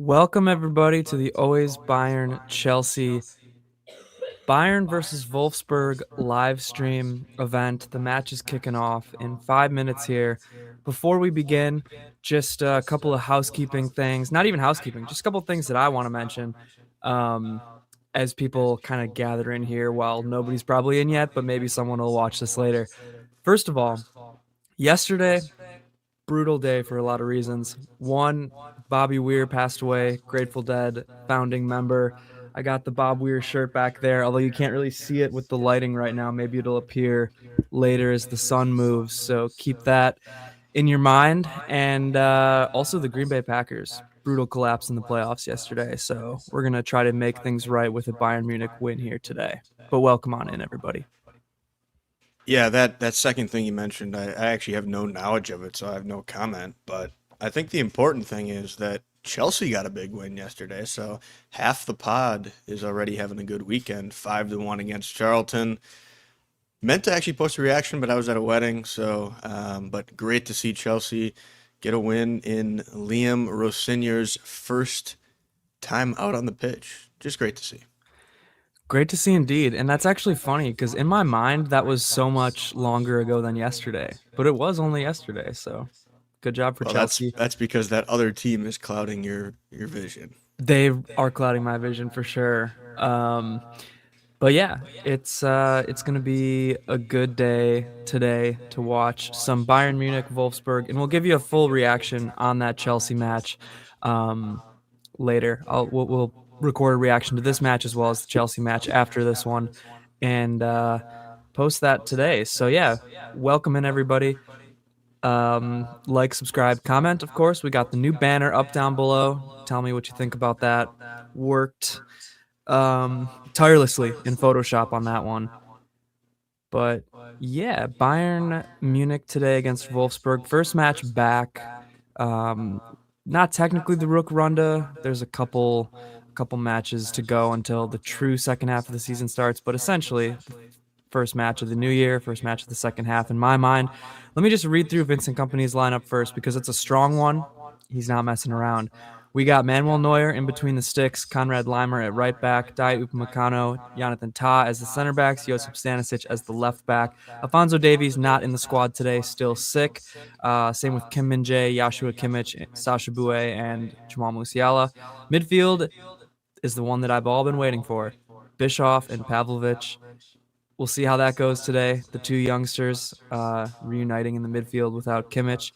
Welcome everybody to the Always Bayern Chelsea Bayern versus Wolfsburg live stream event. The match is kicking off in 5 minutes here. Before we begin, just a couple of housekeeping things. Not even housekeeping, just a couple of things that I want to mention as people kind of gather in here. While nobody's probably in yet, but maybe someone will watch this later. First of all, yesterday, brutal day for a lot of reasons. One, Bobby Weir passed away, Grateful Dead founding member. I got the Bob Weir shirt back there, although you can't really see it with the lighting right now. Maybe it'll appear later as the sun moves, so keep that in your mind. And also the Green Bay Packers. Brutal collapse in the playoffs yesterday, so we're going to try to make things right with a Bayern Munich win here today. But welcome on in, everybody. Yeah, that second thing you mentioned, I actually have no knowledge of it, so I have no comment. But I think the important thing is that Chelsea got a big win yesterday, so half the pod is already having a good weekend. 5-1 against Charlton. Meant to actually post a reaction, but I was at a wedding, so but great to see Chelsea get a win in Liam Rosinier's first time out on the pitch. Just great to see. Great to see indeed. And that's actually funny because in my mind, that was so much longer ago than yesterday. But it was only yesterday. So good job for Well, that's Chelsea. that's because that other team is clouding your vision. They are clouding my vision for sure. But yeah, it's gonna be a good day today to watch some Bayern Munich Wolfsburg, and we'll give you a full reaction on that Chelsea match later. We'll record a reaction to this match as well as the Chelsea match after this one, and post that today. So yeah, welcome in everybody. Like, subscribe, comment. Of course, we got the new banner up down below. Tell me what you think about that. Worked tirelessly in Photoshop on that one. But yeah, Bayern Munich today against Wolfsburg. First match back. Not technically the Rook Runda. There's a couple matches to go until the true second half of the season starts, but essentially first match of the new year, first match of the second half in my mind. Let me just read through Vincent Kompany's lineup first because it's a strong one. He's not messing around. We got Manuel Neuer in between the sticks, Konrad Leimer at right back, Dai Upamecano, Jonathan Tah as the center backs, Josip Stanisic as the left back. Alphonso Davies not in the squad today, still sick. Same with Kim Min-jae, Joshua Kimmich, Sasha Boue, and Jamal Musiala. Midfield is the one that I've all been waiting for. Bischoff and Pavlovic. We'll see how that goes today. The two youngsters reuniting in the midfield without Kimmich.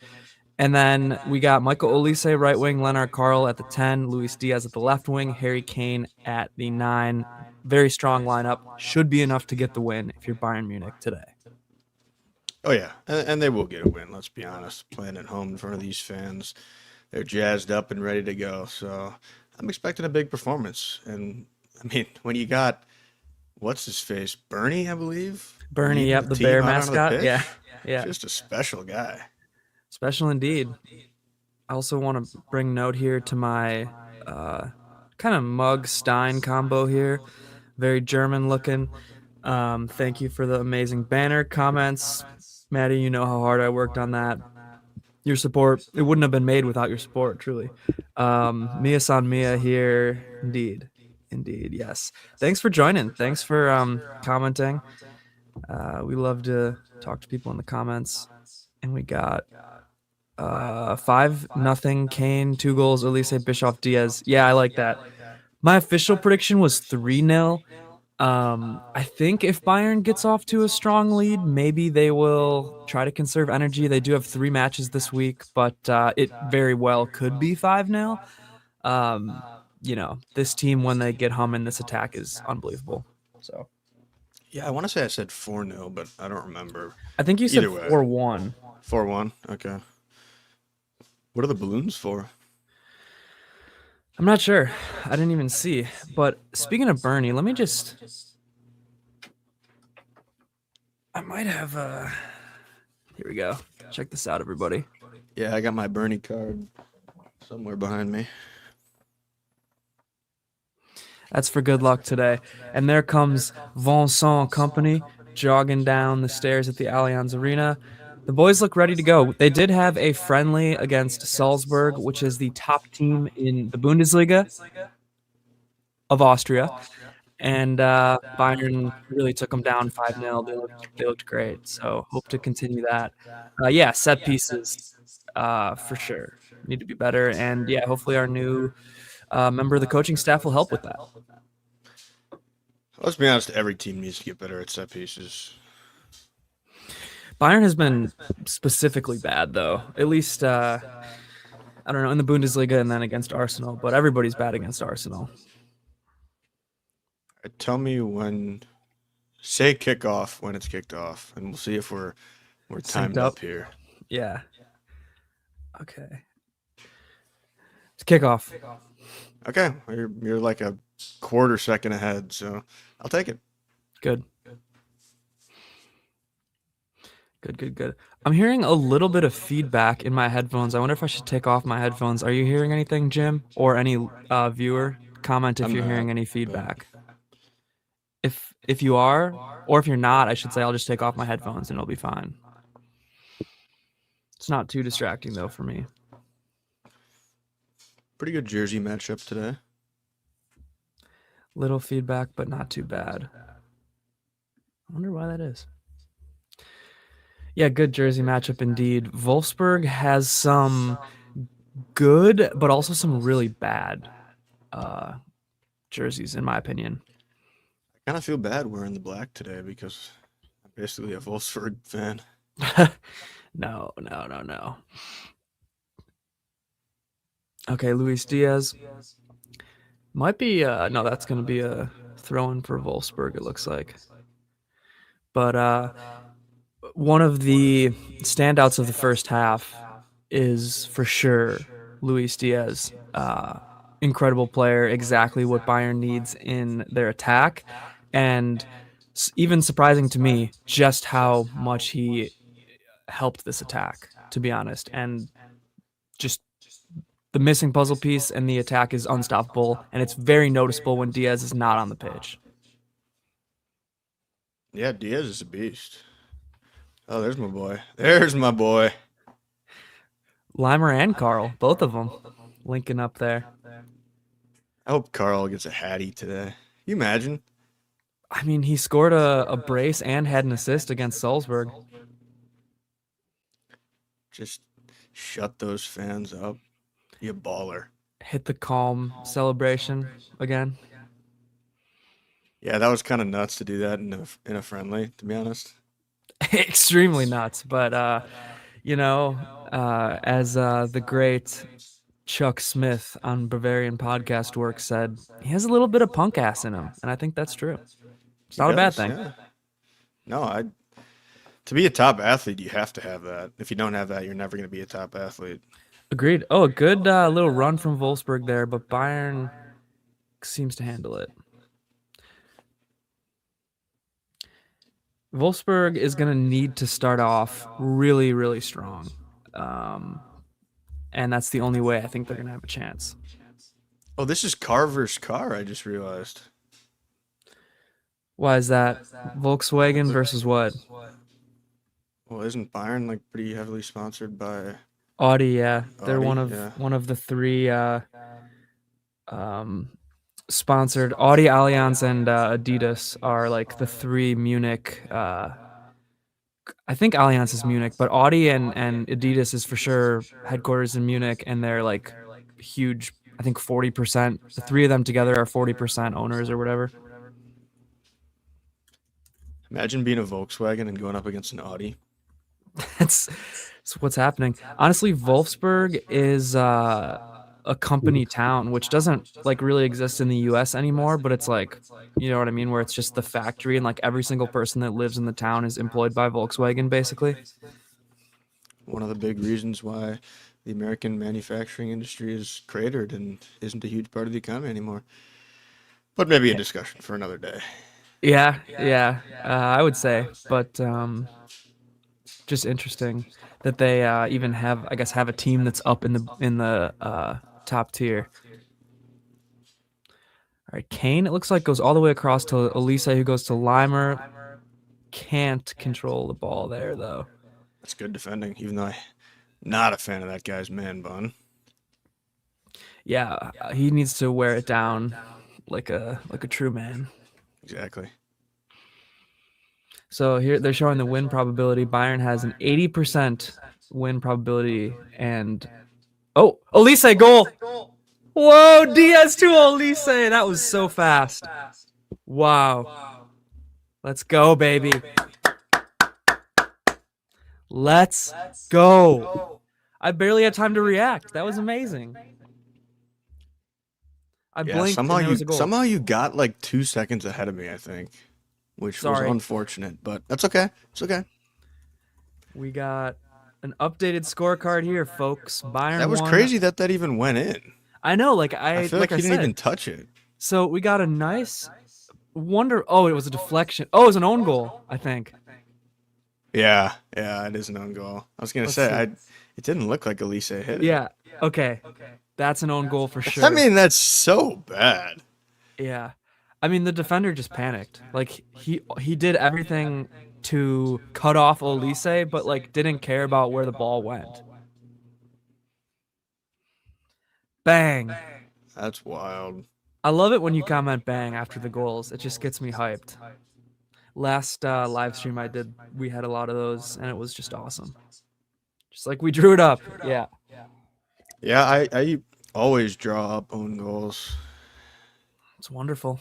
And then we got Michael Olise right wing, Leonard Carl at the 10, Luis Diaz at the left wing, Harry Kane at the 9. Very strong lineup. Should be enough to get the win if you're Bayern Munich today. Oh yeah, and they will get a win. Let's be honest. Playing at home in front of these fans, they're jazzed up and ready to go. So I'm expecting a big performance. And I mean, when you got what's his face, Bernie, I believe. Bernie, yep, the team bear out onto the mascot. pitch, Yeah. just a special guy. Special indeed. I also want to bring note here to my kind of mug Stein combo here. Very German looking. Thank you for the amazing banner comments. Maddie, you know how hard I worked on that. Your support, it wouldn't have been made without your support, truly. Mia San Mia here. Indeed, yes. Thanks for joining. Thanks for commenting. We love to talk to people in the comments. And we got 5-0 Kane, 2 goals, Elise Bischoff Diaz. Yeah, I like that. My official prediction was 3-0. I think if Bayern gets off to a strong lead, maybe they will try to conserve energy. They do have 3 matches this week, but it very well could be 5-0. This team, when they get humming, this attack is unbelievable. So Yeah, I want to say I said 4-0, but I don't remember. I think you said Either way. 4-1. 4-1. Okay. What are the balloons for? I'm not sure. I didn't even see. But speaking of Bernie, let me just... I might have... Here we go. Check this out, everybody. Yeah, I got my Bernie card somewhere behind me. That's for good luck today. And there comes Vincent Kompany jogging down the stairs at the Allianz Arena. The boys look ready to go. They did have a friendly against Salzburg, which is the top team in the Bundesliga of Austria. And Bayern really took them down 5-0. They looked great. So hope to continue that. Yeah, set pieces for sure need to be better. And yeah, hopefully our new member of the coaching staff will help with that. Let's be honest, every team needs to get better at set pieces. Bayern has been specifically bad, though. At least, I don't know, in the Bundesliga and then against Arsenal. But everybody's bad against Arsenal. Tell me when, say kickoff when it's kicked off, and we'll see if we're timed up here. Yeah. Okay. It's kickoff. Okay, you're like a quarter second ahead, so I'll take it. Good. Good. I'm hearing a little bit of feedback in my headphones. I wonder if I should take off my headphones. Are you hearing anything, Jim? Or any viewer? Comment if you're hearing any feedback. If you are, or if you're not, I should say I'll just take off my headphones and it'll be fine. It's not too distracting, though, for me. Pretty good jersey matchup today. Little feedback, but not too bad. I wonder why that is. Yeah, good jersey matchup indeed. Wolfsburg has some good, but also some really bad jerseys, in my opinion. I kind of feel bad wearing the black today because I'm basically a Wolfsburg fan. No. Okay, Luis Diaz. Might be, no, that's going to be a throw-in for Wolfsburg, it looks like. But one of the standouts of the first half is for sure Luis Diaz. Incredible player, exactly what Bayern needs in their attack. And even surprising to me just how much he helped this attack, to be honest. And just the missing puzzle piece and the attack is unstoppable, and it's very noticeable when Diaz is not on the pitch. Yeah, Diaz is a beast. Oh, there's my boy. There's my boy. Limer and Carl, both of them, linking up there. I hope Carl gets a hattie today. You imagine? I mean, he scored a brace and had an assist against Salzburg. Just shut those fans up. You baller. Hit the calm celebration again. Yeah, that was kind of nuts to do that in a friendly, to be honest. Extremely nuts, but as the great Chuck Smith on Bavarian Podcast Work said, he has a little bit of punk ass in him, and I think that's true. It's not a bad thing. Yeah. No, to be a top athlete, you have to have that. If you don't have that, you're never going to be a top athlete. Agreed. Oh, a good little run from Wolfsburg there, but Bayern seems to handle it. Wolfsburg is going to need to start off really, really strong. And that's the only way I think they're going to have a chance. Oh, this is Carver's car, I just realized. Why is that? Volkswagen versus what? Well, isn't Bayern like pretty heavily sponsored by Audi? Yeah, they're Audi, one of the three sponsored. Audi, Allianz, and Adidas are like the three Munich. I think Allianz is Munich, but Audi and Adidas is for sure headquarters in Munich, and they're like huge. I think 40%. The three of them together are 40% owners or whatever. Imagine being a Volkswagen and going up against an Audi. That's what's happening. Honestly, Wolfsburg is a company town, which doesn't like really exist in the U.S. anymore, but it's like, you know what I mean, where it's just the factory and like every single person that lives in the town is employed by Volkswagen, basically. One of the big reasons why the American manufacturing industry is cratered and isn't a huge part of the economy anymore. But maybe a discussion for another day. Yeah, I would say, but just interesting that they even have, I guess, have a team that's up in the top tier. All right, Kane, it looks like, goes all the way across to Elise, who goes to Limer. Can't control the ball there, though. That's good defending, even though I'm not a fan of that guy's man bun. Yeah, he needs to wear it down like a true man. Exactly. So here they're showing the win probability. Bayern has an 80% win probability, and Elise goal! Whoa, Diaz to Elise! That was so fast. Wow. Let's go, baby. Let's go. I barely had time to react. That was amazing. I blinked and there was a goal. Somehow you got like 2 seconds ahead of me, I think, which was unfortunate, but that's okay. It's okay. We got an updated scorecard here, folks. Bayern That was won. crazy that even went in. I know, like I feel like he didn't even touch it. So we got a nice wonder. Oh, it was a deflection. Oh, it was an own goal, I think. Yeah, it is an own goal. I was gonna say it didn't look like Elise hit it. Yeah. Okay. That's an own goal for sure. I mean, that's so bad. Yeah. I mean, the defender just panicked. Like he did everything to cut off Elise, but like didn't care about where the ball went. Bang. That's wild. I love it when you comment bang after the goals. It just gets me hyped. Last live stream I did, we had a lot of those, and it was just awesome. Just like we drew it up. Yeah. Yeah, I always draw up own goals. It's wonderful.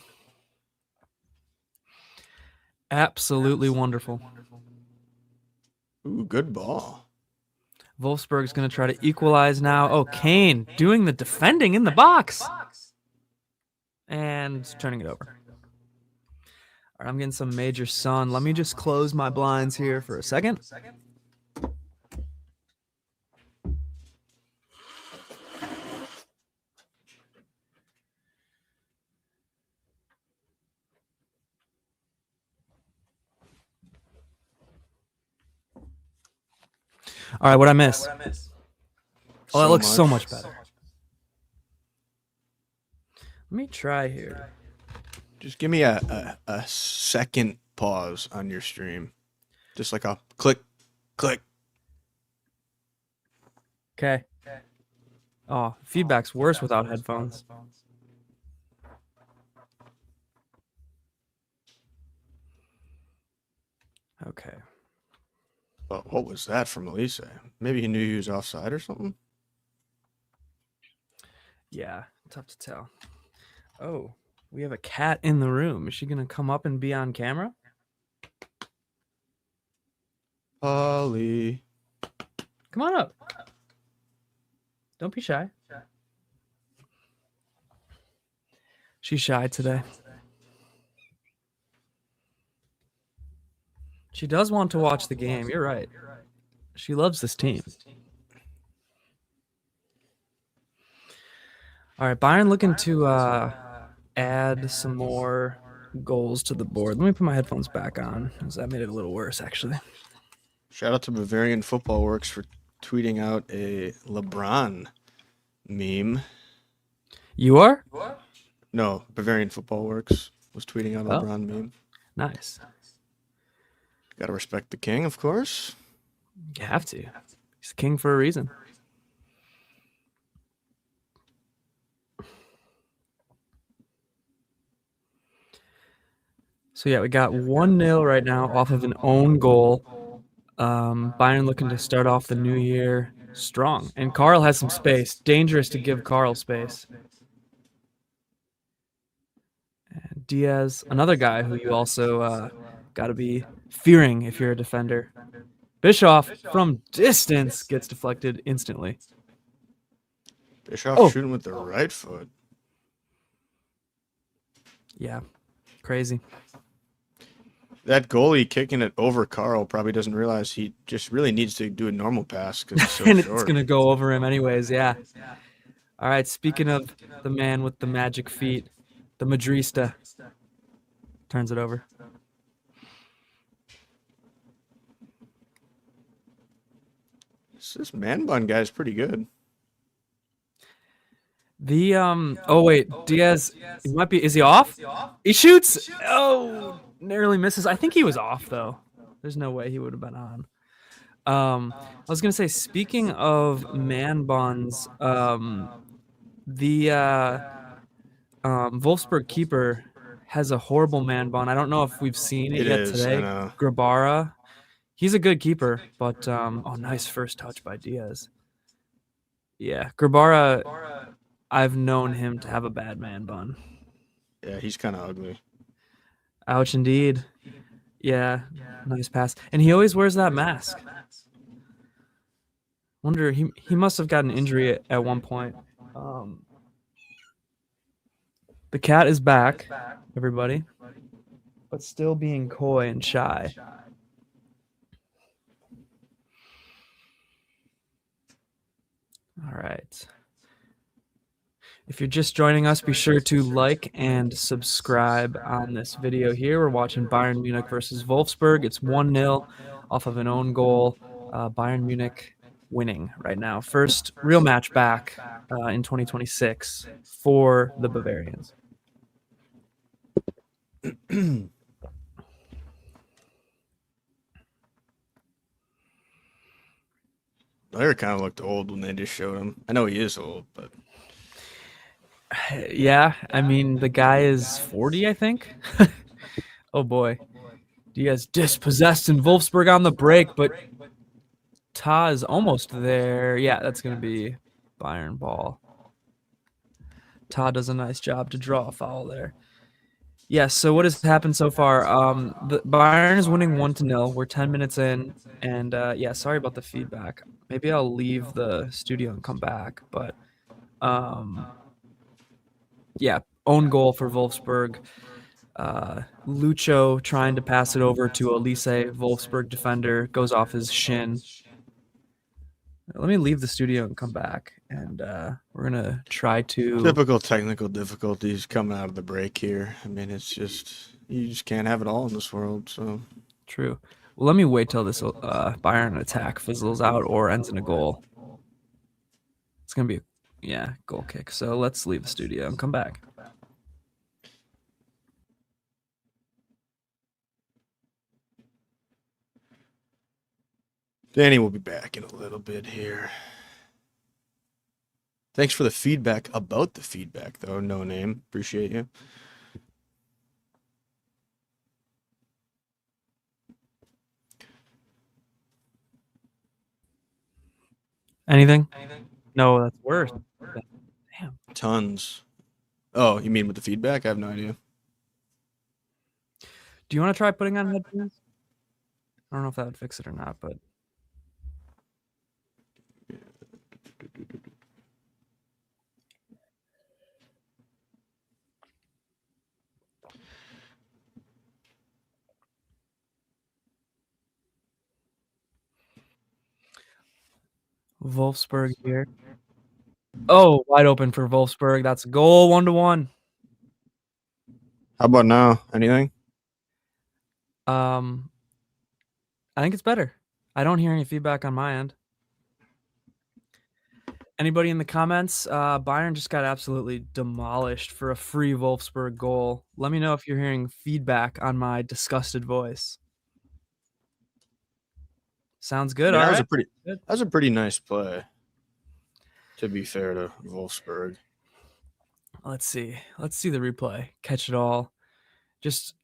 Absolutely wonderful. Ooh, good ball. Wolfsburg's going to try to equalize now. Oh, Kane doing the defending in the box. And turning it over. All right, I'm getting some major sun. Let me just close my blinds here for a second. All right, what'd I miss? Oh, that looks so much better. Let me try here. Just give me a second pause on your stream. Just like a click, click. Okay. Oh, feedback's worse without headphones. Okay. But what was that from Elise? Maybe he knew he was offside or something? Yeah, tough to tell. Oh, we have a cat in the room. Is she going to come up and be on camera? Polly. Come on up. Don't be shy. She's shy today. She does want to watch the game. You're right. She loves this team. All right, Bayern looking to add some more goals to the board. Let me put my headphones back on, because that made it a little worse, actually. Shout out to Bavarian Football Works for tweeting out a LeBron meme. You are? No, Bavarian Football Works was tweeting out a LeBron meme. Nice. Got to respect the king, of course. You have to. He's king for a reason. So, yeah, we got 1-0 right now off of an own goal. Bayern looking to start off the new year strong. And Carl has some space. Dangerous to give Carl space. And Diaz, another guy who you also got to be fearing if you're a defender. Bischoff from distance gets deflected instantly. Bischoff shooting with the right foot. Yeah, crazy. That goalie kicking it over Carl probably doesn't realize he just really needs to do a normal pass because it's so and short. It's going to go over him anyways, yeah. All right, speaking of the man with the magic feet, the Madrista turns it over. This man bun guy is pretty good. The oh wait, Diaz, he might be. Is he off? He shoots. Oh, narrowly misses. I think he was off though. There's no way he would have been on. I was gonna say, speaking of man buns, the Wolfsburg keeper has a horrible man bun. I don't know if we've seen it It yet is, I today. know. Grabara, he's a good keeper, but oh, nice first touch by Diaz. Yeah, Grabara, I've known him to have a bad man bun. Yeah, he's kind of ugly. Ouch, indeed. Yeah, nice pass, and he always wears that mask. Wonder he must have got an injury at one point. Um, the cat is back, everybody, but still being coy and shy. All right. If you're just joining us, be sure to like and subscribe on this video here. We're watching Bayern Munich versus Wolfsburg. It's 1-0 off of an own goal. Bayern Munich winning right now. First real match back in 2026 for the Bavarians. Blair kind of looked old when they just showed him. I know he is old, but Yeah, I mean, the guy is 40, I think. Oh boy. Diaz dispossessed in Wolfsburg on the break, but Ta is almost there. Yeah, that's going to be Bayern ball. Ta does a nice job to draw a foul there. Yes, so what has happened so far? The Bayern is winning 1-0. We're 10 minutes in, and yeah, sorry about the feedback. Maybe I'll leave the studio and come back, but yeah, own goal for Wolfsburg. Lucho trying to pass it over to Elise, Wolfsburg defender, goes off his shin. Let me leave the studio and come back, and we're gonna try to. typical technical difficulties coming out of the break here. I mean, it's just you just can't have it all in this world. So True. Well, let me wait till this Bayern attack fizzles out or ends in a goal. It's gonna be yeah, goal kick. So let's leave the studio and come back. Danny will be back in a little bit here. Thanks for the feedback about the feedback, though. No name. Appreciate you. Anything? No, that's worse. Damn. Tons. Oh, you mean with the feedback? I have no idea. Do you want to try putting on headphones? I don't know if that would fix it or not, but Wolfsburg here. Oh, wide open for Wolfsburg. That's a goal, 1-1. How about now? Anything? I think it's better. I don't hear any feedback on my end. Anybody in the comments? Bayern just got absolutely demolished for a free Wolfsburg goal. Let me know if you're hearing feedback on my disgusted voice. Sounds good. Yeah, All that right. that was a pretty nice play. To be fair to Wolfsburg. Let's see. Let's see the replay. Catch it all. Just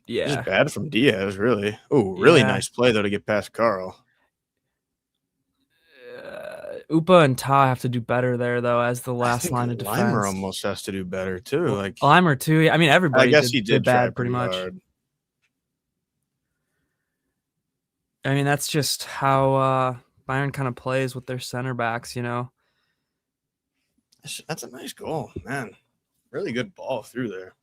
yeah. Just bad from Diaz, really. Oh, really nice play though to get past Carl. Upa and Ta have to do better there, though, as the last line of defense. Limer almost has to do better too. Like Limer too. I mean, everybody. I guess he did bad, try pretty much. hard. I mean, that's just how Bayern kind of plays with their center backs, you know. That's a nice goal, man. Really good ball through there.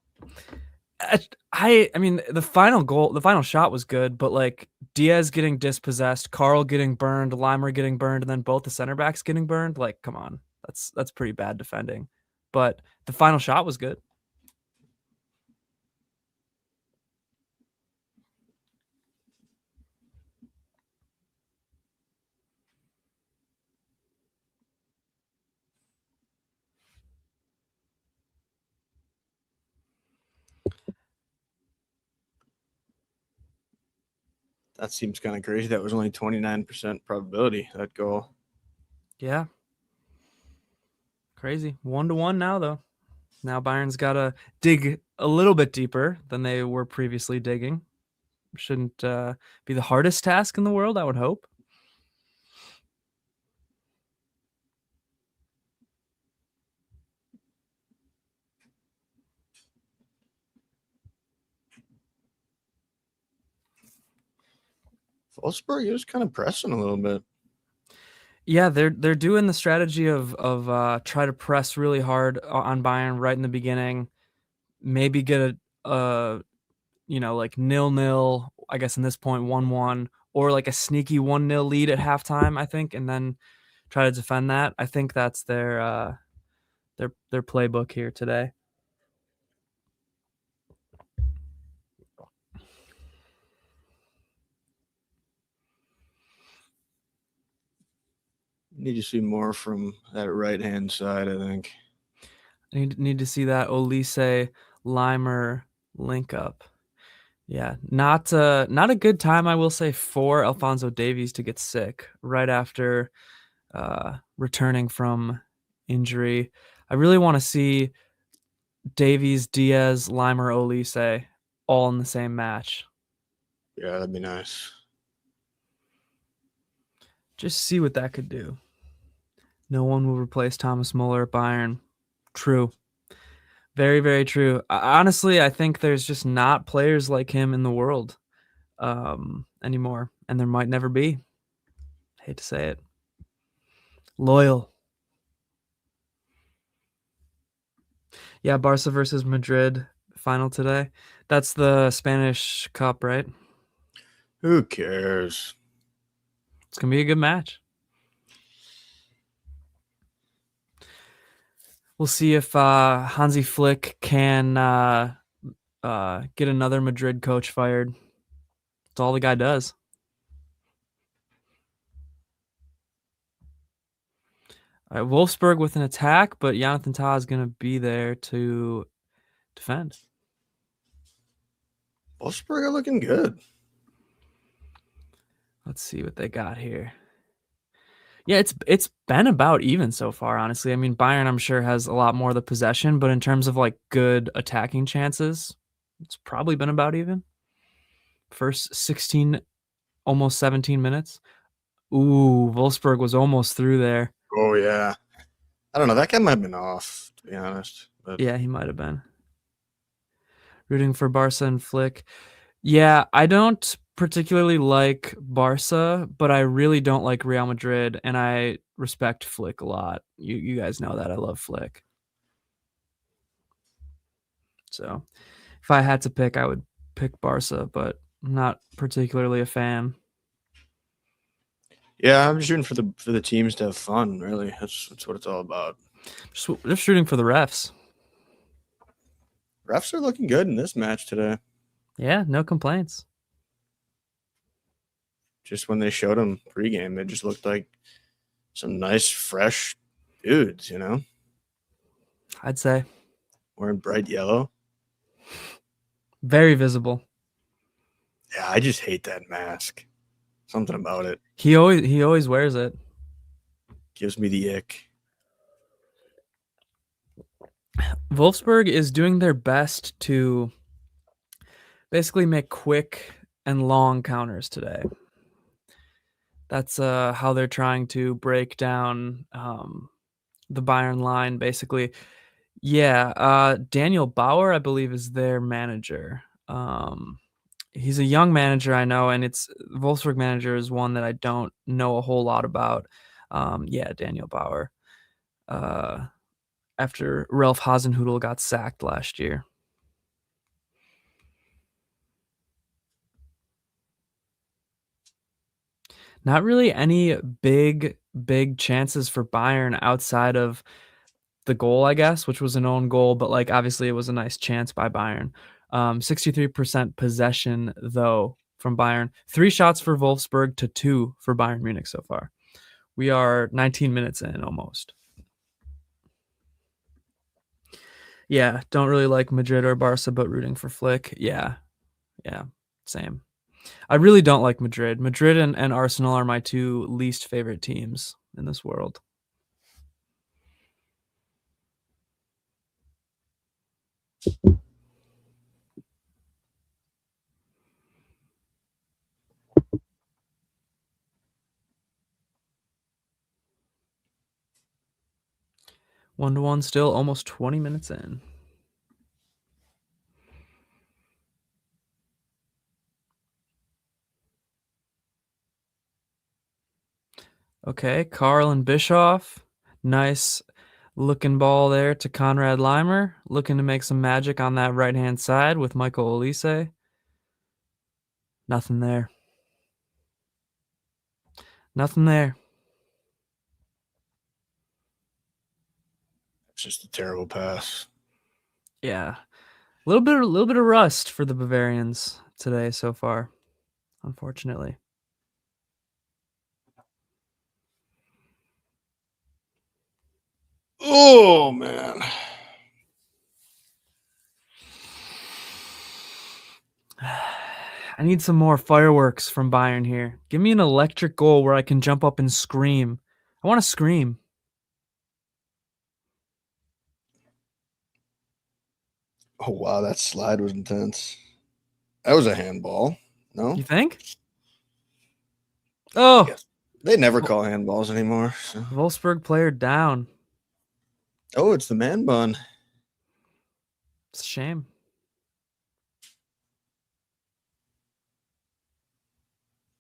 I mean, the final shot was good, but like Diaz getting dispossessed, Carl getting burned, Limer getting burned, and then both the center backs getting burned. Like, come on, that's pretty bad defending. But the final shot was good. That seems kind of crazy. That was only 29% probability, that goal. Yeah. Crazy. 1-1 now, though. Now Bayern's got to dig a little bit deeper than they were previously digging. Shouldn't be the hardest task in the world, I would hope. Wolfsburg is kind of pressing a little bit. Yeah, they're doing the strategy of try to press really hard on Bayern right in the beginning, maybe get a like 0-0, I guess in this point 1-1, or like a sneaky 1-0 lead at halftime, I think, and then try to defend that. I think that's their playbook here today. Need to see more from that right-hand side, I think. Need to see that Olise Limer link up. Yeah, not a good time, I will say, for Alphonso Davies to get sick right after returning from injury. I really want to see Davies, Diaz, Limer, Olise all in the same match. Yeah, that'd be nice. Just see what that could do. No one will replace Thomas Muller at Bayern. True. Very, very true. Honestly, I think there's just not players like him in the world anymore, and there might never be. Hate to say it. Loyal. Yeah, Barca versus Madrid final today. That's the Spanish Cup, right? Who cares? It's going to be a good match. We'll see if Hansi Flick can get another Madrid coach fired. That's all the guy does. All right, Wolfsburg with an attack, but Jonathan Tah is going to be there to defend. Wolfsburg are looking good. Let's see what they got here. Yeah, it's been about even so far, honestly. I mean, Bayern, I'm sure, has a lot more of the possession, but in terms of like good attacking chances, it's probably been about even. First 16, almost 17 minutes. Ooh, Wolfsburg was almost through there. Oh, yeah. I don't know. That guy might have been off, to be honest. But Yeah, he might have been. Rooting for Barca and Flick. Yeah, I don't particularly like Barca, but I really don't like Real Madrid, and I respect Flick a lot. You guys know that I love Flick. So if I had to pick, I would pick Barca, but I'm not particularly a fan. yeah, I'm just rooting for the teams to have fun. Really, that's what it's all about. Just rooting for the refs. Refs are looking good in this match today. Yeah, no complaints. Just when they showed them pregame, it just looked like some nice, fresh dudes. I'd say Wearing bright yellow. very visible. Yeah, I just hate that mask. Something about it He always wears it. gives me the ick. Wolfsburg is doing their best to basically make quick and long counters today. That's how they're trying to break down the Bayern line, basically. Yeah, Daniel Bauer, I believe, is their manager. He's a young manager, I know, and it's Wolfsburg manager is one that I don't know a whole lot about. Yeah, Daniel Bauer. After Ralph Hasenhüttl got sacked last year. Not really any big chances for Bayern outside of the goal, I guess, which was an own goal, but like obviously it was a nice chance by Bayern. 63% possession though from Bayern. 3 shots for Wolfsburg to 2 for Bayern Munich so far. We are 19 minutes in almost. Yeah, don't really like Madrid or Barca, but rooting for Flick. Yeah, same. I really don't like Madrid. Madrid and Arsenal are my two least favorite teams in this world. One to one still, almost 20 minutes in. Okay, Carl and Bischoff. Nice looking ball there to Conrad Leimer. Looking to make some magic on that right-hand side with Michael Olise. Nothing there. Nothing there. It's just a terrible pass. Yeah. A little bit of rust for the Bavarians today so far, unfortunately. Oh, man. I need some more fireworks from Bayern here. Give me an electric goal where I can jump up and scream. I want to scream. Oh, wow, that slide was intense. That was a handball. No? You think? Oh, Yes. They never call handballs anymore. So. Wolfsburg player down. Oh, it's the man bun. It's a shame.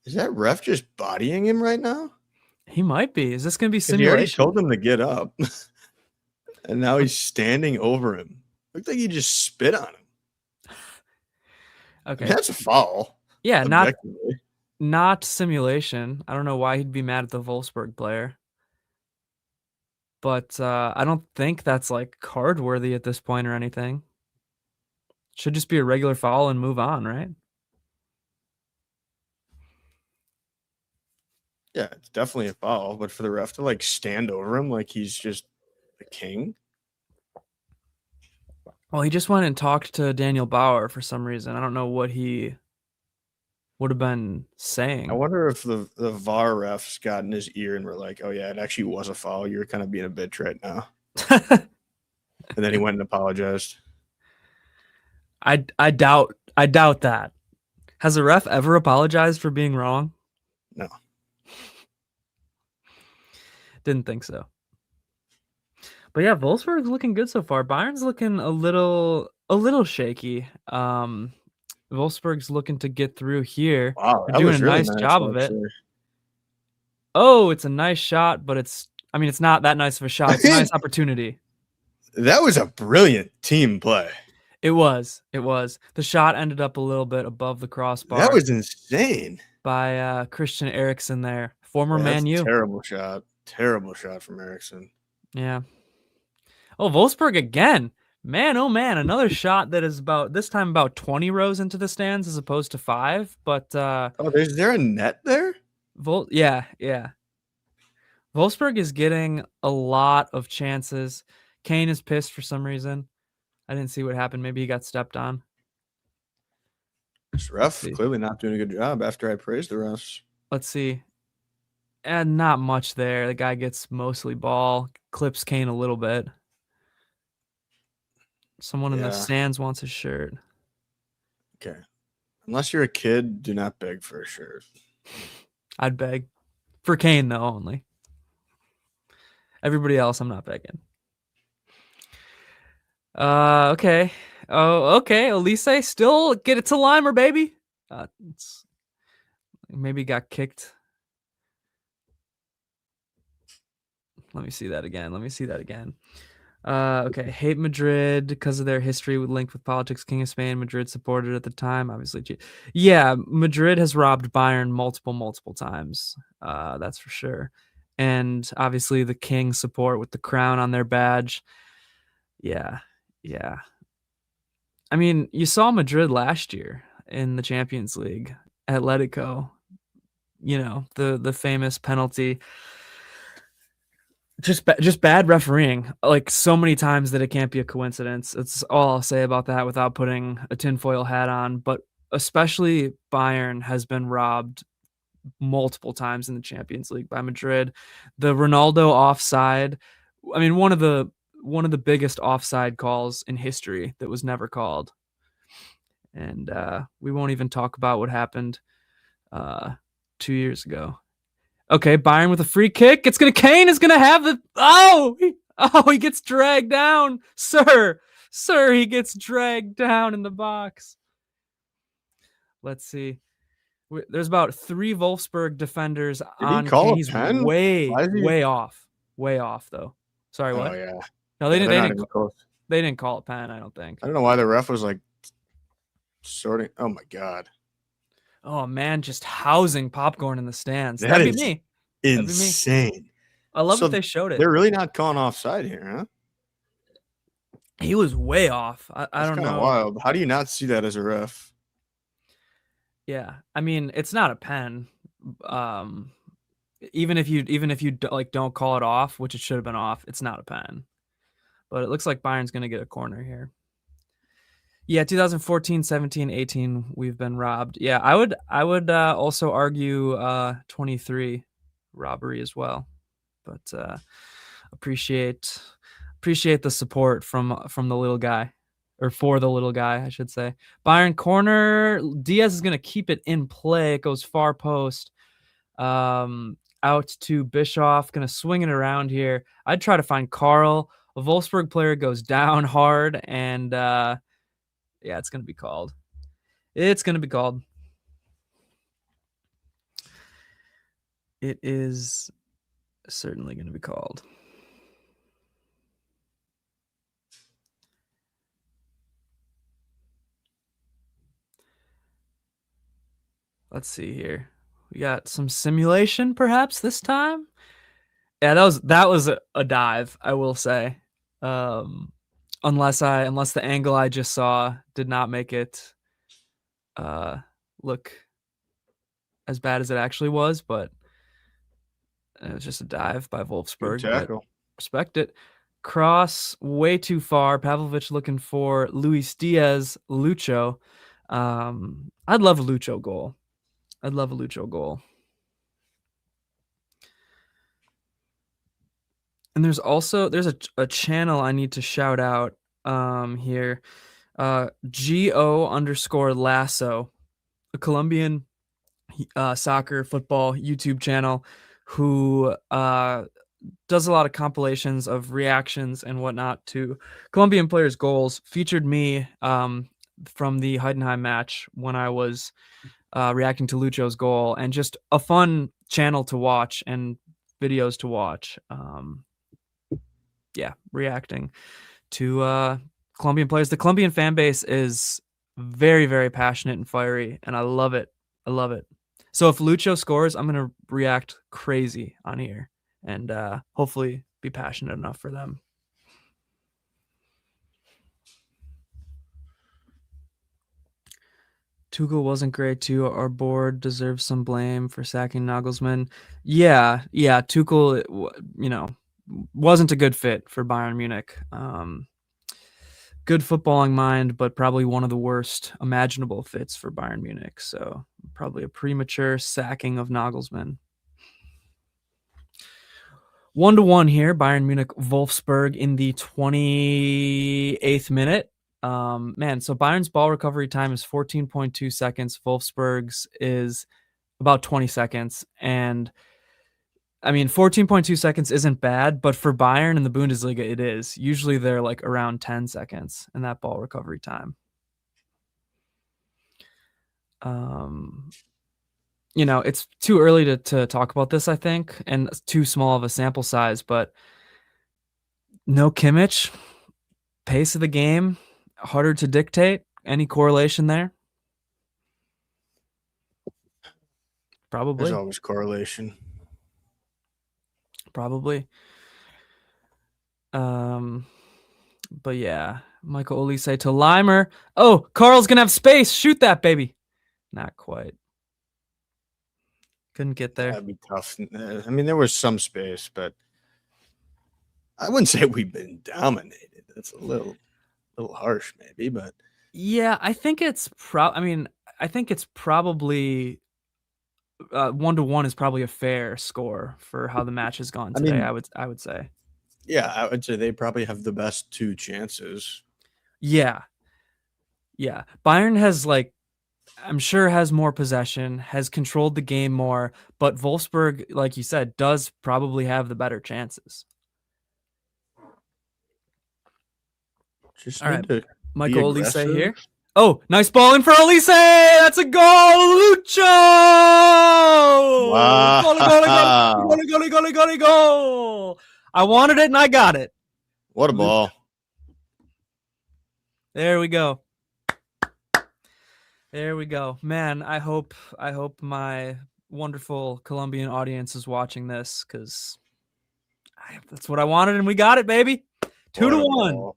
Is that ref just bodying him right now? He might be. Is this going to be 'Cause he already simulation? told him to get up. And now he's standing over him. Looked like he just spit on him. Okay. That's a foul. Yeah, Objectively. not simulation. I don't know why he'd be mad at the Wolfsburg player. But I don't think that's like card worthy at this point or anything. Should just be a regular foul and move on, right? Yeah, it's definitely a foul. But for the ref to like stand over him like he's just the king. Well, he just went and talked to Daniel Bauer for some reason. I don't know what he would have been saying. I wonder if the VAR refs got in his ear and were like, "Oh yeah, it actually was a foul. You're kind of being a bitch right now." And then he went and apologized. I doubt that. Has a ref ever apologized for being wrong? No. Didn't think so. But yeah, Wolfsburg's looking good so far. Bayern's looking a little shaky. Wolfsburg's looking to get through here. Wow, They're that doing was a really nice job of it. actually. Oh, it's a nice shot, but it's not that nice of a shot. It's a nice opportunity. That was a brilliant team play. It was. The shot ended up a little bit above the crossbar. That was insane. By Christian Eriksen there. Former Man U. Terrible shot. Terrible shot from Eriksen. Yeah. Oh, Wolfsburg again. Man, oh man, another shot that is this time about 20 rows into the stands as opposed to 5. But is there a net there? Yeah. Wolfsburg is getting a lot of chances. Kane is pissed for some reason. I didn't see what happened. Maybe he got stepped on. This ref clearly not doing a good job after I praised the refs. Let's see. And not much there. The guy gets mostly ball, clips Kane a little bit. Someone in the stands wants his shirt. Okay. Unless you're a kid, do not beg for a shirt. I'd beg. For Kane, though, only. Everybody else, I'm not begging. Okay. Oh, okay. Olise, still get it to Leimer, baby. Maybe got kicked. Let me see that again. Okay. Hate Madrid because of their history linked with politics. King of Spain, Madrid supported at the time. Obviously, yeah, Madrid has robbed Bayern multiple times. That's for sure. And obviously the king support with the crown on their badge. Yeah. I mean, you saw Madrid last year in the Champions League, Atletico. You know, the famous penalty. Just bad refereeing, like so many times that it can't be a coincidence. It's all I'll say about that without putting a tinfoil hat on. But especially Bayern has been robbed multiple times in the Champions League by Madrid. The Ronaldo offside, I mean, one of the biggest offside calls in history that was never called. And we won't even talk about what happened 2 years ago. Okay, Bayern with a free kick. It's gonna Kane is gonna have the he gets dragged down, sir. He gets dragged down in the box. Let's see. There's about 3 Wolfsburg defenders Did he on call Kane. a He's pen? Why is he? way off though. Sorry, Oh what? yeah, No, yeah. They're not even close. they didn't call it pen. I don't think. I don't know why the ref was like sorting. Oh my god, Oh man, just housing popcorn in the stands. that That'd be is me. That'd be me. insane. I love So that they showed it. they're really not calling offside here, huh? He was way off. I That's don't kind of know. wild. How do you not see that as a ref? Yeah, I mean, it's not a pen. Um, even if you don't call it off, which it should have been off, it's not a pen. But it looks like Bayern's gonna get a corner here. Yeah, 2014, 17, 18, we've been robbed. Yeah, I would also argue 23 robbery as well. But appreciate the support from the little guy, or for the little guy, I should say. Bayern corner. Diaz is going to keep it in play. It goes far post. Out to Bischoff. Going to swing it around here. I'd try to find Carl. A Wolfsburg player goes down hard, and yeah, it's going to be called. It's going to be called. It is certainly going to be called. Let's see here. We got some simulation, perhaps this time. Yeah, that was a dive, I will say. Unless the angle I just saw did not make it look as bad as it actually was, but it was just a dive by Good Wolfsburg. tackle. But respect it. Cross way too far. Pavlovich looking for Luis Diaz. Lucho. I'd love a Lucho goal. And there's a channel I need to shout out here. GO_Lasso, a Colombian soccer football YouTube channel who does a lot of compilations of reactions and whatnot to Colombian players' goals. Featured me from the Heidenheim match when I was reacting to Lucho's goal, and just a fun channel to watch and videos to watch. Yeah, reacting to Colombian players. The Colombian fan base is very, very passionate and fiery, and I love it. So if Lucho scores, I'm gonna react crazy on here, and hopefully be passionate enough for them. Tuchel wasn't great too. Our board deserves some blame for sacking Nagelsmann. Yeah. Tuchel, wasn't a good fit for Bayern Munich. Good footballing mind, but probably one of the worst imaginable fits for Bayern Munich. So probably a premature sacking of Nagelsmann. 1-1 here. Bayern Munich, Wolfsburg in the 28th minute. So Bayern's ball recovery time is 14.2 seconds. Wolfsburg's is about 20 seconds. And I mean, 14.2 seconds isn't bad, but for Bayern in the Bundesliga, it is. Usually they're like around 10 seconds in that ball recovery time. It's too early to talk about this, I think, and too small of a sample size, but no Kimmich, pace of the game, harder to dictate. Any correlation there? Probably. There's always correlation. Probably. But yeah, Michael Olise to Limer. Oh, Carl's gonna have space. Shoot that, baby. Not quite. Couldn't get there. That'd be tough. I mean, there was some space, but I wouldn't say we've been dominated. That's a little harsh, maybe, but yeah, I think it's I mean, I think it's probably 1-1 is probably a fair score for how the match has gone I today. mean, I would say. yeah, I would say they probably have the best two chances. Yeah, yeah. Bayern has I'm sure has more possession, has controlled the game more, but Wolfsburg, like you said, does probably have the better chances. Just All right, need to be Michael Olise aggressive. here. Oh, nice ball in for Olise. That's a goal, Lucho! Goalie, goalie, goalie, Wow. goalie, goalie, goalie, goalie, goal! I wanted it and I got it. What a ball. There we go. There we go. Man, I hope my wonderful Colombian audience is watching this because that's what I wanted and we got it, baby. 2-1.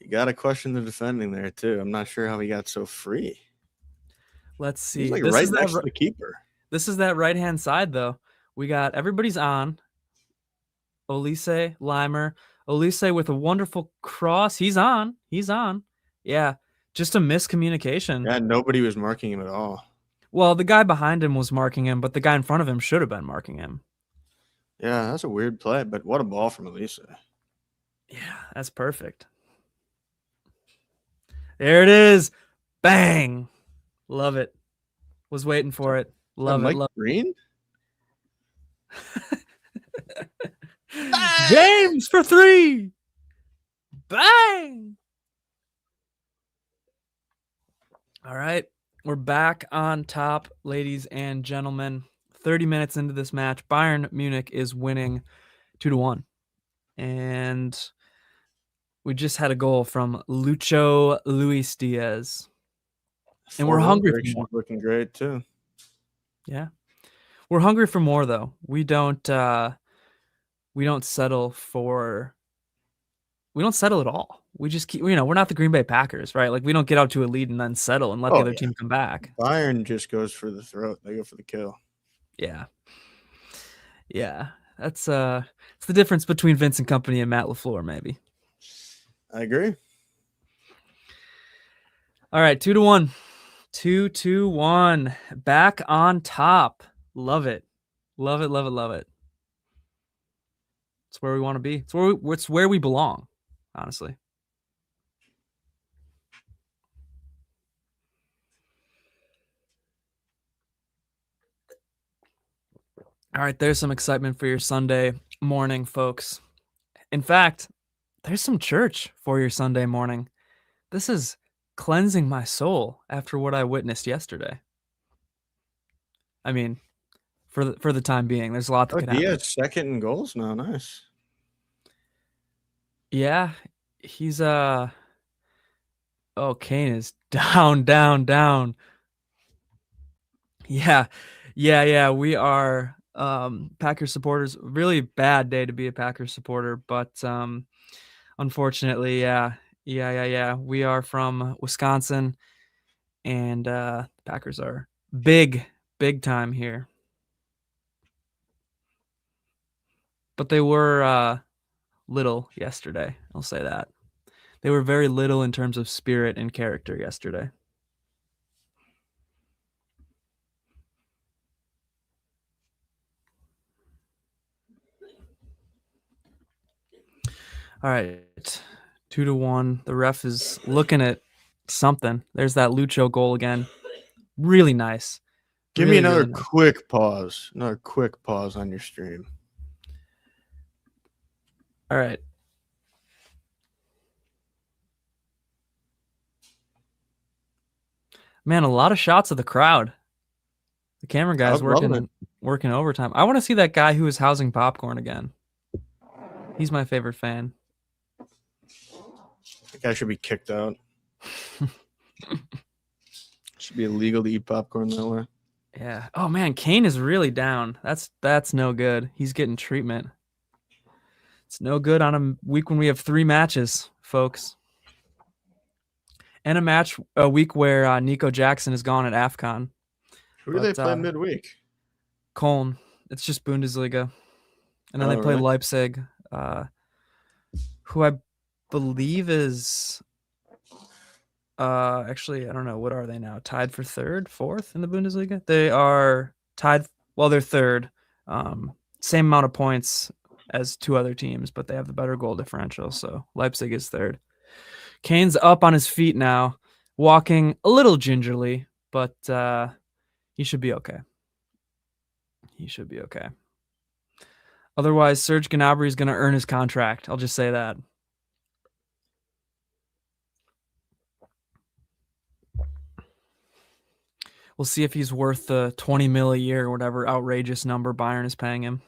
You got to question the defending there, too. I'm not sure how he got so free. Let's see. He's like right next to the keeper. This is that right-hand side, though. We got everybody's on. Olise, Limer. Olise with a wonderful cross. He's on. He's on. Yeah, just a miscommunication. Yeah, nobody was marking him at all. Well, the guy behind him was marking him, but the guy in front of him should have been marking him. Yeah, that's a weird play, but what a ball from Olise. Yeah, that's perfect. There it is. Bang. Love it. Was waiting for it. Love it. Mike Green? James for 3. Bang. All right. We're back on top, ladies and gentlemen. 30 minutes into this match, Bayern Munich is winning 2-1. And we just had a goal from Lucho Luis Diaz. And we're hungry for more. Looking great, too. Yeah. We're hungry for more, though. We don't settle at all. We just keep, we're not the Green Bay Packers, right? Like we don't get out to a lead and then settle and let the other team come back. Bayern just goes for the throat. They go for the kill. Yeah. Yeah. That's it's the difference between Vincent Kompany and Matt LaFleur, maybe. I agree. All right, 2-1. 2-1. Back on top. Love it. Love it, love it, love it. It's where we want to be. It's where we belong, honestly. All right, there's some excitement for your Sunday morning, folks. In fact, there's some church for your Sunday morning. This is cleansing my soul after what I witnessed yesterday. I mean, for the time being, there's a lot that could happen. Diaz second in goals now. Nice. Yeah, he's oh, Kane is down, down, down. Yeah. We are Packers supporters. Really bad day to be a Packers supporter, but unfortunately, yeah. We are from Wisconsin, and Packers are big time here. But they were little yesterday. I'll say that. They were very little in terms of spirit and character yesterday. All right, 2-1. The ref is looking at something. There's that Lucho goal again. Really nice. Give me another quick pause. Another quick pause on your stream. All right. Man, a lot of shots of the crowd. The camera guy's working overtime. I want to see that guy who is housing popcorn again. He's my favorite fan. That guy should be kicked out. Should be illegal to eat popcorn that way. Yeah. Oh man, Kane is really down. That's no good. He's getting treatment. It's no good on a week when we have 3 matches, folks. And a week where Nico Jackson is gone at AFCON. Who do they play midweek? Köln. It's just Bundesliga. And then they play Leipzig, who I believe is Actually, I don't know. What are they now? Tied for third, fourth in the Bundesliga? They are tied. Well, they're third. Same amount of points as two other teams, but they have the better goal differential. So Leipzig is third. Kane's up on his feet now, walking a little gingerly, but he should be okay. He should be okay. Otherwise, Serge Gnabry is going to earn his contract. I'll just say that. We'll see if he's worth the 20 mil a year or whatever outrageous number Bayern is paying him.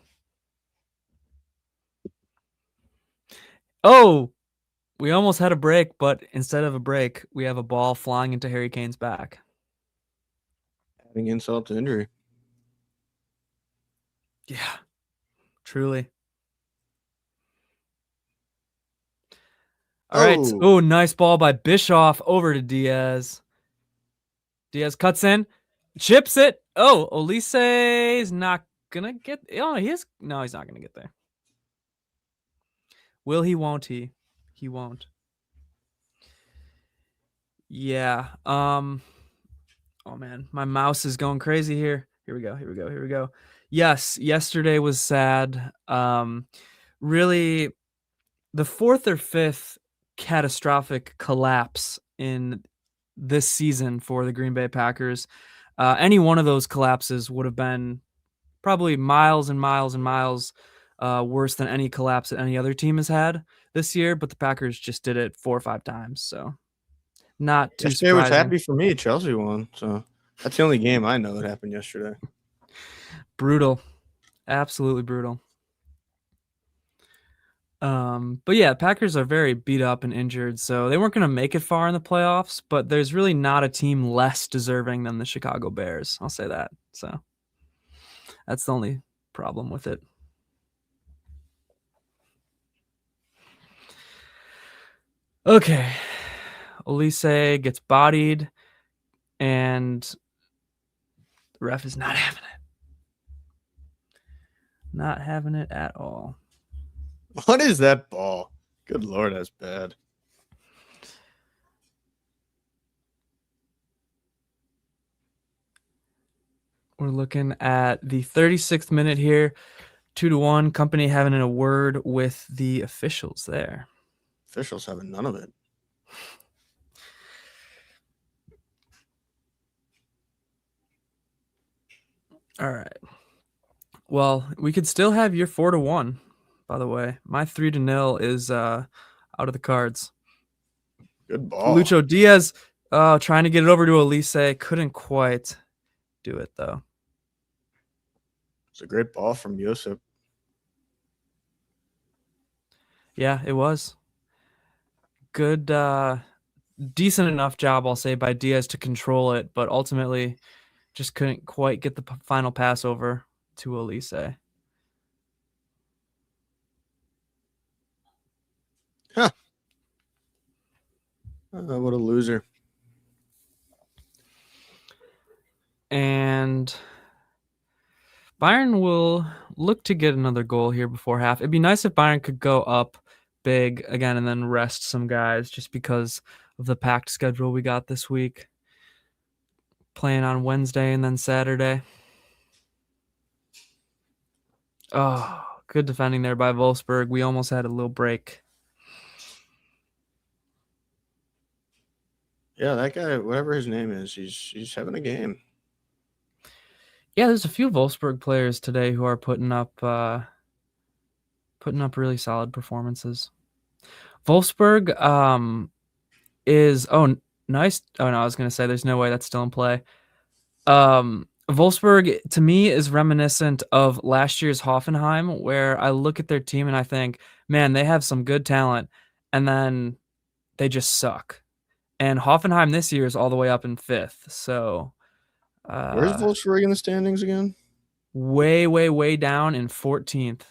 Oh, we almost had a break, but instead of a break, we have a ball flying into Harry Kane's back. Adding insult to injury. Yeah, truly. All right. Oh, nice ball by Bischoff over to Diaz. Diaz cuts in, chips it. Oh, Olise is not going to get. Oh, he is. No, he's not going to get there. Will he? Won't he? He won't. Yeah. Oh man, my mouse is going crazy here. Here we go. Yes, yesterday was sad. Really, the fourth or fifth catastrophic collapse in this season for the Green Bay Packers. Any one of those collapses would have been probably miles and miles and miles worse than any collapse that any other team has had this year, but the Packers just did it 4 or 5 times, so not too surprising. Yesterday was happy for me. Chelsea won, so that's the only game I know that happened yesterday. Brutal. Absolutely brutal. But yeah, Packers are very beat up and injured, so they weren't going to make it far in the playoffs, but there's really not a team less deserving than the Chicago Bears. I'll say that. So that's the only problem with it. Okay. Olise gets bodied, and the ref is not having it. Not having it at all. What is that ball? Good Lord, that's bad. We're looking at the 36th minute here. 2-1. Kompany having a word with the officials there. Officials having none of it. All right. Well, we could still have your 4-1, by the way. My 3-0 is out of the cards. Good ball. Lucho Diaz trying to get it over to Olise. Couldn't quite do it, though. It's a great ball from Josip. Yeah, it was. Good, decent enough job, I'll say, by Diaz to control it, but ultimately just couldn't quite get the final pass over to Olise. Huh. What a loser. And Bayern will look to get another goal here before half. It'd be nice if Bayern could go up big again and then rest some guys just because of the packed schedule we got this week. Playing on Wednesday and then Saturday. Oh, good defending there by Wolfsburg. We almost had a little break. Yeah, that guy, whatever his name is, he's having a game. Yeah, there's a few Wolfsburg players today who are putting up really solid performances. Wolfsburg is nice. Oh no, I was gonna say there's no way that's still in play. Wolfsburg to me is reminiscent of last year's Hoffenheim, where I look at their team and I think, man, they have some good talent, and then they just suck. And Hoffenheim this year is all the way up in 5th. So where's Wolfsburg in the standings again? Way, way, way down in 14th.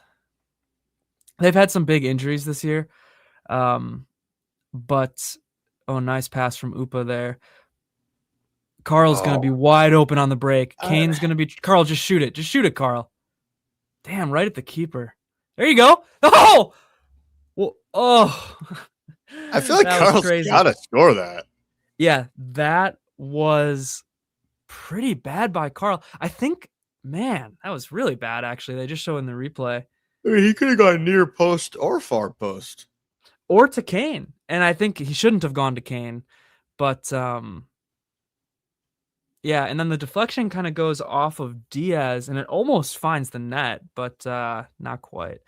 They've had some big injuries this year. But nice pass from Upa there. Carl's going to be wide open on the break. Kane's going to be Carl, just shoot it. Just shoot it, Carl. Damn, right at the keeper. There you go. Oh! Well, I feel like Carl's got to score that. Yeah, that was pretty bad by Carl. I think, man, that was really bad, actually. They just show in the replay. I mean, he could have gone near post or far post. Or to Kane. And I think he shouldn't have gone to Kane. But yeah, and then the deflection kind of goes off of Diaz and it almost finds the net, but not quite.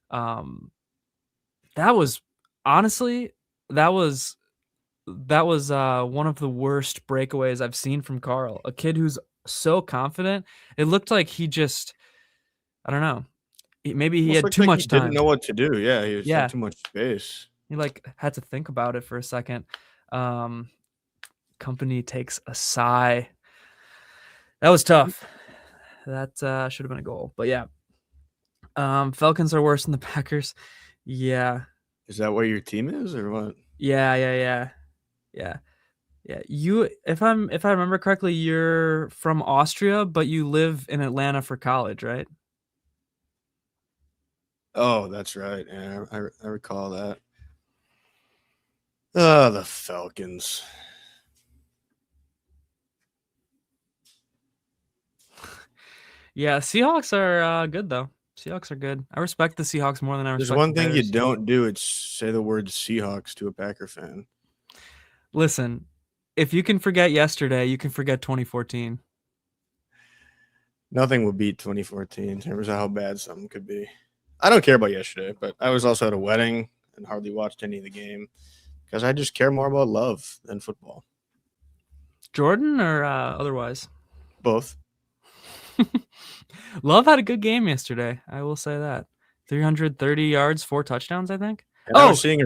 That was honestly, that was one of the worst breakaways I've seen from Carl. A kid who's so confident. It looked like he just, I don't know. Maybe he Almost had looked too like he much didn't time. know what to do. Yeah, he just had Yeah, too much space. he like had to think about it for a second. Kompany takes a sigh. That was tough. That should have been a goal. But yeah. Falcons are worse than the Packers. Yeah. Is that what your team is, or what? Yeah. You, if I remember correctly, you're from Austria, but you live in Atlanta for college, right? Oh, that's right. Yeah, I recall that. Oh, the Falcons. Yeah, Seahawks are good though. Seahawks are good. I respect the Seahawks more than I There's respect one the thing you Bears. don't do. It's say the word Seahawks to a Packer fan. Listen, if you can forget yesterday, you can forget 2014. Nothing will beat 2014 in terms of how bad something could be. I don't care about yesterday, but I was also at a wedding and hardly watched any of the game because I just care more about love than football. Jordan or otherwise? Both. Love had a good game yesterday. I will say that. 330 yards, 4 touchdowns, I think. And I was seeing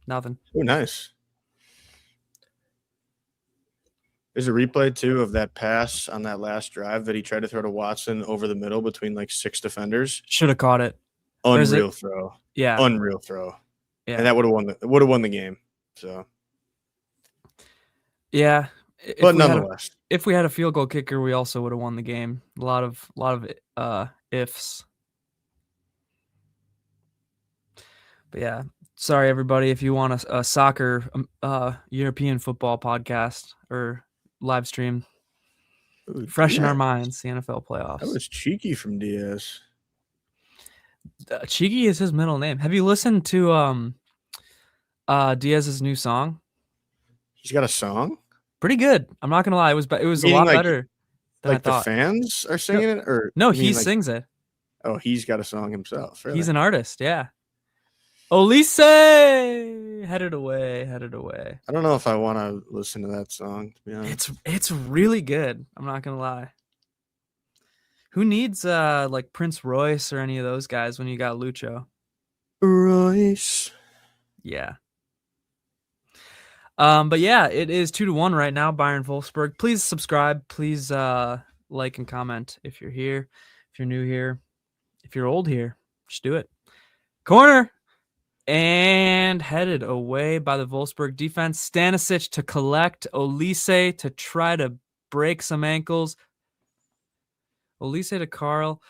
nothing. Oh, nice. There's a replay too of that pass on that last drive that he tried to throw to Watson over the middle between like 6 defenders. Should have caught it. Unreal throw. Yeah. Unreal throw. Yeah. And that would have won the game. So yeah. But nonetheless. If we had a field goal kicker, we also would have won the game. A lot of ifs. But yeah, sorry everybody if you want a soccer European football podcast or live stream. Ooh, Fresh in our minds, the NFL playoffs. That was cheeky from Diaz. Cheeky is his middle name. Have you listened to Diaz's new song? He's got a song? Pretty good. I'm not gonna lie. It was a lot better than I thought. The fans are singing it, or no, he sings it. Oh, he's got a song himself. Really? He's an artist. Yeah. Olise, headed away. I don't know if I want to listen to that song, to be honest. It's really good. I'm not gonna lie. Who needs like Prince Royce or any of those guys when you got Lucho? Royce. Yeah. But yeah, it is 2-1 right now, Bayern Wolfsburg. Please subscribe. Please like and comment if you're here, if you're new here, if you're old here, just do it. Corner. And headed away by the Wolfsburg defense. Stanisic to collect. Olise to try to break some ankles. Olise to Carl.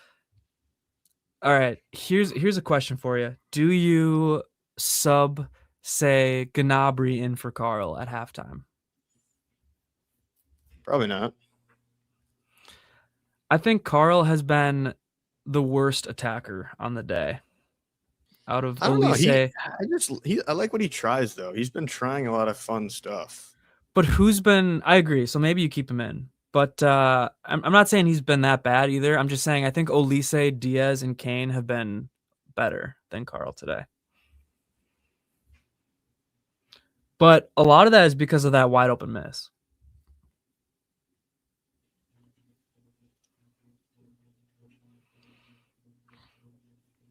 All right, here's a question for you. Do you sub, say, Gnabry in for Carl at halftime? Probably not. I think Carl has been the worst attacker on the day. Out of Olise. I like what he tries though. He's been trying a lot of fun stuff. But I agree. So maybe you keep him in. But I'm not saying he's been that bad either. I'm just saying I think Olise, Diaz, and Kane have been better than Carl today. But a lot of that is because of that wide open miss.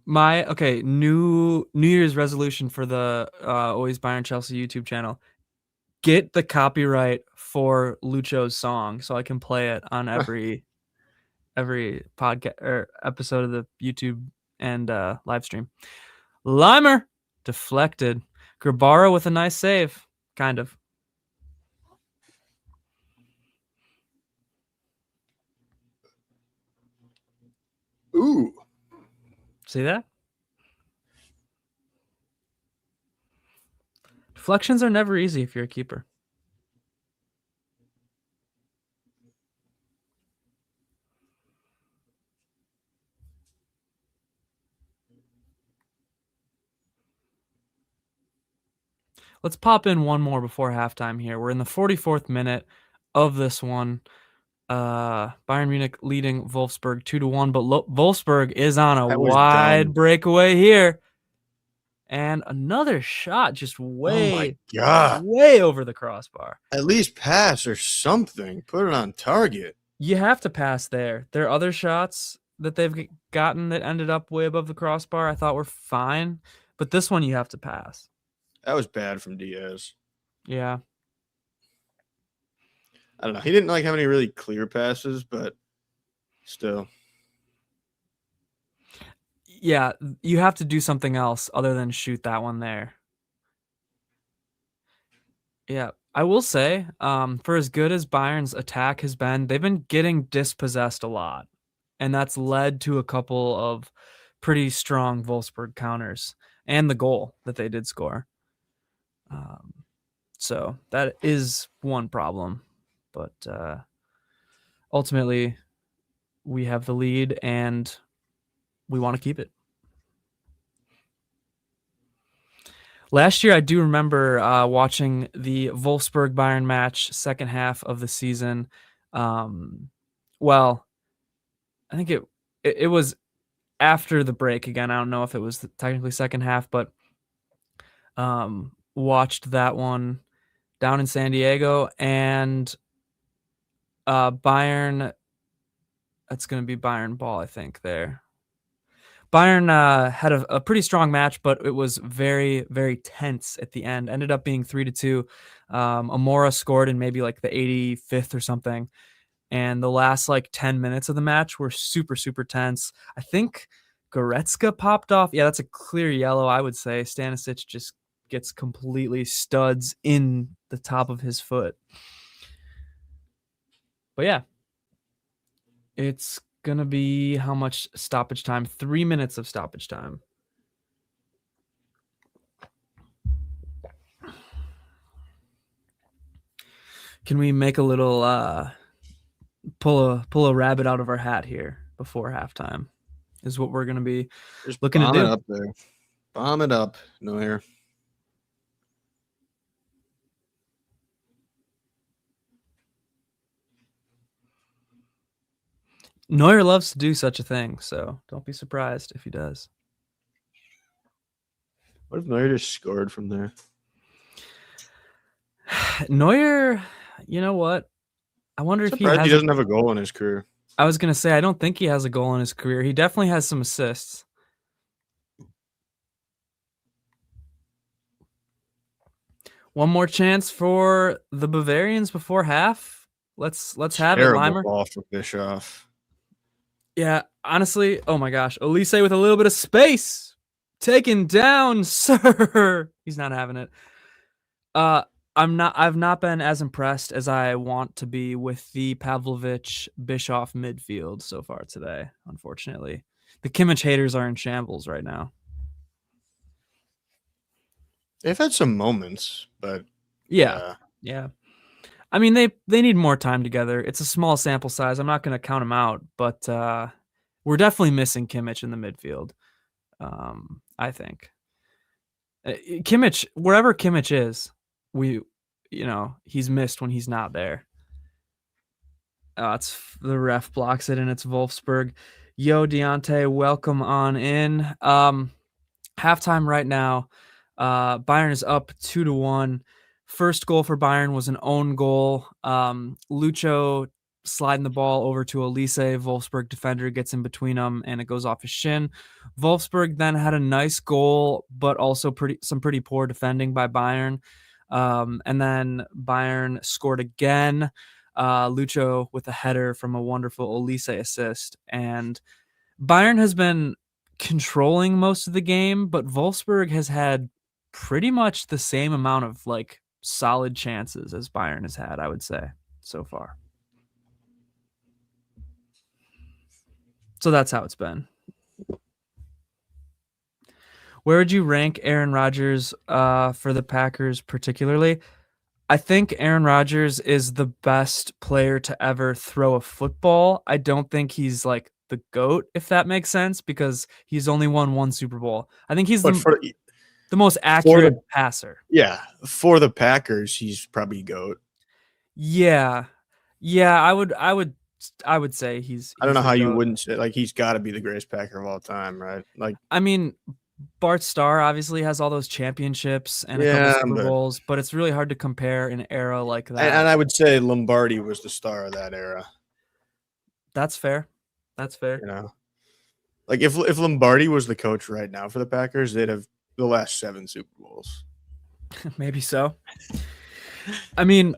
New Year's resolution for the Always Bayern Chelsea YouTube channel. Get the copyright for Lucho's song so I can play it on every podcast or episode of the YouTube and live stream. Limer deflected. Grabara with a nice save, kind of. Ooh. See that? Deflections are never easy if you're a keeper. Let's pop in one more before halftime here. We're in the 44th minute of this one. Bayern Munich leading Wolfsburg 2-1, but Wolfsburg is on a That was wide dumb. breakaway here. And another shot just Oh my way, God. way over the crossbar. At least pass or something. Put it on target. You have to pass there. There are other shots that they've gotten that ended up way above the crossbar I thought were fine, but this one you have to pass. That was bad from Diaz. Yeah. I don't know. He didn't have any really clear passes, but still. Yeah, you have to do something else other than shoot that one there. Yeah, I will say, for as good as Bayern's attack has been, they've been getting dispossessed a lot, and that's led to a couple of pretty strong Wolfsburg counters and the goal that they did score. So that is one problem, but ultimately we have the lead and we want to keep it. Last year, I do remember watching the Wolfsburg Bayern match, second half of the season. Well, I think it was after the break again. I don't know if it was technically second half, but watched that one down in San Diego, and Bayern. That's going to be Bayern ball, I think. There, Bayern had a pretty strong match, but it was very, very tense at the end. Ended up being 3-2. Amora scored in maybe like the 85th or something. And the last 10 minutes of the match were super, super tense. I think Goretzka popped off. Yeah, that's a clear yellow, I would say. Stanisic just gets completely studs in the top of his foot. But yeah, it's going to be how much stoppage time? 3 minutes of stoppage time. Can we make a little pull a rabbit out of our hat here before halftime? Is what we're going to be Just looking to bomb do. it up there. Bomb it up, Neuer. Neuer loves to do such a thing, so don't be surprised if he does. What if Neuer just scored from there? Neuer, you know what? I wonder if Surprised he doesn't have a goal in his career. I was going to say, I don't think he has a goal in his career. He definitely has some assists. One more chance for the Bavarians before half. Let's have it, Limer. Ball from Bischoff. Yeah, honestly, oh my gosh. Elise with a little bit of space. Taken down, sir. He's not having it. I've not been as impressed as I want to be with the Pavlovich Bischoff midfield so far today, unfortunately. The Kimmich haters are in shambles right now. They've had some moments, but yeah. I mean, they need more time together. It's a small sample size. I'm not going to count them out, but we're definitely missing Kimmich in the midfield. I think Kimmich, wherever Kimmich is, he's missed when he's not there. It's the ref blocks it, and it's Wolfsburg. Yo, Deontay, welcome on in. Halftime right now. Bayern is up 2-1. First goal for Bayern was an own goal. Lucho sliding the ball over to Elise. Wolfsburg defender gets in between them, and it goes off his shin. Wolfsburg then had a nice goal, but also some pretty poor defending by Bayern. And then Bayern scored again. Lucho with a header from a wonderful Elise assist. And Bayern has been controlling most of the game, but Wolfsburg has had pretty much the same amount of solid chances as Bayern has had, I would say, so far. So that's how it's been. Where would you rank Aaron Rodgers for the Packers particularly? I think Aaron Rodgers is the best player to ever throw a football. I don't think he's the GOAT, if that makes sense, because he's only won one Super Bowl. I think he's The most For accurate the passer. Yeah, for the Packers, he's probably GOAT. Yeah. Yeah, I would say I don't he's know the how you GOAT. wouldn't say, like, he's got to be the greatest Packer of all time, right? Like, I mean, Bart Starr obviously has all those championships and a couple yeah, Super but Bowls, but it's really hard to compare an era like and that. I would say Lombardi was the star of that era. That's fair. That's fair. You know, like if Lombardi was the coach right now for the Packers, they'd have the last 7 Super Bowls. Maybe so. I mean,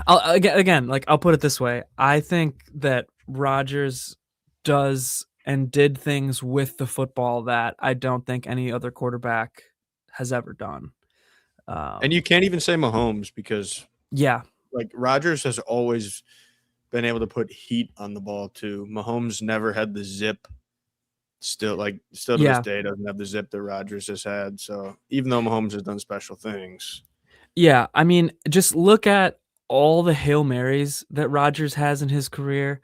again, like I'll put it this way. I think that Rodgers does and did things with the football that I don't think any other quarterback has ever done. And you can't even say Mahomes because Yeah, like Rodgers has always been able to put heat on the ball too. Mahomes never had the zip. Still to this yeah, day doesn't have the zip that Rodgers has had. So even though Mahomes has done special things, yeah. I mean, just look at all the Hail Marys that Rodgers has in his career.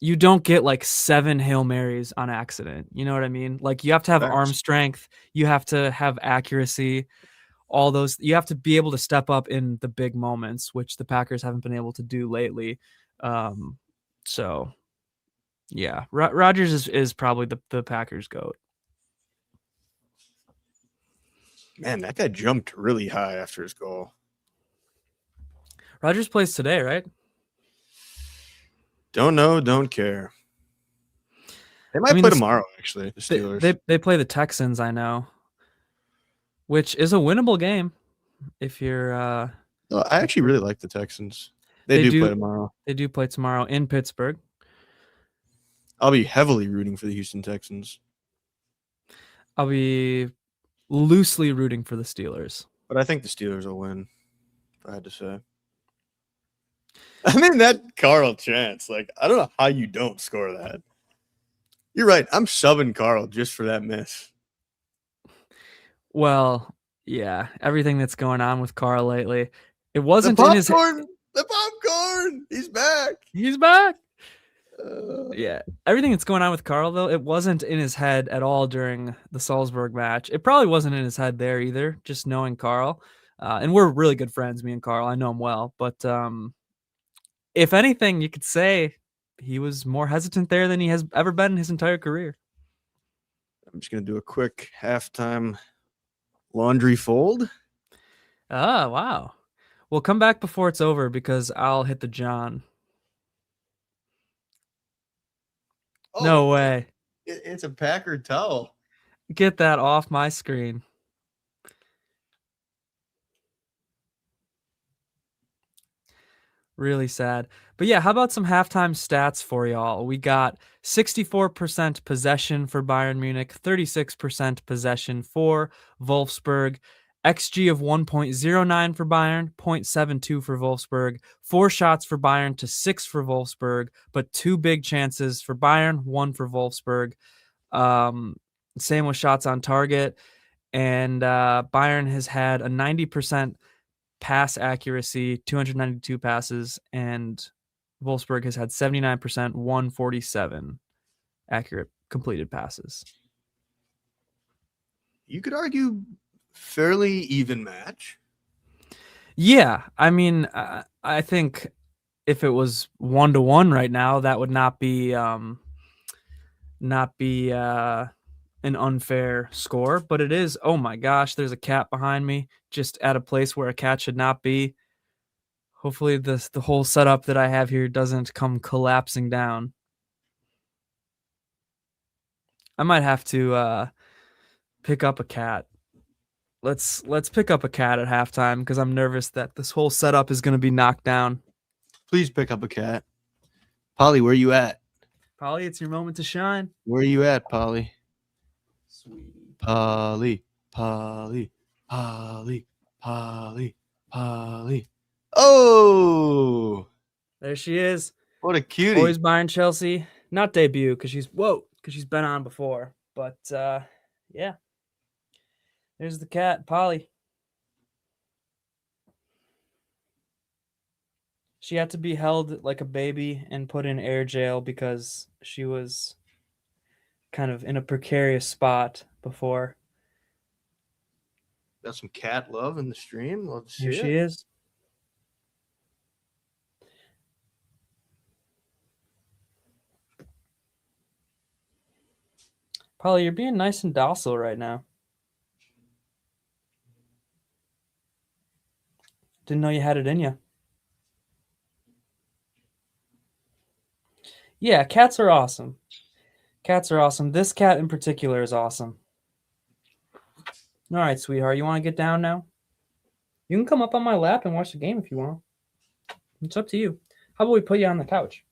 You don't get like 7 Hail Marys on accident. You know what I mean? Like you have to have arm facts. strength, you have to have accuracy, all those you have to be able to step up in the big moments, which the Packers haven't been able to do lately. Um, so yeah, Rodgers is probably the Packers GOAT. Man, that guy jumped really high after his goal. Rodgers plays today, right? Don't know, don't care. They I might mean, play tomorrow, actually, the they, Steelers. they play the Texans, I know, which is a winnable game if you're No, I if actually you're really like the Texans. They they do play do tomorrow. they do play tomorrow in Pittsburgh. I'll be heavily rooting for the Houston Texans, I'll be loosely rooting for the Steelers. but I think the Steelers will win, if I had to say. I mean, that Carl chance, like, I don't know how you don't score that. You're right. I'm subbing Carl just for that miss. Well, yeah, everything that's going on with Carl lately. It The wasn't in his popcorn! The popcorn! He's back. He's back. Uh, Yeah. Everything that's going on with Carl though, it wasn't in his head at all during the Salzburg match. It probably wasn't in his head there either, just knowing Carl. And we're really good friends, me and Carl. I know him well, but if anything, you could say he was more hesitant there than he has ever been in his entire career. I'm just going to do a quick halftime laundry fold. Ah, wow. Well, come back before it's over because I'll hit the John. Oh, No way. it's a Packard towel. Get that off my screen. Really sad. But yeah, how about some halftime stats for y'all? We got 64% possession for Bayern Munich, 36% possession for Wolfsburg, XG of 1.09 for Bayern, 0.72 for Wolfsburg, 4 shots for Bayern to 6 for Wolfsburg, but 2 big chances for Bayern, 1 for Wolfsburg. Um, Same with shots on target. And Bayern has had a 90% pass accuracy, 292 passes, and Wolfsburg has had 79%, 147 accurate completed passes. You could argue fairly even match. Yeah, I mean, I think if it was 1-1 right now, that would not be an unfair score, but it is. Oh my gosh, there's a cat behind me, just at a place where a cat should not be. Hopefully the whole setup that I have here doesn't come collapsing down. I might have to pick up a cat. Let's pick up a cat at halftime because I'm nervous that this whole setup is going to be knocked down. Please pick up a cat. Polly, where you at? Polly, it's your moment to shine. Where are you at, Polly? Sweetie. Polly, Polly, Polly, Polly, Polly. Oh, There she is. what a cutie. Boys Bayern Chelsea. Not debut because she's been on before. But yeah. There's the cat, Polly. She had to be held like a baby and put in air jail because she was kind of in a precarious spot before. Got some cat love in the stream. Love to see Here it. she is. Polly, you're being nice and docile right now. Didn't know you had it in you. Yeah, cats are awesome. Cats are awesome. This cat in particular is awesome. All right, sweetheart, you want to get down now? You can come up on my lap and watch the game if you want. It's up to you. How about we put you on the couch?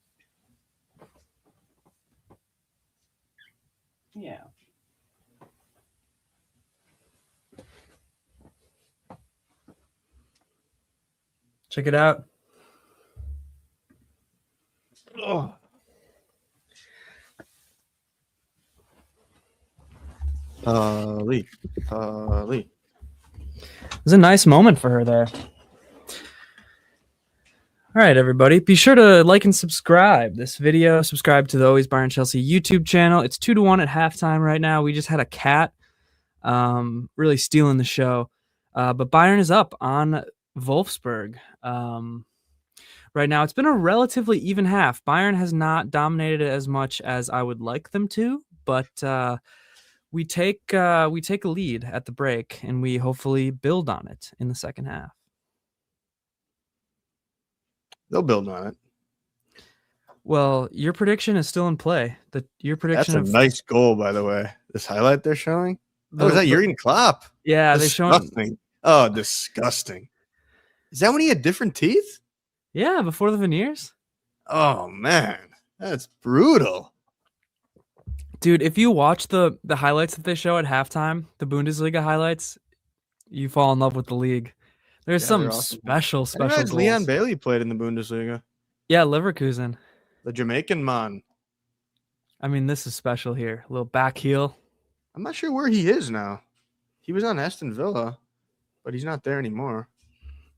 Yeah. Check it out. Oh. Lee. Lee. It was a nice moment for her there. All right, everybody. Be sure to like and subscribe this video. Subscribe to the Always Bayern Chelsea YouTube channel. It's 2-1 at halftime right now. We just had a cat really stealing the show. But Bayern is up on Wolfsburg. Right now, it's been a relatively even half. Bayern has not dominated it as much as I would like them to, but we take a lead at the break, and we hopefully build on it in the second half. They'll build on it. Well, your prediction is still in play. Your prediction. That's a nice goal, by the way. This highlight they're showing. Oh, is that Jurgen Klopp? Yeah, they showing. Oh, disgusting. Is that when he had different teeth? Yeah, before the veneers. Oh man, that's brutal. Dude, if you watch the highlights that they show at halftime, the Bundesliga highlights, you fall in love with the league. There's some awesome. special goals. Leon Bailey played in the Bundesliga. Yeah, Leverkusen. The Jamaican man. I mean, this is special here. A little back heel. I'm not sure where he is now. He was on Aston Villa, but he's not there anymore.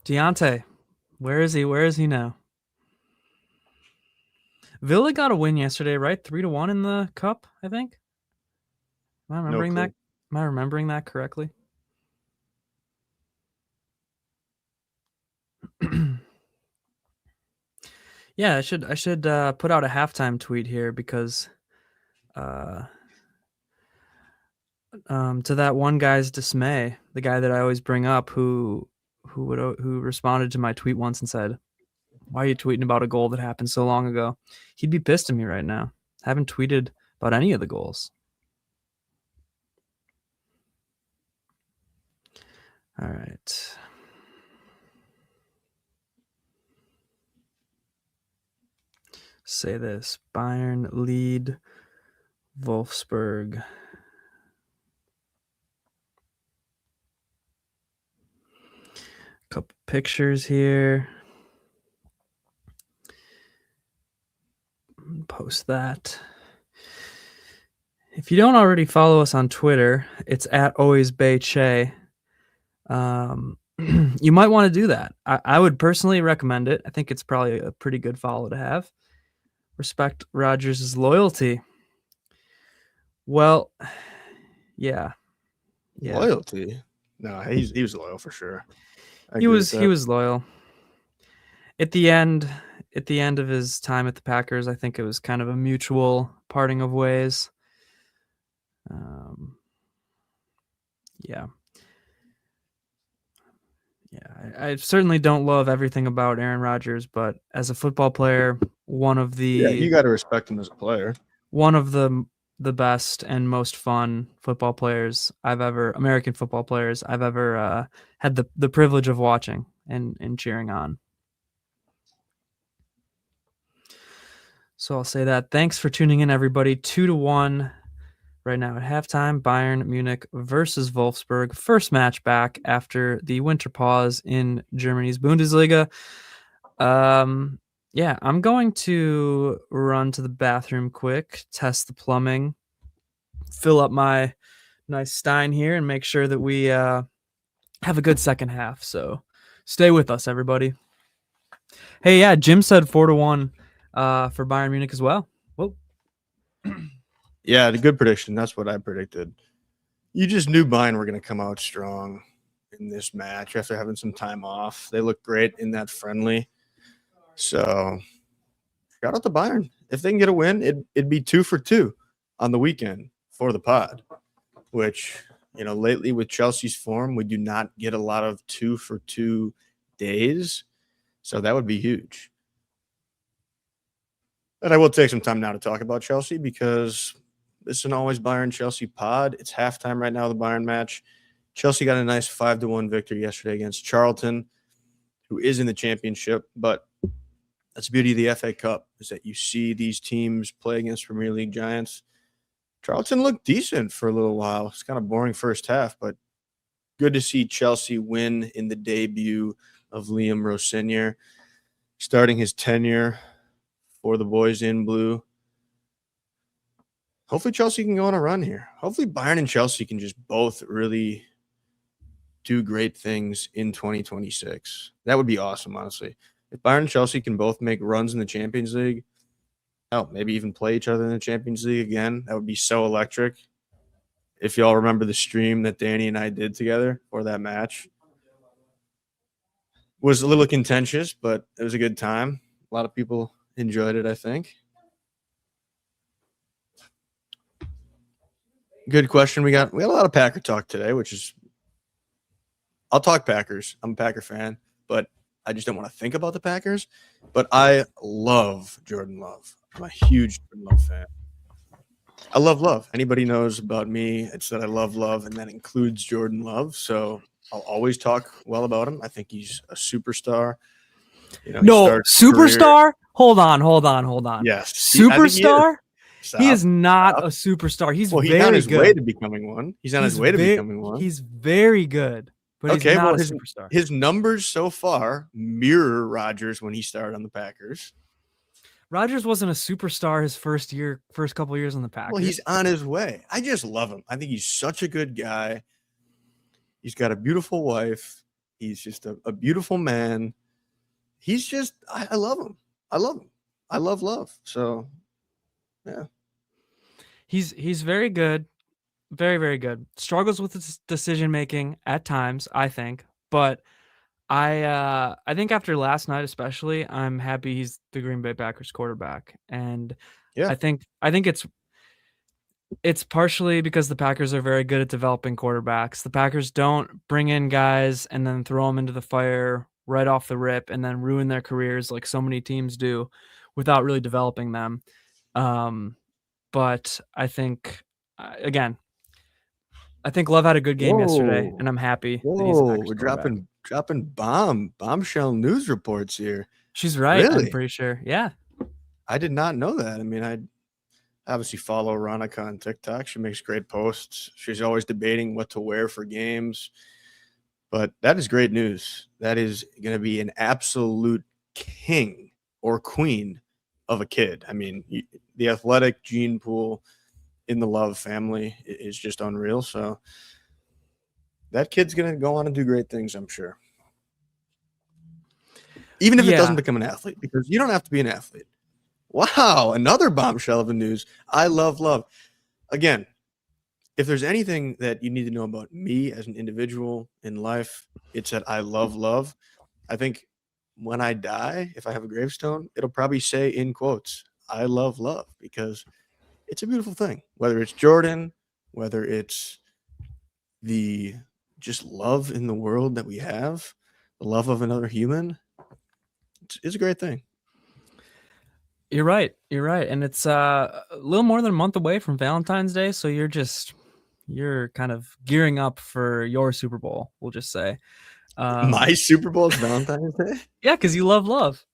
Deontay, where is he? Where is he now? Villa got a win yesterday, right? 3-1 in the cup, I think. Am I remembering that? Am I remembering that correctly? Yeah, I should put out a halftime tweet here because to that one guy's dismay, the guy that I always bring up who responded to my tweet once and said, "Why are you tweeting about a goal that happened so long ago?" He'd be pissed at me right now. I haven't tweeted about any of the goals. All right. Say this. Bayern lead Wolfsburg. Couple pictures here. Post that. If you don't already follow us on Twitter, it's at alwaysbayche. You might want to do that. I would personally recommend it. I think it's probably a pretty good follow to have. Respect Rodgers' loyalty. Well, yeah. Loyalty? No, he was loyal for sure. He was loyal. At the end of his time at the Packers, I think it was kind of a mutual parting of ways. Yeah. I certainly don't love everything about Aaron Rodgers, but as a football player, you got to respect him as a player. One of the best and most fun football players American football players I've ever had the privilege of watching and cheering on. So I'll say that. Thanks for tuning in, everybody. 2-1 right now at halftime. Bayern Munich versus Wolfsburg. First match back after the winter pause in Germany's Bundesliga. Yeah, I'm going to run to the bathroom quick, test the plumbing, fill up my nice Stein here, and make sure that we have a good second half. So stay with us, everybody. Hey, yeah, Jim said 4-1 for Bayern Munich as well. Whoa. Yeah, the good prediction. That's what I predicted. You just knew Bayern were going to come out strong. in this match after having some time off. They look great in that friendly. So shout out to Bayern. If they can get a win, it'd be 2 for 2 on the weekend for the pod, which, lately with Chelsea's form, we do not get a lot of 2 for 2 days. So that would be huge. And I will take some time now to talk about Chelsea because this is an Always Bayern Chelsea pod. It's halftime right now of the Bayern match. Chelsea got a nice 5-1 victory yesterday against Charlton, who is in the championship. But that's the beauty of the FA Cup, is that you see these teams play against Premier League giants. Charlton looked decent for a little while. It's kind of boring first half, but good to see Chelsea win in the debut of Liam Rossinier, starting his tenure for the boys in blue. Hopefully Chelsea can go on a run here. Hopefully Bayern and Chelsea can just both really do great things in 2026. That would be awesome, honestly. If Bayern and Chelsea can both make runs in the Champions League, maybe even play each other in the Champions League again, that would be so electric. If y'all remember the stream that Danny and I did together for that match, was a little contentious, but it was a good time. A lot of people enjoyed it, I think. Good question. We got a lot of Packer talk today, which is, I'll talk Packers. I'm a Packer fan, but I just don't want to think about the Packers. But I love Jordan Love. I'm a huge Jordan Love fan. I love Love. Anybody knows about me, it's that I love Love, and that includes Jordan Love. So I'll always talk well about him. I think he's a superstar. No, superstar? Hold on. Yes. Superstar? He is not Stop. a superstar. He's he's very on his good. way to becoming one. He's on his way to becoming one. He's very good, but he's not a superstar. His numbers so far mirror Rodgers when he started on the Packers. Rodgers wasn't a superstar his first couple years on the Packers. Well, he's on his way. I just love him. I think he's such a good guy. He's got a beautiful wife. He's just a beautiful man. He's just, I love him. I love him. I love Love. So, yeah. He's very good. Very, very good. Struggles with his decision making at times, I think. But I think after last night especially, I'm happy he's the Green Bay Packers quarterback. And yeah, I think it's partially because the Packers are very good at developing quarterbacks. The Packers don't bring in guys and then throw them into the fire right off the rip and then ruin their careers like so many teams do without really developing them. But I think, again, I think Love had a good game yesterday, and I'm happy. That he's we're dropping bombshell news reports here. She's right. Really? I'm pretty sure. Yeah. I did not know that. I mean, I obviously follow Ronica on TikTok. She makes great posts. She's always debating what to wear for games. But that is great news. That is going to be an absolute king or queen of a kid. I mean, the athletic gene pool in the Love family is just unreal. So that kid's going to go on and do great things, I'm sure. Even if it doesn't become an athlete, because you don't have to be an athlete. Wow, another bombshell of the news. I love Love. Again, if there's anything that you need to know about me as an individual in life, it's that I love Love. I think when I die, if I have a gravestone, it'll probably say in quotes, I love Love, because it's a beautiful thing. Whether it's Jordan, whether it's the just love in the world that we have, the love of another human, it's a great thing. You're right. And it's a little more than a month away from Valentine's Day. So you're kind of gearing up for your Super Bowl, we'll just say. My Super Bowl is Valentine's Day? Yeah, because you love Love.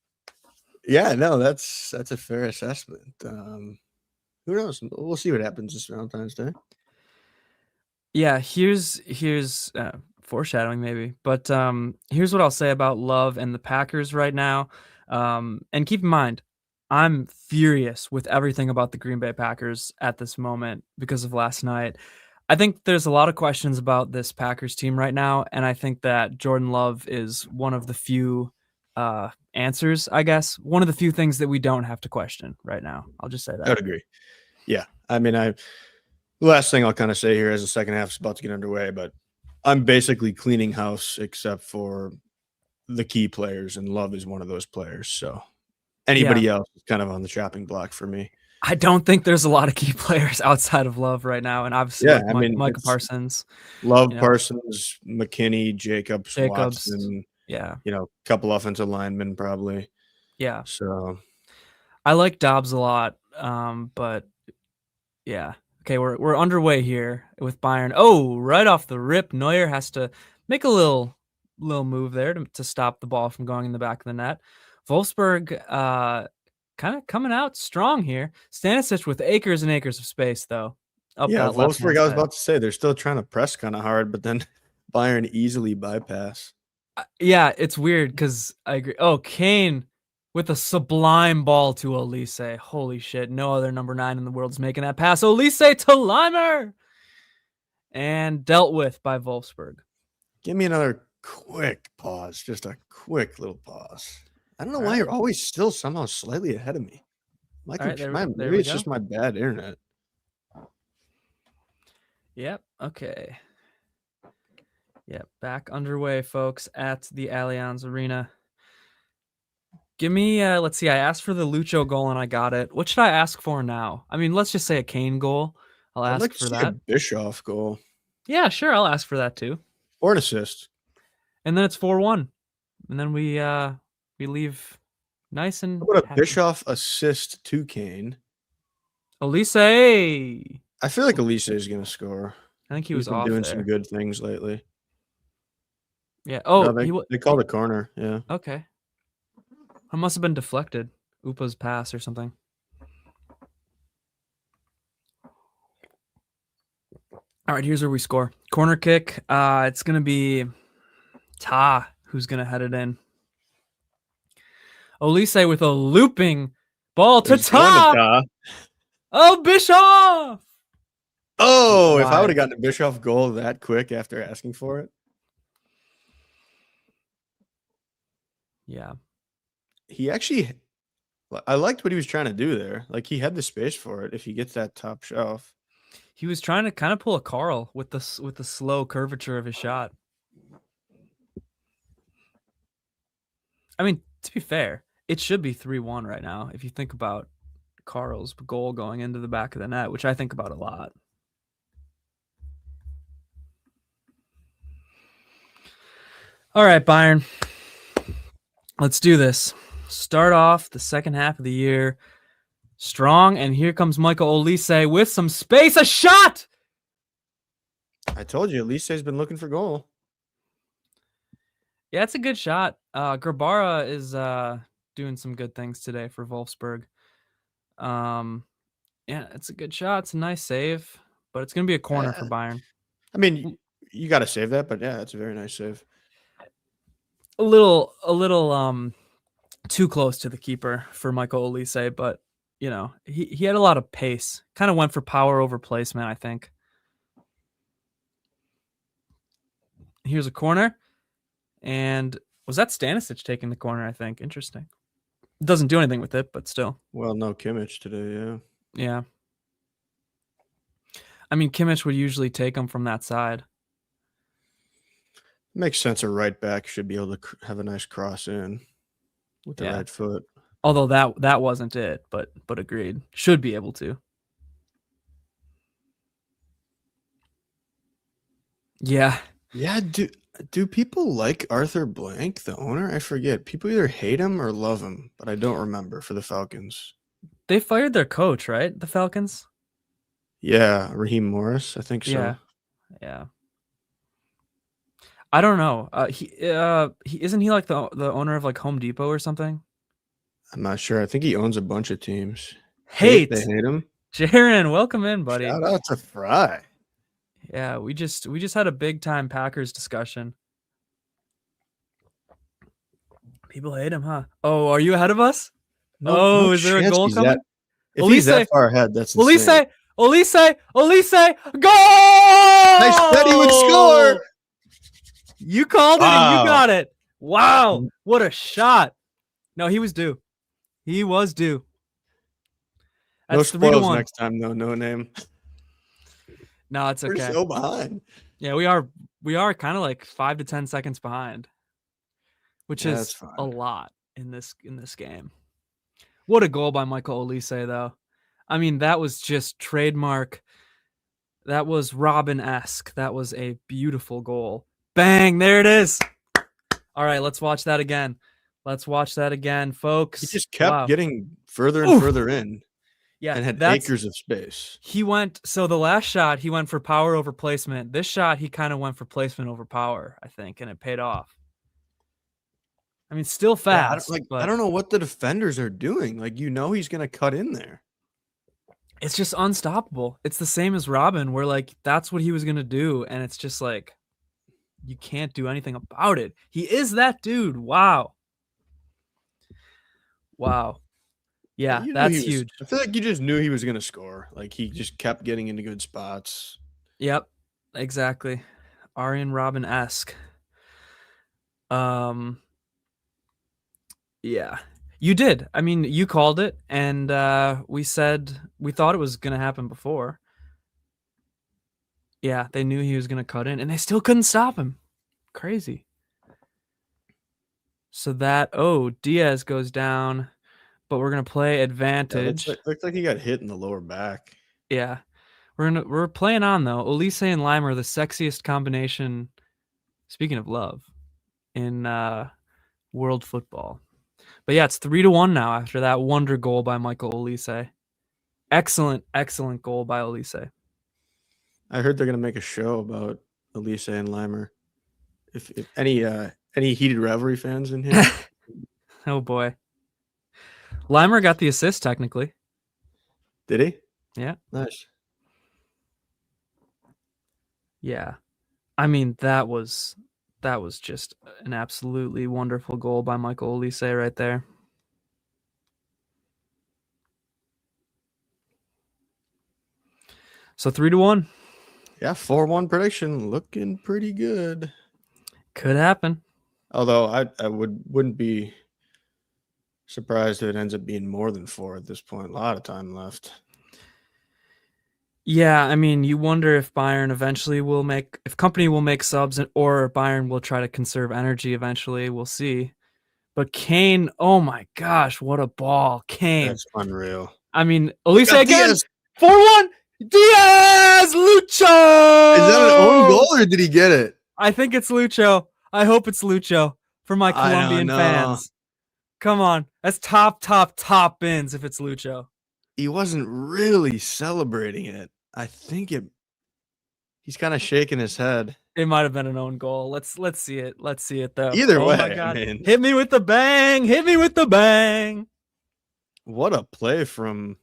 Yeah, no, that's a fair assessment. Who knows? We'll see what happens this Valentine's Day. Yeah, here's foreshadowing maybe, but here's what I'll say about Love and the Packers right now. And keep in mind, I'm furious with everything about the Green Bay Packers at this moment because of last night. I think there's a lot of questions about this Packers team right now, and I think that Jordan Love is one of the few answers, I guess. One of the few things that we don't have to question right now. I'll just say that. I would agree. Yeah. I mean, the last thing I'll kind of say here as the second half is about to get underway, but I'm basically cleaning house except for the key players, and Love is one of those players. So Yeah. anybody else is kind of on the chopping block for me. I don't think there's a lot of key players outside of Love right now, and obviously Yeah, like I mean, Micah it's Parsons, Love, you know, Parsons, McKinney, Jacobs, Jacobs. Watson, Yeah. a couple offensive linemen probably. Yeah. So I like Dobbs a lot, but yeah. Okay, we're underway here with Bayern. Oh, right off the rip, Neuer has to make a little move there to stop the ball from going in the back of the net. Wolfsburg kind of coming out strong here. Stanisic with acres and acres of space though. Up yeah, that left Wolfsburg, hand I was side. about to say they're still trying to press kind of hard, but then Bayern easily bypass. Yeah, it's weird because I agree. Oh, Kane with a sublime ball to Elise. Holy shit. No other number 9 in the world is making that pass. Elise to Limer. And dealt with by Wolfsburg. Give me another quick pause, just a quick little pause. I don't know All why right. you're always still somehow slightly ahead of me. All right, there Maybe we it's go. just my bad internet. Yep. Okay. Yep. Back underway, folks, at the Allianz Arena. Give me, let's see. I asked for the Lucho goal and I got it. What should I ask for now? I mean, let's just say a Kane goal. I'll I'd like ask to for see a that. Bischoff goal Yeah, sure. I'll ask for that too. or an assist. And then it's 4-1. And then we leave nice and What a happy. Bischoff assist to Kane. Elise. I feel like Elise is going to score. I think he He's was been off doing there. some good things lately. Yeah. Oh, No, they called a corner. Yeah. Okay. It must have been deflected. Upa's pass or something. All right, here's where we score. Corner kick. It's going to be Ta who's going to head it in. Elise with a looping ball to Ta. Oh, Bischoff! Oh, if I would have gotten a Bischoff goal that quick after asking for it. Yeah. He actually, I liked what he was trying to do there. Like, he had the space for it if he gets that top shelf. He was trying to kind of pull a Carl with the slow curvature of his shot. I mean, to be fair, it should be 3-1 right now if you think about Carl's goal going into the back of the net, which I think about a lot. All right, Bayern. Let's do this. Start off the second half of the year strong, and here comes Michael Olise with some space. A shot! I told you, Elise's been looking for goal. Yeah, it's a good shot. Grabara is doing some good things today for Wolfsburg. Yeah, it's a good shot. It's a nice save, but it's going to be a corner for Bayern. I mean, you got to save that, but yeah, it's a very nice save. A little too close to the keeper for Michael Olise, but you know, he had a lot of pace. Kind of went for power over placement, I think. Here's a corner. And was that Stanisic taking the corner, I think? Interesting. It doesn't do anything with it, but still. Well, no Kimmich today, yeah. Yeah. I mean, Kimmich would usually take him from that side. Makes sense. A right back should be able to have a nice cross in with the right foot. Although that wasn't it, but agreed. Should be able to. Yeah. Yeah, do people like Arthur Blank, the owner? I forget. People either hate him or love him, but I don't remember for the Falcons. They fired their coach, right? The Falcons? Yeah, Raheem Morris, I think so. Yeah. I don't know. He isn't he like the owner of like Home Depot or something? I'm not sure. I think he owns a bunch of teams. They hate him. Jaron, welcome in, buddy. Shout out to Fry. Yeah, we just had a big time Packers discussion. People hate him, huh? Oh, are you ahead of us? No is there a goal coming? If he's that far ahead, that's insane. Olise, goal! I said he would score. You called it and you got it. Wow, what a shot. No, he was due. He was due. That's no spoils next time, though. No name. No, it's okay. We're so behind. Yeah, we are we are kind of like 5 to 10 seconds behind, which Yeah, that's is a fine. lot in this game. What a goal by Michael Olise, though. I mean, that was just trademark. That was Robin-esque. That was a beautiful goal. Bang! There it is. All right, let's watch that again. Let's watch that again, He folks. just kept Wow. getting further and Oof. further in Yeah, and had that's acres of space. he went. So the last shot, he went for power over placement. This shot, he kind of went for placement over power, I think, and it paid off. I mean, still Yeah, fast, I but don't know what the defenders are doing. Like, he's gonna cut in there. it's just unstoppable. It's the same as Robin, where like that's what he was gonna do, and it's just like you can't do anything about it. He is that dude. Wow. Wow. Yeah, You knew that's he was. huge. I feel like you just knew he was gonna score. Like he just kept getting into good spots. Yep, exactly. Arjen Robin-esque. Um, yeah, you did. I mean, you called it, and we said we thought it was gonna happen before. Yeah, they knew he was gonna cut in, and they still couldn't stop him. Crazy. So that Diaz goes down, but we're gonna play Yeah, advantage. looks like he got hit in the lower back. Yeah, we're playing on though. Olise and Lime are the sexiest combination. Speaking of love, in world football. But yeah, it's 3-1 now after that wonder goal by Michael Olise. Excellent goal by Olise. I heard they're gonna make a show about Elise and Limer. If any heated rivalry fans in here. Oh boy. Limer got the assist technically. Did he? Yeah. Nice. Yeah. I mean, that was just an absolutely wonderful goal by Michael Olise right there. So 3-1. Yeah, 4-1 prediction looking pretty good. Could happen. Although I wouldn't be surprised if it ends up being more than 4 at this point. A lot of time left. Yeah, I mean, you wonder if Bayern eventually will if Kompany will make subs or Bayern will try to conserve energy eventually. We'll see. But Kane, oh my gosh, what a ball. Kane. That's unreal. I mean, Olise again. Diaz. 4-1. Diaz! Lucho! Is that an own goal or did he get it? I think it's Lucho. I hope it's Lucho for my Colombian fans. Come on. That's top bins if it's Lucho. He wasn't really celebrating it. I think he's kind of shaking his head. It might have been an own goal. Let's see it. Let's see it though. Either way, my God. I mean, Hit me with the bang. Hit me with the bang. What a play from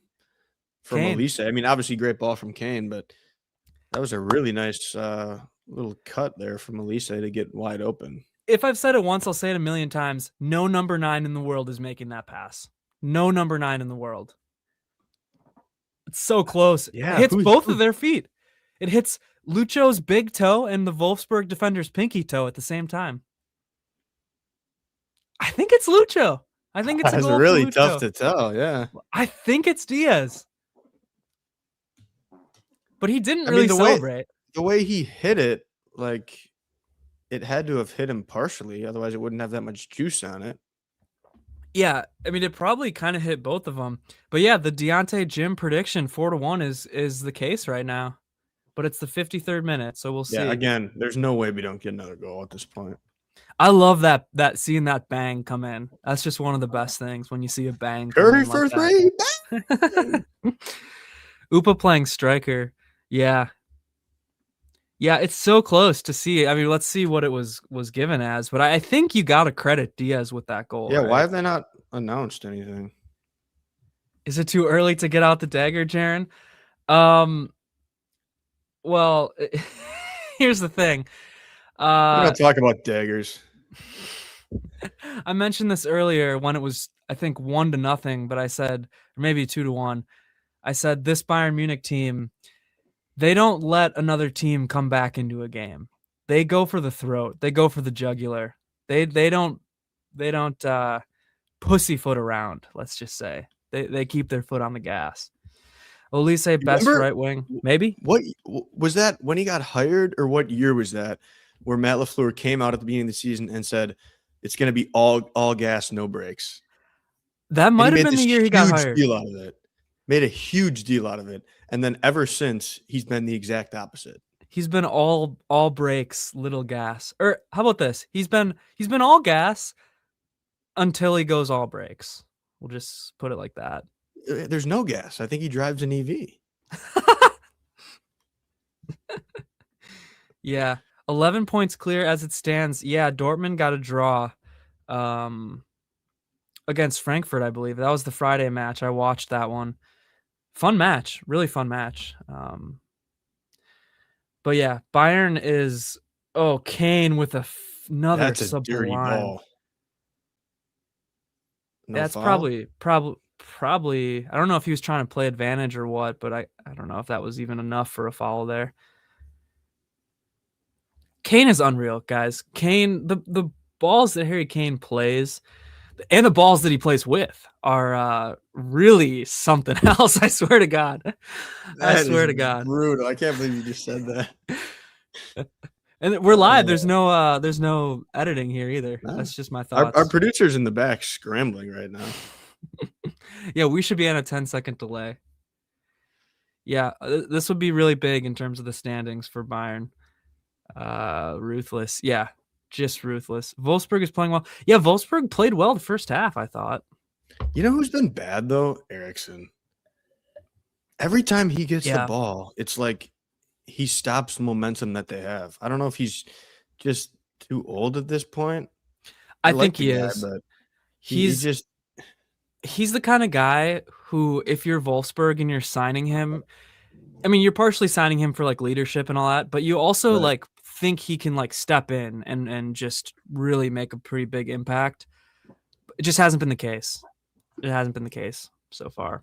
Kane. Olise. I mean, obviously great ball from Kane, but that was a really nice little cut there from Olise to get wide open. If I've said it once, I'll say it a million times. No number 9 in the world is making that pass. No number 9 in the world. It's so close. Yeah, it hits both of their feet. It hits Lucho's big toe and the Wolfsburg defender's pinky toe at the same time. I think it's Lucho. I think it's a goal. That's really tough to tell. Yeah, I think it's Diaz, but he didn't really celebrate. The way he hit it, like it had to have hit him partially, otherwise it wouldn't have that much juice on it. Yeah, I mean, it probably kind of hit both of them. But yeah, the Deontay Jim prediction 4-1 is the case right now. But it's the 53rd minute, so we'll see. Yeah, again, there's no way we don't get another goal at this point. I love that seeing that bang come in. That's just one of the best things when you see a bang. Curry for 3. Upa playing striker. Yeah. Yeah, it's so close to see. I mean, let's see what it was given as. But I think you got to credit Diaz with that goal. Yeah, right? why have they not announced anything? Is it too early to get out the dagger, Jaron? Well, here's the thing. We're not talking about daggers. I mentioned this earlier when it was, I think, 1-0, but I said, or maybe 2-1. I said this Bayern Munich team, they don't let another team come back into a game. They go for the throat. They go for the jugular. They don't pussyfoot around. Let's just say they keep their foot on the gas. Olise best right wing, maybe. What was that when he got hired, or what year was that? where Matt LaFleur came out at the beginning of the season and said it's going to be all gas, no brakes. That And he might have made been the this year he got huge hired. deal out of it. Made a huge deal out of it. And then ever since, he's been the exact opposite. He's been all brakes, little gas. Or how about this? He's been all gas until he goes all brakes. We'll just put it like that. There's no gas. I think he drives an EV. Yeah. 11 points clear as it stands. Yeah, Dortmund got a draw against Frankfurt, I believe. That was the Friday match. I watched that one. Fun match. Really fun match. But yeah, Bayern is Kane with another That's a dirty sublime. ball. No That's foul? probably. I don't know if he was trying to play advantage or what, but I don't know if that was even enough for a foul there. Kane is unreal, guys. Kane, the balls that Harry Kane plays and the balls that he plays with are really something else. I swear to God. I That is swear to God. brutal. I can't believe you just said that. And we're live. There's no editing here either. No. That's just my Our thoughts. producer's in the back scrambling right now. Yeah, we should be on a 10-second delay. Yeah, this would be really big in terms of the standings for Bayern. Ruthless. Yeah, just ruthless. Wolfsburg is playing well. Yeah, Wolfsburg played well the first half, I thought. You know who's been bad, though? Eriksson. Every time he gets the ball, it's like he stops the momentum that they have. I don't know if he's just too old at this point. I like think the he guy, is. but He's the kind of guy who, if you're Wolfsburg and you're signing him, I mean, you're partially signing him for like leadership and all that, but you also Right. like think he can like step in and just really make a pretty big impact. It just hasn't been the case. It hasn't been the case so far.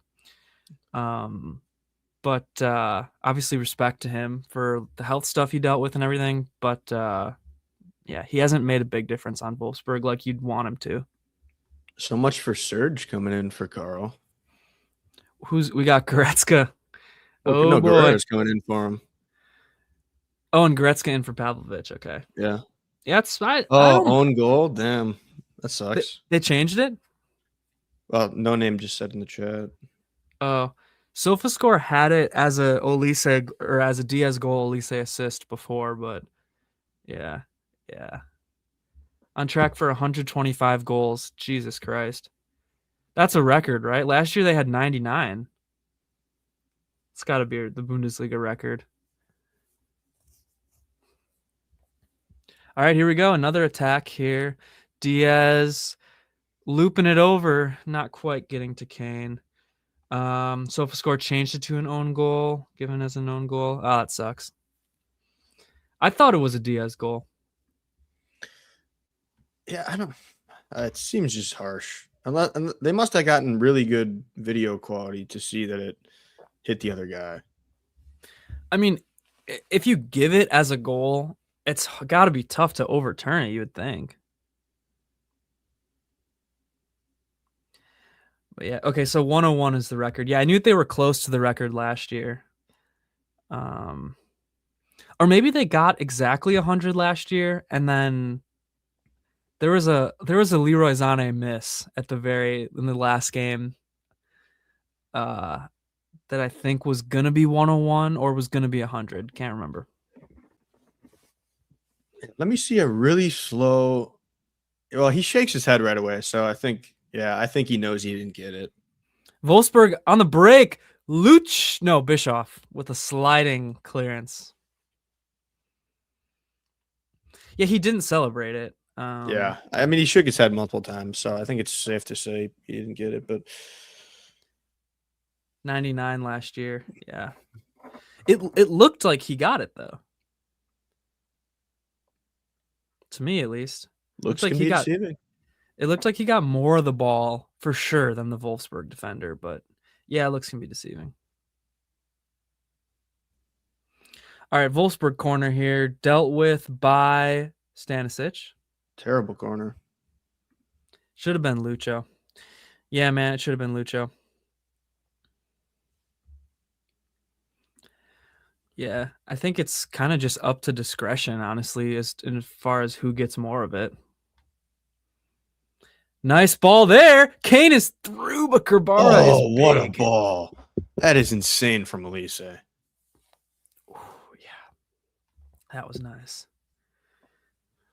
But obviously respect to him for the health stuff he dealt with and everything. But yeah, he hasn't made a big difference on Wolfsburg like you'd want him to. So much for Serge coming in for Carl. We got Goretzka. Oh, no, boy. Guerrero's coming in for him. Oh, and Goretzka in for Pavlovic. Okay. Yeah. Yeah, it's I own goal. Damn, that sucks. They changed it. Well, no name just said in the chat. Oh, SofaScore had it as a Olise or as a Diaz goal, Olise assist before, but yeah. On track for 125 goals. Jesus Christ. That's a record, right? Last year they had 99. It's got to be the Bundesliga record. All right, here we go. Another attack here. Diaz looping it over, not quite getting to Kane. SofaScore changed it to an own goal, given as an own goal. Oh, that sucks. I thought it was a Diaz goal. Yeah, I don't. It seems just harsh. Unless they must have gotten really good video quality to see that it hit the other guy. I mean, if you give it as a goal, it's got to be tough to overturn it, you would think. But yeah, okay, so 101 is the record. Yeah, I knew they were close to the record last year. Or maybe they got exactly 100 last year, and then there was a Leroy Sané miss in the last game. That I think was gonna be 101 or was gonna be 100. Can't remember. Let me see a really slow. Well, he shakes his head right away, so I think he knows he didn't get it. Wolfsburg on the break. Bischoff with a sliding clearance. Yeah, he didn't celebrate it. Yeah, I mean, he shook his head multiple times, so I think it's safe to say he didn't get it. But 99 last year. Yeah, it looked like he got it though. To me, at least, looks like he got. It looked like he got more of the ball for sure than the Wolfsburg defender, but yeah, looks can be deceiving. All right, Wolfsburg corner here, dealt with by Stanisic. Terrible corner. Should have been Lucho. Yeah, man, it should have been Lucho. Yeah, I think it's kind of just up to discretion, honestly, as far as who gets more of it. Nice ball there. Kane is through, but Krbara is Oh, what a big. ball. That is insane from Elise. Ooh, yeah, that was nice.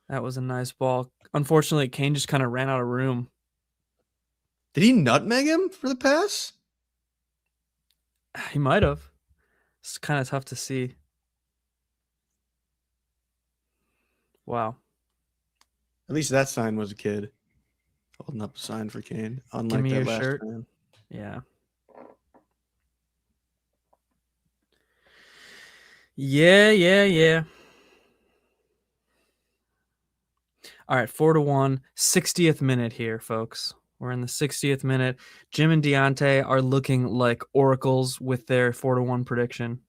That was a nice ball. Unfortunately, Kane just kind of ran out of room. Did he nutmeg him for the pass? He might have. It's kind of tough to see. Wow. At least that sign was a kid holding up a sign for Kane, Give unlike me that your last shirt. time. Yeah. Yeah. All right, 4-1, 60th minute here, folks. We're in the 60th minute. Jim and Deontay are looking like oracles with their 4-1 prediction.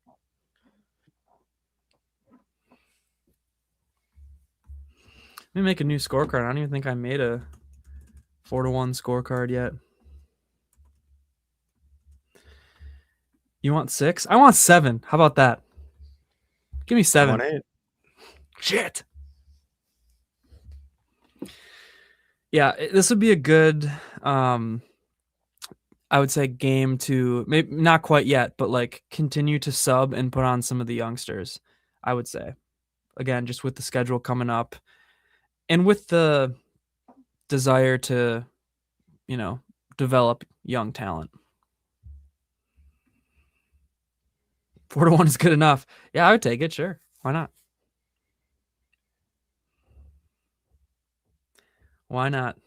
Let me make a new scorecard. I don't even think I made a 4-1 scorecard yet. You want 6? I want 7. How about that? Give me 7. 1-8. Shit. Yeah, this would be a good, I would say, game to maybe not quite yet, but like continue to sub and put on some of the youngsters. I would say, again, just with the schedule coming up, and with the desire to, develop young talent. 4-1 is good enough. Yeah, I would take it. Sure, why not? Why not?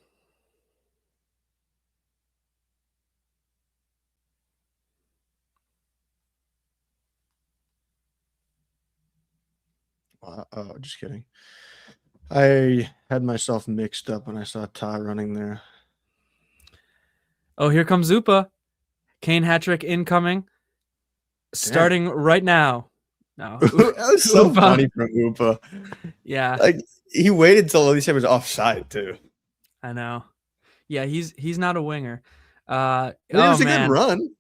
Oh, just kidding. I had myself mixed up when I saw Ty running there. Oh, here comes Zupa. Kane hat trick incoming. Starting right now. No, That was so Upa. funny from Upa. Yeah, Like he waited till Elise was offside too. I know. Yeah, he's not a winger. It was a good Man, run.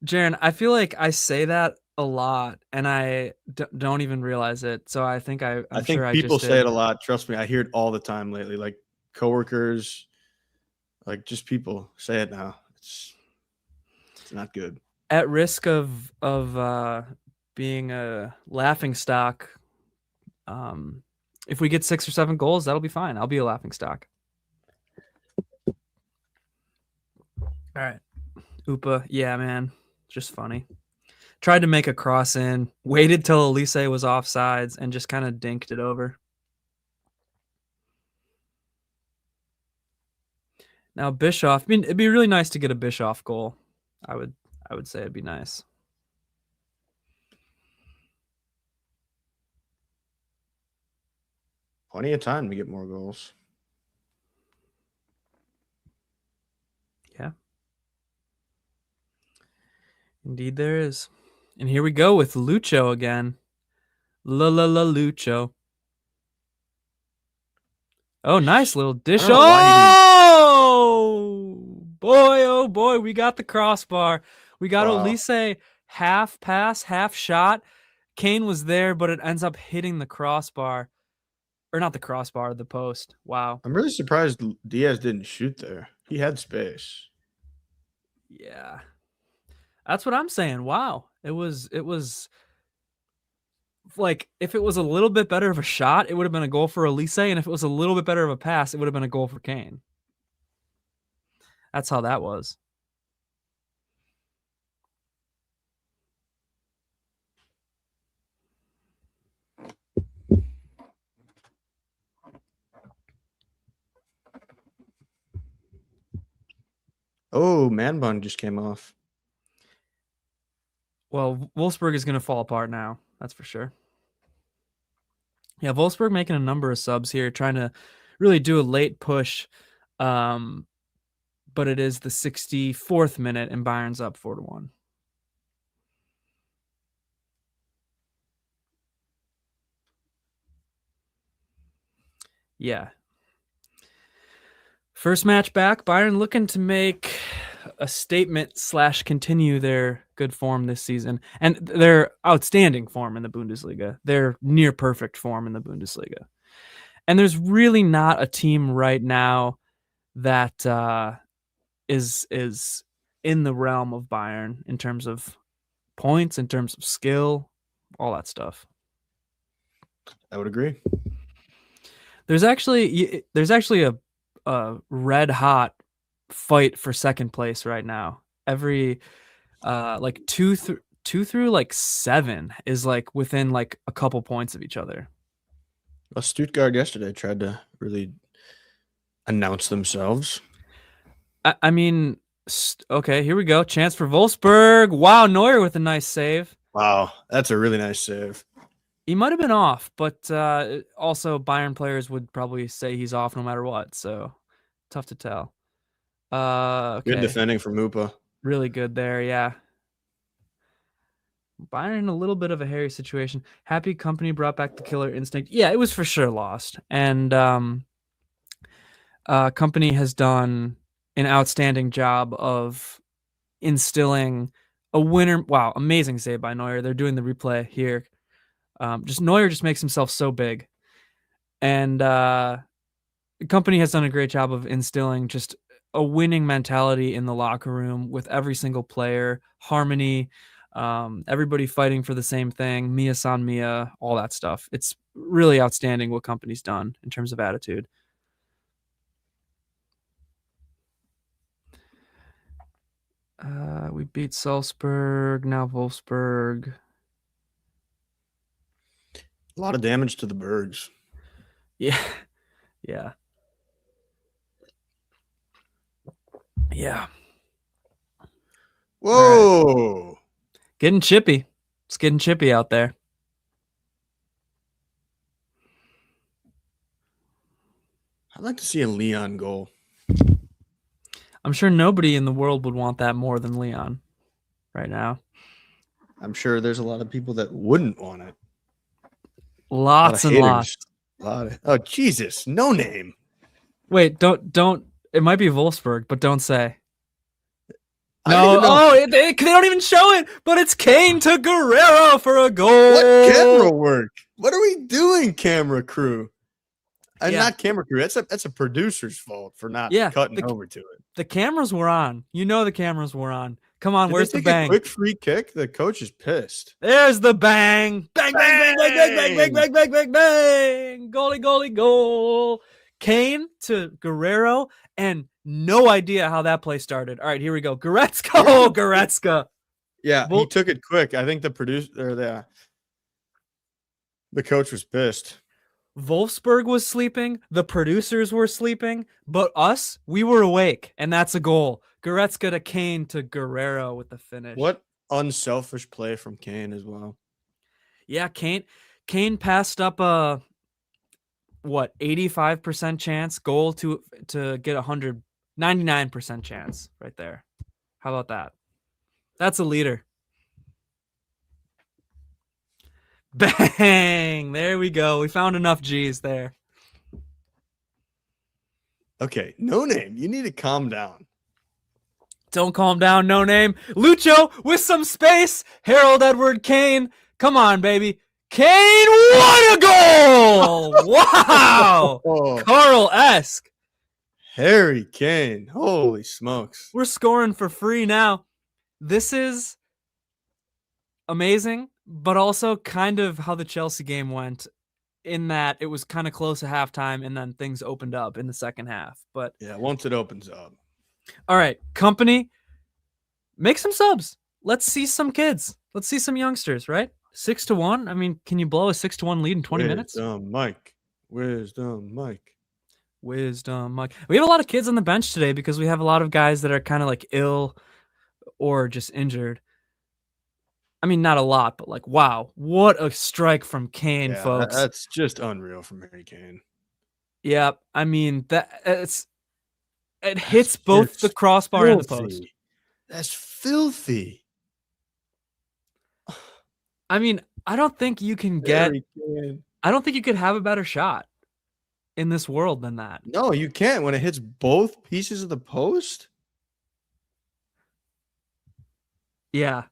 Jaron, I feel like I say that a lot, and I don't even realize it. So I think I'm I sure think I people just say did. it a lot. Trust me, I hear it all the time lately. Like coworkers, like just people say it now. It's not good. At risk of being a laughing stock, if we get 6 or 7 goals, that'll be fine. I'll be a laughing stock. All right, Upa, yeah, man, just funny. Tried to make a cross in, waited till Elise was offsides, and just kind of dinked it over. Now Bischoff, I mean, it'd be really nice to get a Bischoff goal. I would say it'd be nice. Plenty of time to get more goals. Yeah. Indeed there is. And here we go with Lucho again. Lucho. Oh, nice little dish. I don't know why he didn't. Oh boy, we got the crossbar. We got Wow. Elise half pass, half shot. Kane was there, but it ends up hitting the crossbar. Or not the crossbar, the post. Wow. I'm really surprised Diaz didn't shoot there. He had space. Yeah. That's what I'm saying. Wow. It was like, if it was a little bit better of a shot, it would have been a goal for Elise, and if it was a little bit better of a pass, it would have been a goal for Kane. That's how that was. Oh, man bun just came off. Well, Wolfsburg is going to fall apart now. That's for sure. Yeah, Wolfsburg making a number of subs here, trying to really do a late push. But it is the 64th minute, and Bayern's up 4-1. Yeah. First match back, Bayern looking to make a statement / continue their good form this season and their outstanding form in the Bundesliga. Their near perfect form in the Bundesliga. And there's really not a team right now that is in the realm of Bayern in terms of points, in terms of skill, all that stuff. I would agree. There's actually a red hot fight for second place right now. Every like two through like 7 is like within like a couple points of each other. Well, Stuttgart yesterday tried to really announce themselves. I mean, okay, here we go. Chance for Wolfsburg. Wow, Neuer with a nice save. Wow, that's a really nice save. He might have been off, but also Bayern players would probably say he's off no matter what. So tough to tell. Okay. Good defending from Mupa. Really good there, yeah. Bayern in a little bit of a hairy situation. Happy Kompany brought back the killer instinct. Yeah, it was for sure lost. And Kompany has done an outstanding job of instilling a winner. Wow, amazing save by Neuer. They're doing the replay here. Just Neuer just makes himself so big. And Kompany has done a great job of instilling just a winning mentality in the locker room with every single player, harmony, everybody fighting for the same thing, Mia San Mia, all that stuff. It's really outstanding what Kompany's done in terms of attitude. We beat Salzburg, now Wolfsburg. A lot of damage to the birds. Yeah. Yeah. Yeah. Whoa. Right. Getting chippy. It's getting chippy out there. I'd like to see a Leon goal. I'm sure nobody in the world would want that more than Leon right now. I'm sure there's a lot of people that wouldn't want it. Lots and lots. Oh, Jesus. No name. Wait, don't. It might be Wolfsburg, but don't say. No, they don't even show it, but it's Kane to Guerrero for a goal. What camera work? What are we doing, camera crew? Not camera crew. That's a producer's fault for not cutting over to it. The cameras were on. You know the cameras were on. Come on, where's the bang? A quick free kick. The coach is pissed. There's the bang. Bang, bang, bang, bang, bang, bang, bang, bang, bang, bang, bang. Goalie, goalie, goal. Kane to Guerrero, and no idea how that play started. All right, here we go. Goretzka. Oh, Goretzka. Yeah, he took it quick. I think the coach was pissed. Wolfsburg was sleeping. The producers were sleeping. But us, we were awake, and that's a goal. Goretzka to Kane to Guerrero with the finish. What unselfish play from Kane as well. Yeah, Kane passed up a 85% chance goal to get 99% chance right there. How about that? That's a leader. Bang! There we go. We found enough G's there. Okay, no name. You need to calm down. Don't calm down, no name. Lucho with some space. Harold Edward Kane. Come on, baby. Kane, what a goal! Wow! Carl-esque. Harry Kane. Holy smokes. We're scoring for free now. This is amazing, but also kind of how the Chelsea game went, in that it was kind of close at halftime and then things opened up in the second half. But yeah, once it opens up. All right, Kompany, make some subs. Let's see some kids. Let's see some youngsters, right? 6-1. I mean, can you blow a 6-1 lead in 20 minutes? Mike. Wisdom, Mike. Wisdom, Mike. We have a lot of kids on the bench today because we have a lot of guys that are kind of like ill or just injured. I mean, not a lot, but like, wow, what a strike from Kane, folks. That's just unreal from Harry Kane. Yeah, I mean, it hits both the crossbar and the post. That's filthy. I mean, I don't think you can I don't think you could have a better shot in this world than that. No, you can't when it hits both pieces of the post. Yeah.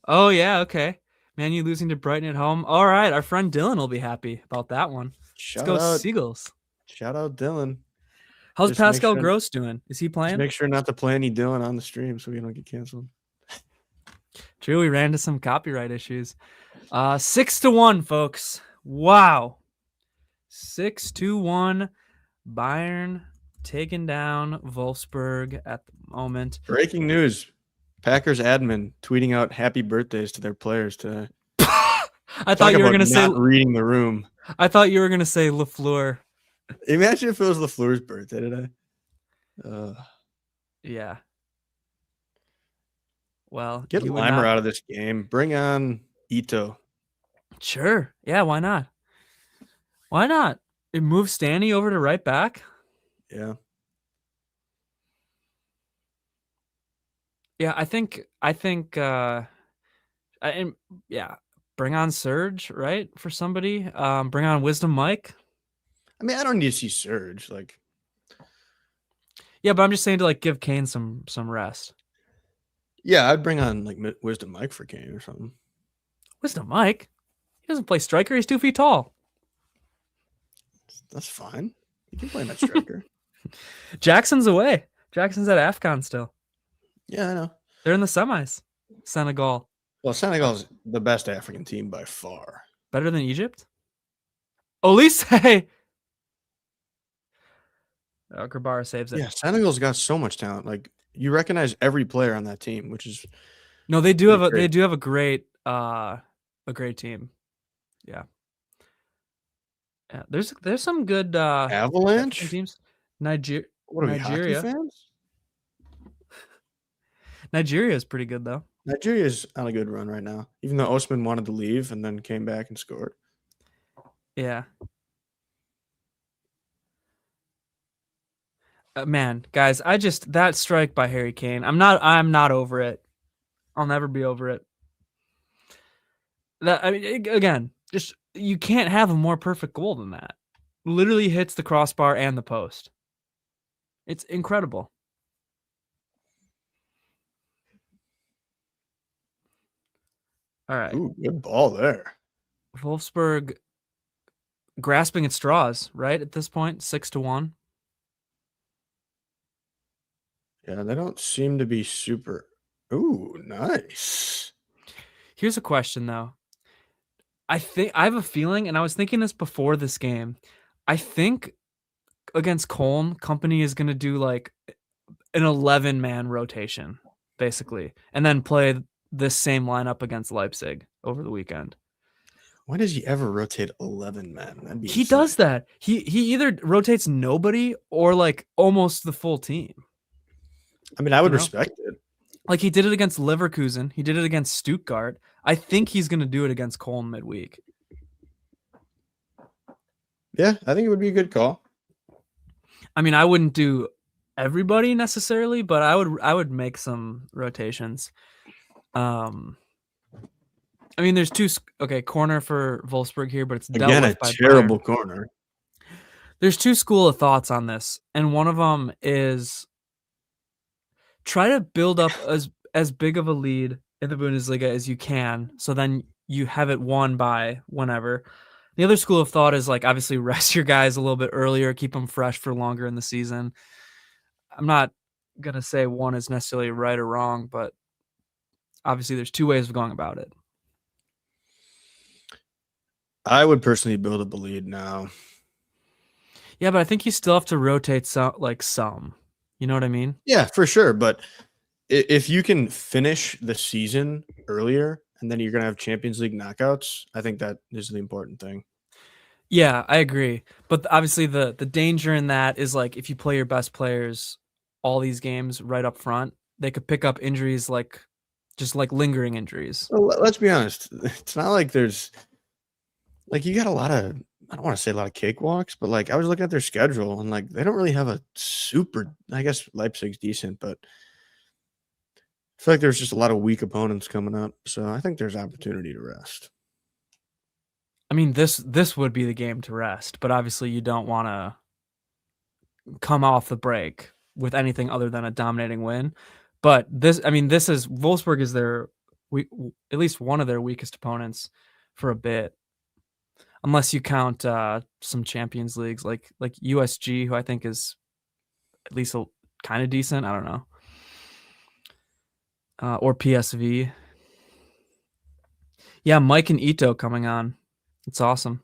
Oh yeah, okay. Man, you losing to Brighton at home. All right, our friend Dylan will be happy about that one. Let's Shout go out, Seagulls. shout out Dylan. How's Just make Pascal sure, Gross doing? Is he just playing? make sure not to play any Dylan on the stream so we don't get canceled. True, we ran into some copyright issues. 6-1, folks. Wow. 6-1. Bayern taking down Wolfsburg at the moment. Breaking news: Packers admin tweeting out happy birthdays to their players today. I Talk thought you were about gonna say. not reading the room. I thought you were gonna say Lafleur. Imagine if it was LaFleur's birthday today. Yeah. Well, Get you would Limer not. out of this game. Bring on Ito. Sure. Yeah. Why not? Why not? It moves Stanley over to right back. Yeah. Yeah. I think. Yeah. Bring on Surge, right? For somebody. Bring on Wisdom Mike. I mean, I don't need to see Surge. Like, Yeah, but I'm just saying to like give Kane some rest. yeah, I'd bring on like Wisdom Mike for Kane or something. Wisdom Mike. He doesn't play striker. He's 2 feet tall. That's fine. You can play him at striker. Jackson's away. Jackson's at AFCON still. Yeah, I know. They're in the semis. Senegal. Well, Senegal's the best African team by far. Better than Egypt? Olise. Grabara saves it. Yeah, Senegal's got so much talent. Like, you recognize every player on that team, which is No, they do have a great. great team. Yeah. Yeah. There's some good Avalanche teams. What are we, hockey fans? Nigeria is pretty good though. Nigeria's on a good run right now, even though Osman wanted to leave and then came back and scored. Yeah. Man, guys, that strike by Harry Kane. I'm not over it. I'll never be over it. I mean, again, just you can't have a more perfect goal than that. Literally hits the crossbar and the post. It's incredible. All right. Ooh, good ball there. Wolfsburg grasping at straws, right? At this point, 6-1. Yeah, they don't seem to be super. Ooh, nice. Here's a question though. I have a feeling, and I was thinking this before this game. I think against Köln, Kompany is going to do like an 11-man rotation, basically, and then play this same lineup against Leipzig over the weekend. Why does he ever rotate 11 men? That'd be He insane. does that. He either rotates nobody or like almost the full team. I mean, I would respect it. Like he did it against Leverkusen. He did it against Stuttgart. I think he's going to do it against Köln midweek. Yeah, I think it would be a good call. I mean, I wouldn't do everybody necessarily, but I would make some rotations. I mean, there's two. Okay, corner for Wolfsburg here, but it's dealt Again, with a by terrible Bayern. corner. There's two school of thoughts on this, and one of them is try to build up as big of a lead in the Bundesliga as you can, so then you have it won by whenever. The other school of thought is like obviously rest your guys a little bit earlier, keep them fresh for longer in the season. I'm not gonna say one is necessarily right or wrong, but obviously there's two ways of going about it. I would personally build up a lead now. Yeah, but I think you still have to rotate some. You know what I mean? Yeah, for sure. But if you can finish the season earlier and then you're going to have Champions League knockouts, I think that is the important thing. Yeah, I agree. But obviously the danger in that is like if you play your best players all these games right up front, they could pick up injuries like just like lingering injuries. Well, let's be honest. It's not like there's like you got a lot of I don't want to say a lot of cakewalks, but like I was looking at their schedule and like they don't really have a super I guess Leipzig's decent, but I feel like there's just a lot of weak opponents coming up. So I think there's opportunity to rest. I mean, this would be the game to rest, but obviously you don't want to come off the break with anything other than a dominating win. But this is Wolfsburg is their at least one of their weakest opponents for a bit, unless you count some Champions Leagues like USG, who I think is at least kind of decent. I don't know, or PSV. Yeah, Mike and Ito coming on. It's awesome.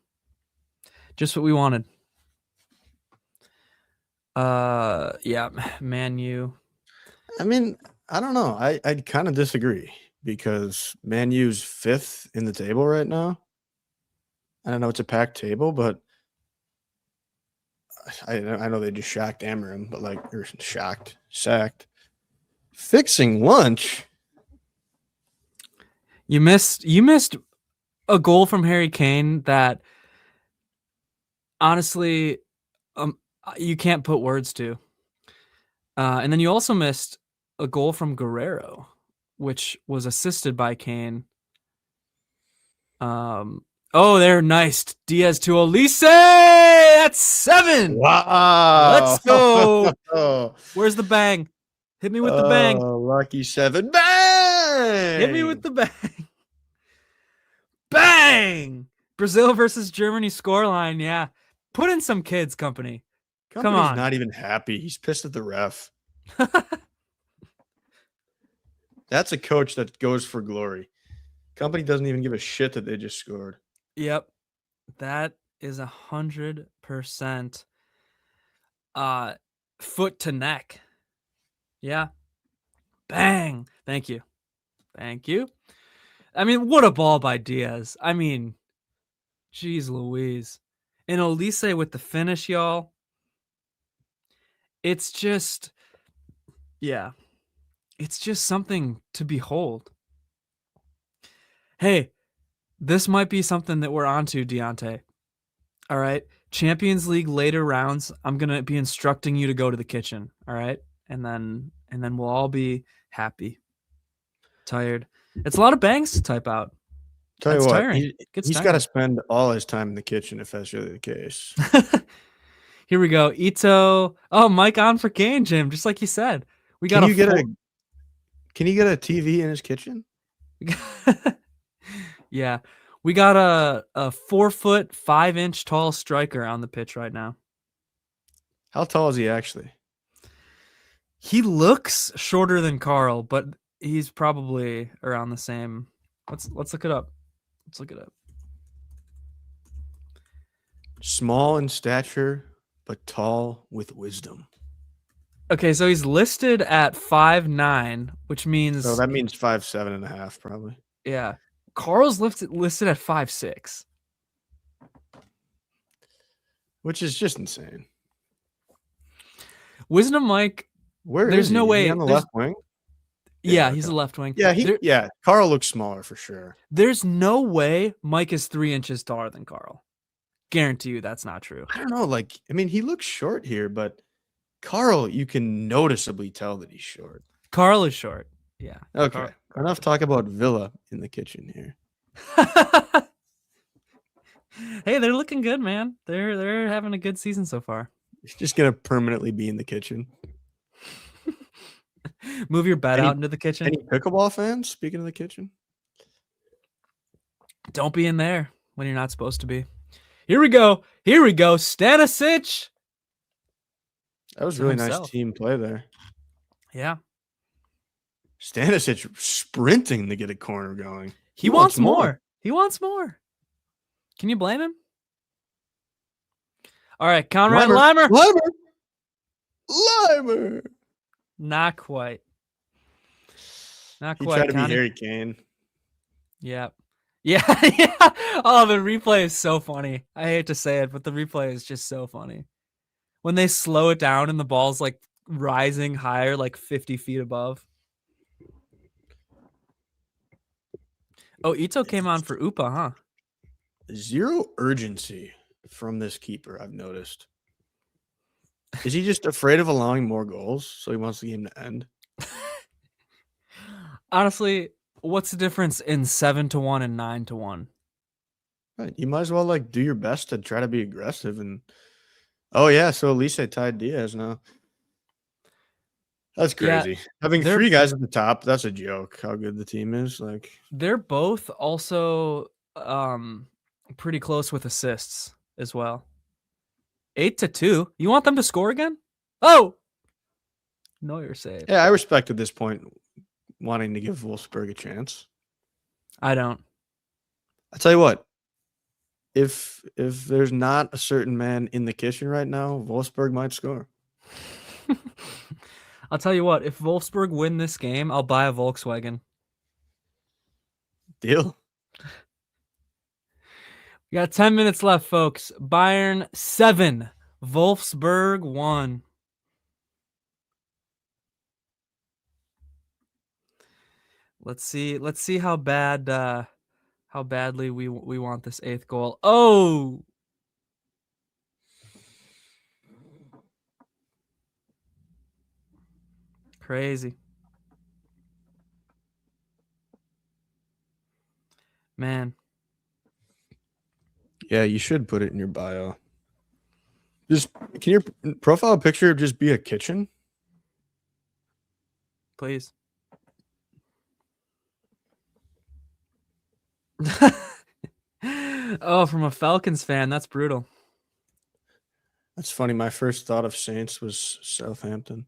Just what we wanted. Yeah, Man U. I mean, I don't know. I'd kind of disagree because Man U's 5th in the table right now. I don't know, it's a packed table, but I know they just shocked Amarim, but or sacked. Fixing lunch. You missed a goal from Harry Kane that honestly, you can't put words to. And then you also missed a goal from Guerrero, which was assisted by Kane. They're nice. Diaz to Olise. That's 7. Wow. Let's go. Where's the bang? Hit me with the bang. Lucky 7. Bang! Hit me with the bang. Bang! Brazil versus Germany scoreline. Yeah. Put in some kids, Kompany. Come on. He's not even happy. He's pissed at the ref. That's a coach that goes for glory. Kompany doesn't even give a shit that they just scored. Yep. That is 100% foot to neck. Yeah. Bang. Thank you. I mean, what a ball by Diaz. I mean, geez Louise. And Olise with the finish, y'all. It's just, yeah. It's just something to behold. Hey, this might be something that we're onto, Deontay. All right. Champions League later rounds, I'm going to be instructing you to go to the kitchen. All right. And then we'll all be happy. Tired. It's a lot of bangs to type out. Tell you what, tiring. He's got to spend all his time in the kitchen if that's really the case. Here we go. Ito. Oh, Mike on for Kane, Jim. Just like you said. Can you get a TV in his kitchen? Yeah. We got a 4-foot, 5-inch tall striker on the pitch right now. How tall is he actually? He looks shorter than Carl, but he's probably around the same. Let's look it up. Small in stature, but tall with wisdom. Okay, so he's listed at 5'9", which means... So that means 5'7.5", probably. Yeah. Carl's listed at 5'6". Which is just insane. Wisdom Mike... There's no way... Is he on the left wing? Yeah, he's a left wing. Yeah, Carl looks smaller for sure. There's no way Mike is 3 inches taller than Carl. Guarantee you that's not true. I don't know. He looks short here, but Carl, you can noticeably tell that he's short. Carl is short. Yeah. Okay. Enough talk about Villa in the kitchen here. Hey, they're looking good, man. They're having a good season so far. He's just gonna permanently be in the kitchen. Move your bed out into the kitchen. Any pickleball fans? Speaking of the kitchen, don't be in there when you're not supposed to be. Here we go. Stanisic. That was really nice team play there. Yeah. Stanisic sprinting to get a corner going. He wants more. He wants more. Can you blame him? All right, Conrad Limer. Not quite. He tried to be Harry Kane. Yeah. Oh, the replay is so funny. I hate to say it, but the replay is just so funny. When they slow it down and the ball's like rising higher, like 50 feet above. Oh, Ito came on for Upa, huh? Zero urgency from this keeper, I've noticed. Is he just afraid of allowing more goals, so he wants the game to end? Honestly, what's the difference in 7-1 and 9-1? Right. You might as well do your best to try to be aggressive. And oh yeah, so Olise tied Diaz now. That's Yeah, crazy. Having they're 3 guys at the top, that's a joke how good the team is. Like, they're both also pretty close with assists as well. 8-2. You want them to score again? Oh, no, you're safe. yeah, I respect at this point wanting to give Wolfsburg a chance. I don't. I tell you what, if there's not a certain man in the kitchen right now, Wolfsburg might score. I'll tell you what, if Wolfsburg win this game, I'll buy a Volkswagen. Deal. We got 10 minutes left, folks. Bayern 7, Wolfsburg 1. Let's see how badly we want this 8th goal. Oh, crazy. Man. Yeah, you should put it in your bio. Just can your profile picture just be a kitchen? Please. Oh, from a Falcons fan, that's brutal. That's funny. My first thought of Saints was Southampton.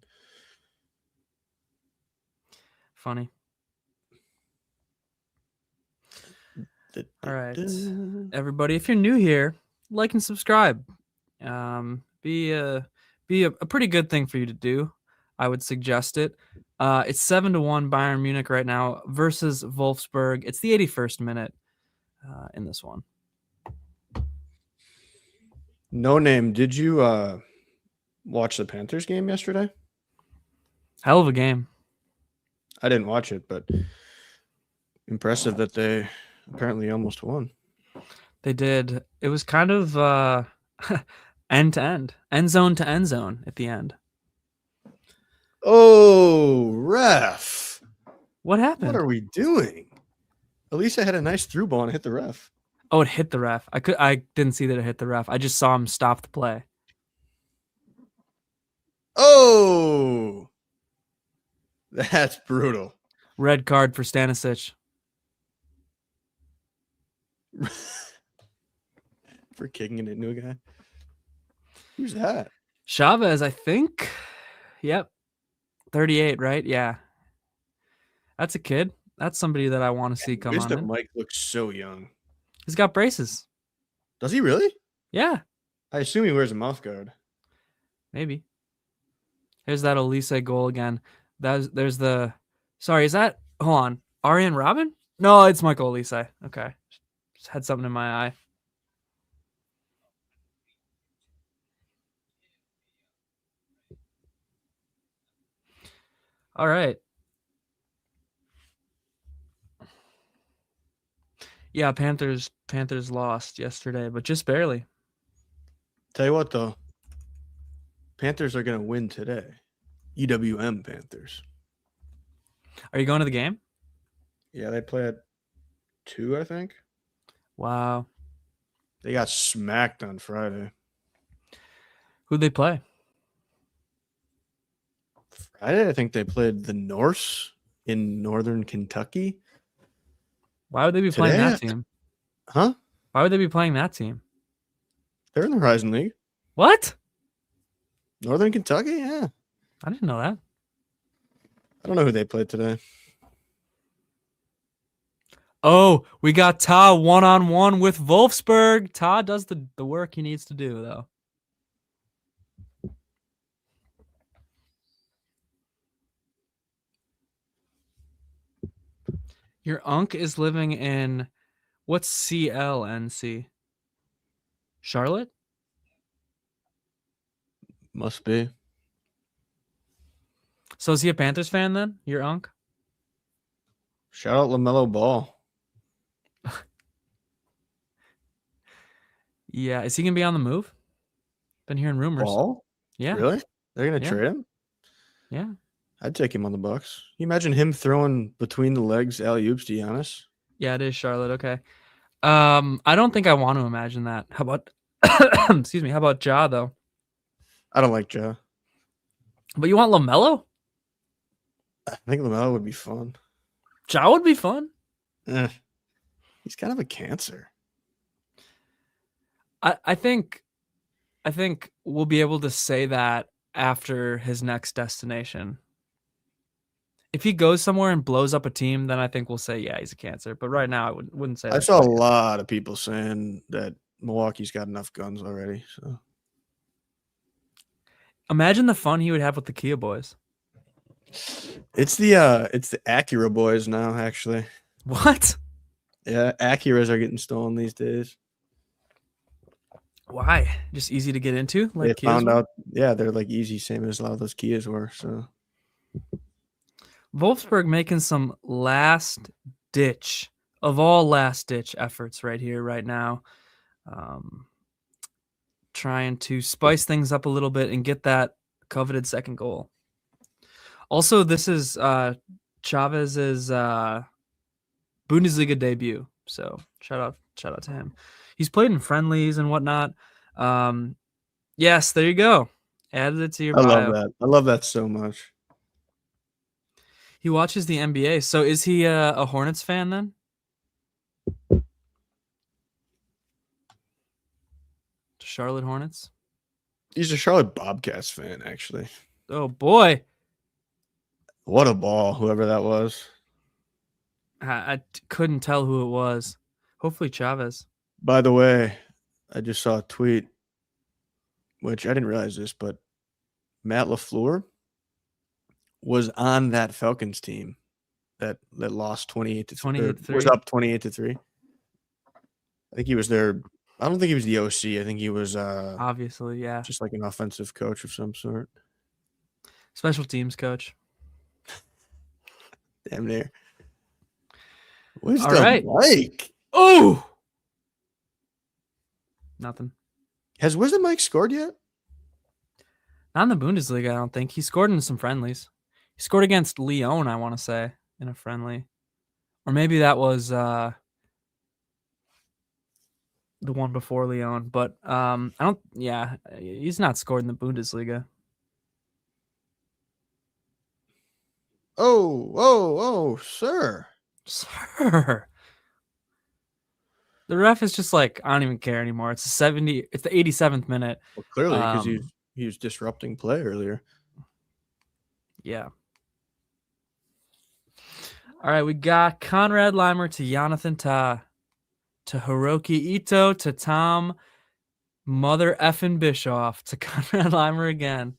Funny. All right, everybody, if you're new here, like and subscribe. Be a pretty good thing for you to do. I would suggest it. It's 7-1 Bayern Munich right now versus Wolfsburg. It's the 81st minute in this one. No name. Did you watch the Panthers game yesterday? Hell of a game. I didn't watch it, but impressive that they apparently almost won. They did. It was kind of end to end zone to end zone at the end. Oh, ref. What happened? What are we doing? Elisa had a nice through ball and hit the ref. Oh, it hit the ref. I didn't see that it hit the ref. I just saw him stop the play. Oh, that's brutal. Red card for Stanisic. For kicking it into a guy. Who's that? Chavez, I think. Yep. 38, right? Yeah. That's a kid. That's somebody that I want to see come on in. Mike looks so young. He's got braces. Does he really? Yeah. I assume he wears a mouth guard. Maybe. Here's that Elise goal again. There's the... Sorry, is that... Hold on. Arjen Robben? No, it's Michael Elise. Okay. Just had something in my eye. All right. Yeah, Panthers lost yesterday, but just barely. Tell you what, though. Panthers are going to win today. EWM Panthers. Are you going to the game? Yeah, they play at 2, I think. Wow. They got smacked on Friday. Who'd they play? Friday, I think they played the Norse in northern Kentucky. Why would they be playing that team? Huh? Why would they be playing that team? They're in the Horizon League. What? Northern Kentucky? Yeah. I didn't know that. I don't know who they played today. Oh, we got Ta one-on-one with Wolfsburg. Ta does the work he needs to do, though. Your unc is living in... What's CLNC? Charlotte? Must be. So is he a Panthers fan then, your unc? Shout out LaMelo Ball. Yeah, is he going to be on the move? Been hearing rumors. Ball? Yeah. Really? They're going to trade him? Yeah. I'd take him on the Bucks. Can you imagine him throwing between the legs alley-oops to Giannis? Yeah, it is Charlotte. Okay. I don't think I want to imagine that. How about excuse me, how about Ja though? I don't like Ja. But you want LaMelo? I think Lamelo would be fun. Ja would be fun. Eh, he's kind of a cancer. I think we'll be able to say that after his next destination. If he goes somewhere and blows up a team, then I think we'll say, yeah, he's a cancer. But right now, I wouldn't say I that. saw a lot of people saying that Milwaukee's got enough guns already. So Imagine the fun he would have with the Kia boys. it's the Acura boys now, actually. What? Yeah, Acuras are getting stolen these days. Why? Just easy to get into? Like They found out, yeah, they're like easy, same as a lot of those Kias were. So Wolfsburg making some last ditch efforts right here, right now. Trying to spice things up a little bit and get that coveted second goal. Also, this is Chavez's Bundesliga debut. So shout out to him. He's played in friendlies and whatnot. Yes, there you go. Added it to your bio. love that. I love that so much. He watches the NBA. So is he a Hornets fan then? Charlotte Hornets? He's a Charlotte Bobcats fan, actually. Oh, boy. What a ball, whoever that was. I couldn't tell who it was. Hopefully Chavez. By the way, I just saw a tweet, which I didn't realize this, but Matt LaFleur was on that Falcons team that lost 28-3. Was up 28-3. I think he was there. I don't think he was the OC. I think he was obviously, yeah, just like an offensive coach of some sort. Special teams coach. Damn near. What's All the right. Mike? Oh, nothing. Has Wisdom Mike scored yet? Not in the Bundesliga, I don't think. He scored in some friendlies. He scored against Lyon, I want to say, in a friendly. Or maybe that was the one before Lyon. But he's not scored in the Bundesliga. Oh, sir. Sir. The ref is just like, I don't even care anymore. It's the 87th minute. Well, clearly, because he was disrupting play earlier. Yeah. All right, we got Conrad Leimer to Jonathan Tah, to Hiroki Ito, to Tom Mother effing Bischoff, to Conrad Leimer again.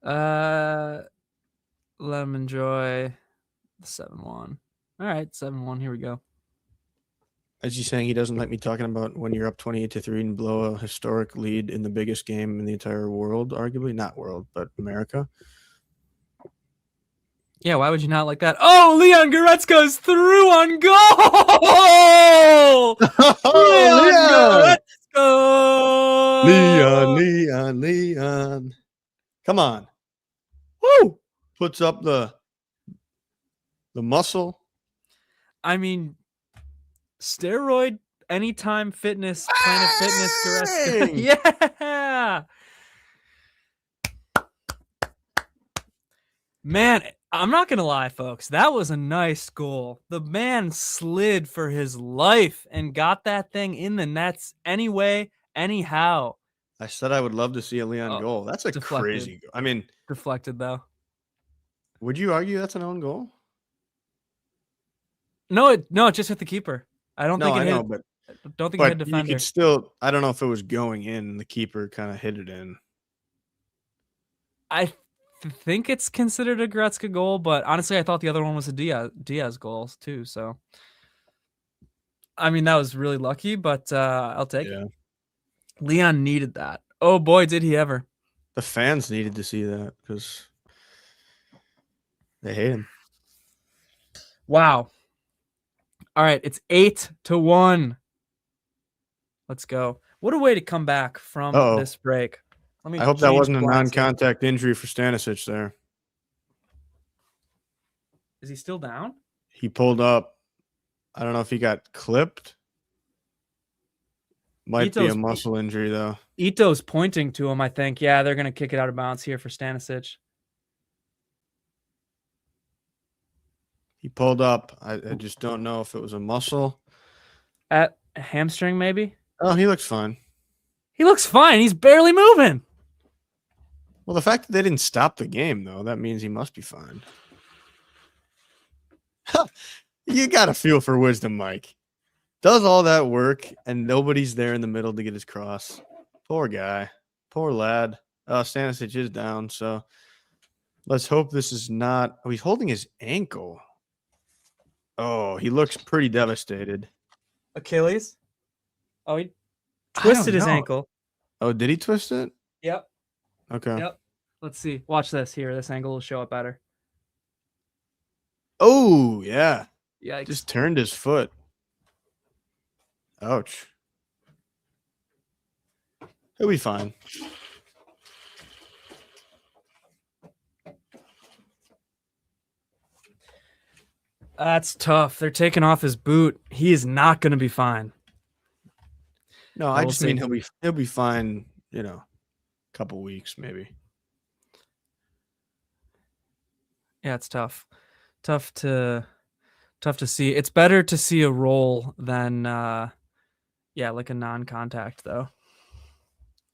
Let him enjoy the 7-1. All right, 7-1. Here we go. Is he saying he doesn't like me talking about when you're up 28-3 and blow a historic lead in the biggest game in the entire world, arguably? Not world, but America. Yeah, why would you not like that? Oh, Leon Goretzka's through on goal! Oh, Leon Goretzka! Leon. Come on. Woo! Puts up the muscle. I mean, steroid anytime fitness, Planet Fitness Goretzka. Yeah! Man, I'm not going to lie, folks. That was a nice goal. The man slid for his life and got that thing in the nets anyway, anyhow. I said I would love to see a Leon goal. That's a crazy goal. I mean, deflected, though. Would you argue that's an own goal? No, it just hit the keeper. I don't think it hit. But don't think it hit defender. You could still. I don't know if it was going in. The keeper kind of hit it in. I think it's considered a Goretzka goal, but honestly, I thought the other one was a Diaz goal too. So, I mean, that was really lucky, but I'll take it. Leon needed that. Oh boy, did he ever! The fans needed to see that because they hate him. Wow. All right, it's 8-1. Let's go. What a way to come back from this break. I hope that wasn't a non-contact injury for Stanisic there. Is he still down? He pulled up. I don't know if he got clipped. Might be a muscle injury, though. Ito's pointing to him, I think. Yeah, they're going to kick it out of bounds here for Stanisic. He pulled up. I just don't know if it was a muscle. At hamstring, maybe? Oh, he looks fine. He looks fine. He's barely moving. Well, the fact that they didn't stop the game, though, that means he must be fine. You got to feel for wisdom, Mike. Does all that work, and nobody's there in the middle to get his cross. Poor guy. Poor lad. Stanisic is down, so let's hope this is not... Oh, he's holding his ankle. Oh, he looks pretty devastated. Achilles? Oh, he twisted his ankle. Oh, did he twist it? Yep. Okay. Yep. Let's see. Watch this here. This angle will show up better. Oh, yeah. Yeah. Just turned his foot. Ouch. He'll be fine. That's tough. They're taking off his boot. He is not going to be fine. No, I just mean he'll be fine, you know, a couple weeks maybe. Yeah, it's tough. Tough to see. It's better to see a roll than like a non-contact though.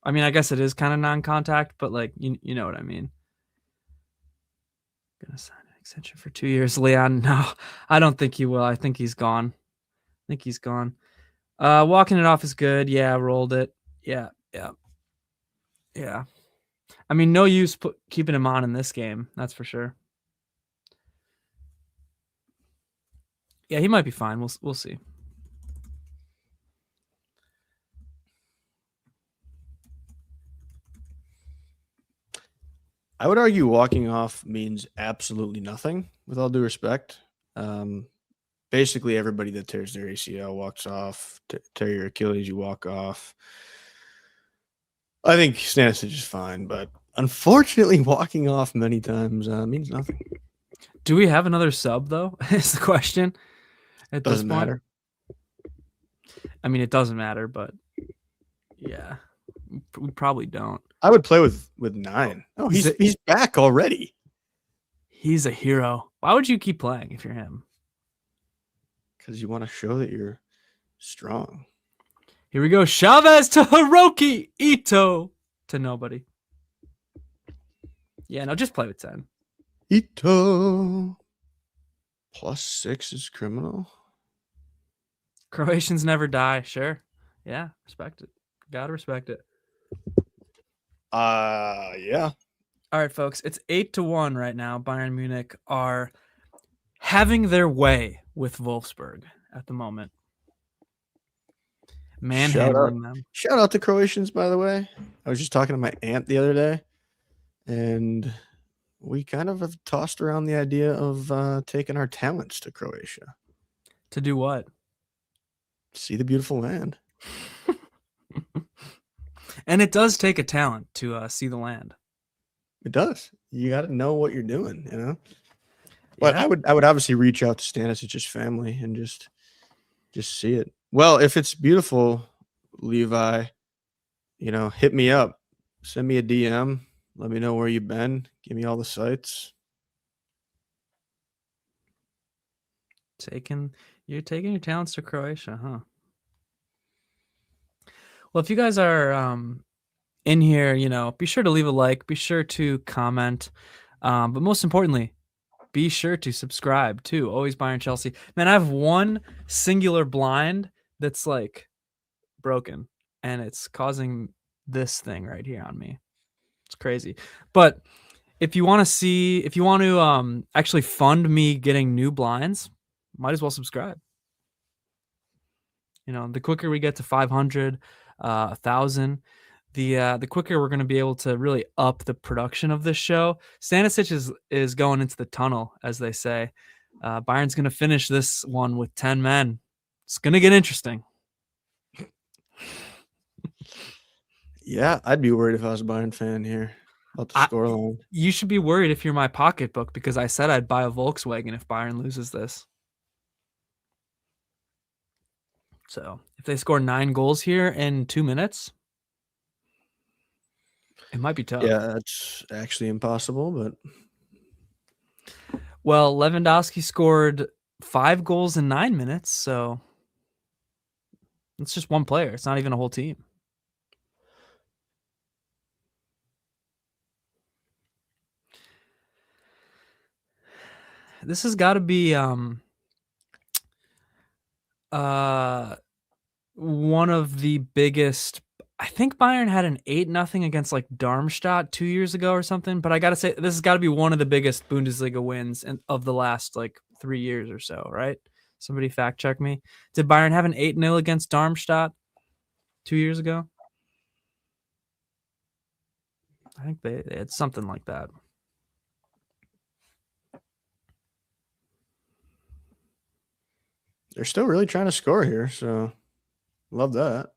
I mean, I guess it is kind of non-contact, but like you know what I mean. Gonna sign an extension for 2 years, Leon. No, I don't think he will. I think he's gone. Walking it off is good. Yeah, rolled it. Yeah. I mean, no use keeping him on in this game. That's for sure. Yeah, he might be fine. We'll see. I would argue walking off means absolutely nothing, with all due respect. Basically, everybody that tears their ACL walks off. Tear your Achilles, you walk off. I think Stanisic is fine, but unfortunately, walking off many times means nothing. Do we have another sub, though, is the question at this Doesn't point. matter. I mean, it doesn't matter, but yeah, we probably don't. I would play with 9. Oh, he's back already. He's a hero. Why would you keep playing if you're him? Because you want to show that you're strong. Here we go. Chavez to Hiroki Ito to nobody. Yeah, no, just play with 10. Ito. +6 is criminal. Croatians never die. Sure. Yeah, respect it. Gotta respect it. Yeah. All right, folks. It's 8-1 right now. Bayern Munich are having their way with Wolfsburg at the moment. Manhandling them. Shout out to Croatians, by the way. I was just talking to my aunt the other day, and we kind of have tossed around the idea of taking our talents to Croatia. To do what? See the beautiful land. And it does take a talent to see the land. It does. You got to know what you're doing, you know. But yeah. I would obviously reach out to Stanisic's family and just see it. Well, if it's beautiful, Levi, you know, hit me up. Send me a DM. Let me know where you've been. Give me all the sites. You're taking your talents to Croatia, huh? Well, if you guys are in here, you know, be sure to leave a like. Be sure to comment. But most importantly, be sure to subscribe too. Always Bayern Chelsea. Man, I have one singular blind that's like broken, and it's causing this thing right here on me. It's crazy. But if you want to actually fund me getting new blinds, might as well subscribe. You know, the quicker we get to 500, 1,000, the quicker we're going to be able to really up the production of this show. Stanisic is going into the tunnel, as they say. Bayern's going to finish this one with 10 men. It's going to get interesting. Yeah, I'd be worried if I was a Bayern fan here about the scoreline. You should be worried if you're my pocketbook, because I said I'd buy a Volkswagen if Bayern loses this. So if they score 9 goals here in 2 minutes, it might be tough. Yeah, that's actually impossible, but Well, Lewandowski scored 5 goals in 9 minutes, so it's just one player. It's not even a whole team. This has got to be one of the biggest. I think Bayern had an 8-0 against like Darmstadt 2 years ago or something, but I got to say this has got to be one of the biggest Bundesliga wins of the last like 3 years or so, right? Somebody fact check me. Did Bayern have an 8-0 against Darmstadt 2 years ago? I think they had something like that. They're still really trying to score here, so love that.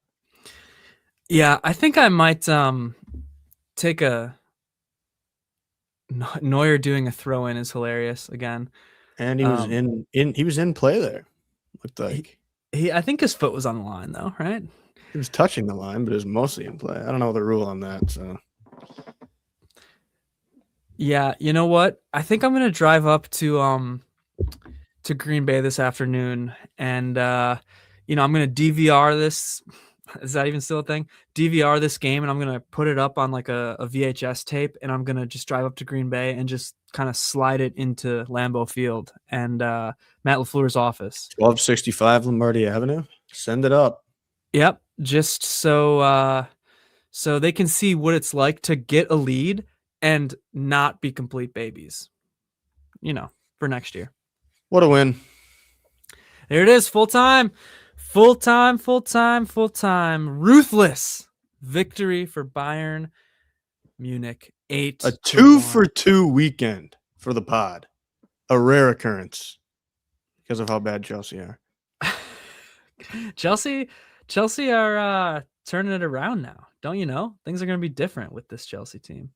Yeah, I think I might take a Neuer doing a throw in is hilarious again. And he was he was in play there. Looked like he I think his foot was on the line though, right? He was touching the line, but it was mostly in play. I don't know the rule on that, so. Yeah, you know what? I think I'm gonna drive up to Green Bay this afternoon, and I'm gonna DVR this. Is that even still a thing? DVR this game, and I'm gonna put it up on like a VHS tape, and I'm gonna just drive up to Green Bay and just kind of slide it into Lambeau Field and Matt LaFleur's office. 1265 Lombardi Avenue. Send it up. Yep, just so they can see what it's like to get a lead and not be complete babies. For next year. What a win. There it is, full time. Ruthless victory for Bayern Munich. 8-1. A 2-for-2 weekend for the pod. A rare occurrence because of how bad Chelsea are. Chelsea are turning it around now. Don't you know? Things are going to be different with this Chelsea team.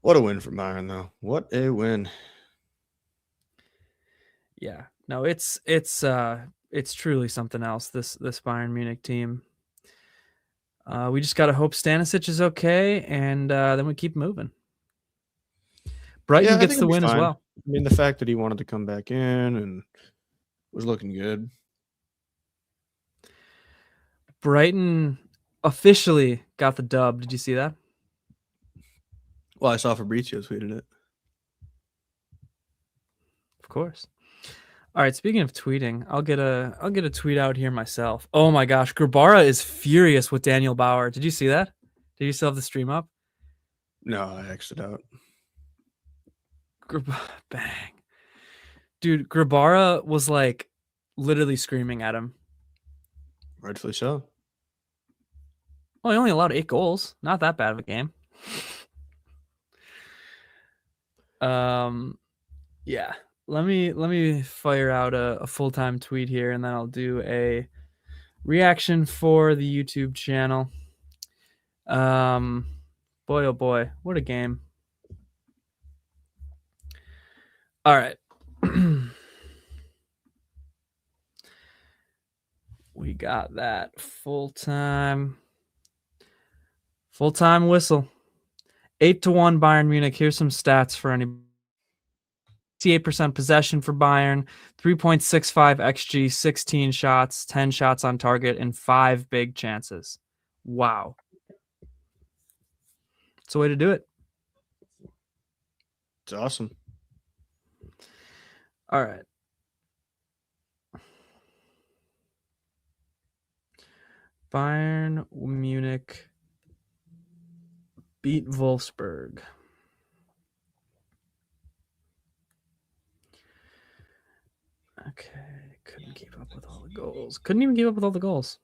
What a win for Bayern, though. What a win. Yeah. No, it's truly something else, this Bayern Munich team. We just got to hope Stanisic is okay, and then we keep moving. Brighton gets the win as well. I mean, the fact that he wanted to come back in and was looking good. Brighton officially got the dub. Did you see that? Well, I saw Fabrizio tweeted it. Of course. All right, speaking of tweeting, I'll get a tweet out here myself. Oh my gosh, Grabara is furious with Daniel Bauer. Did you see that? Did you still have the stream up? No, I exited out. Bang. Dude, Grabara was like literally screaming at him. Rightfully so. Well, he only allowed 8 goals. Not that bad of a game. Yeah. Let me fire out a full-time tweet here, and then I'll do a reaction for the YouTube channel. Boy, oh boy, what a game. All right. We got that full-time whistle. 8-1 Bayern Munich. Here's some stats for anybody. 68% possession for Bayern, 3.65 XG, 16 shots, 10 shots on target, and 5 big chances. Wow. It's a way to do it. It's awesome. All right. Bayern Munich beat Wolfsburg. Okay, couldn't keep up with all the goals. Couldn't even keep up with all the goals.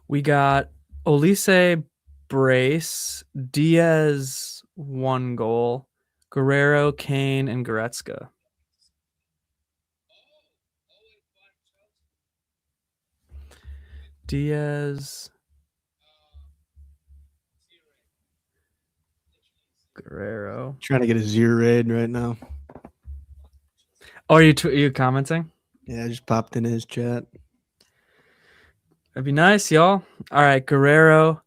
We got Olise brace, Diaz 1 goal, Guerrero, Kane, and Goretzka. Diaz, Guerrero. Trying to get a 0 raid right now. Oh, are you commenting? Yeah, I just popped in his chat. That'd be nice, y'all. All right, Guerrero.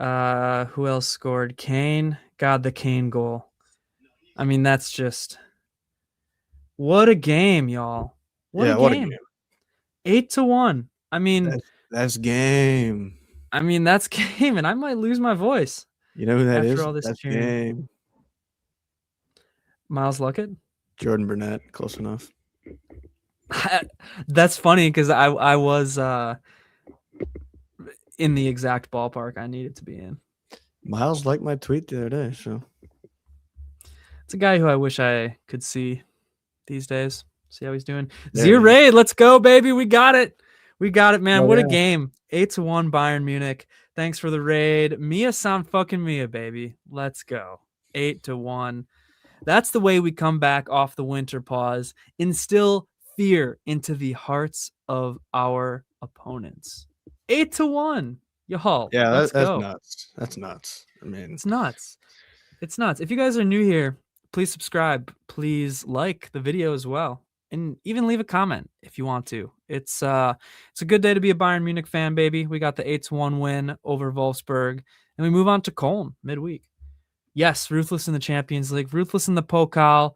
Who else scored? Kane. God, the Kane goal. I mean, that's just what a game, y'all. What a Yeah, what a game. game. 8-1. I mean, That's game. that's game, and I might lose my voice You know who that after is? all this That's cheering. game. Miles Luckett. Jordan Burnett, close enough. That's funny because I was in the exact ballpark I needed to be in. Miles liked my tweet the other day, so It's a guy who I wish I could see these days. See how he's doing. There Zier he is. Raid, let's go, baby. We got it. We got it, man. Oh, What a yeah. game. 8-1 Bayern Munich. Thanks for the raid. Mia sound fucking Mia, baby. Let's go. 8-1. That's the way we come back off the winter pause. Instill fear into the hearts of our opponents. 8-1. Y'all, Yeah, let's that's go. nuts. That's nuts. I mean, It's nuts. It's nuts. If you guys are new here, please subscribe. Please like the video as well. And even leave a comment if you want to. It's a good day to be a Bayern Munich fan, baby. We got the 8-1 win over Wolfsburg. And we move on to Köln midweek. Yes, ruthless in the Champions League, ruthless in the Pokal.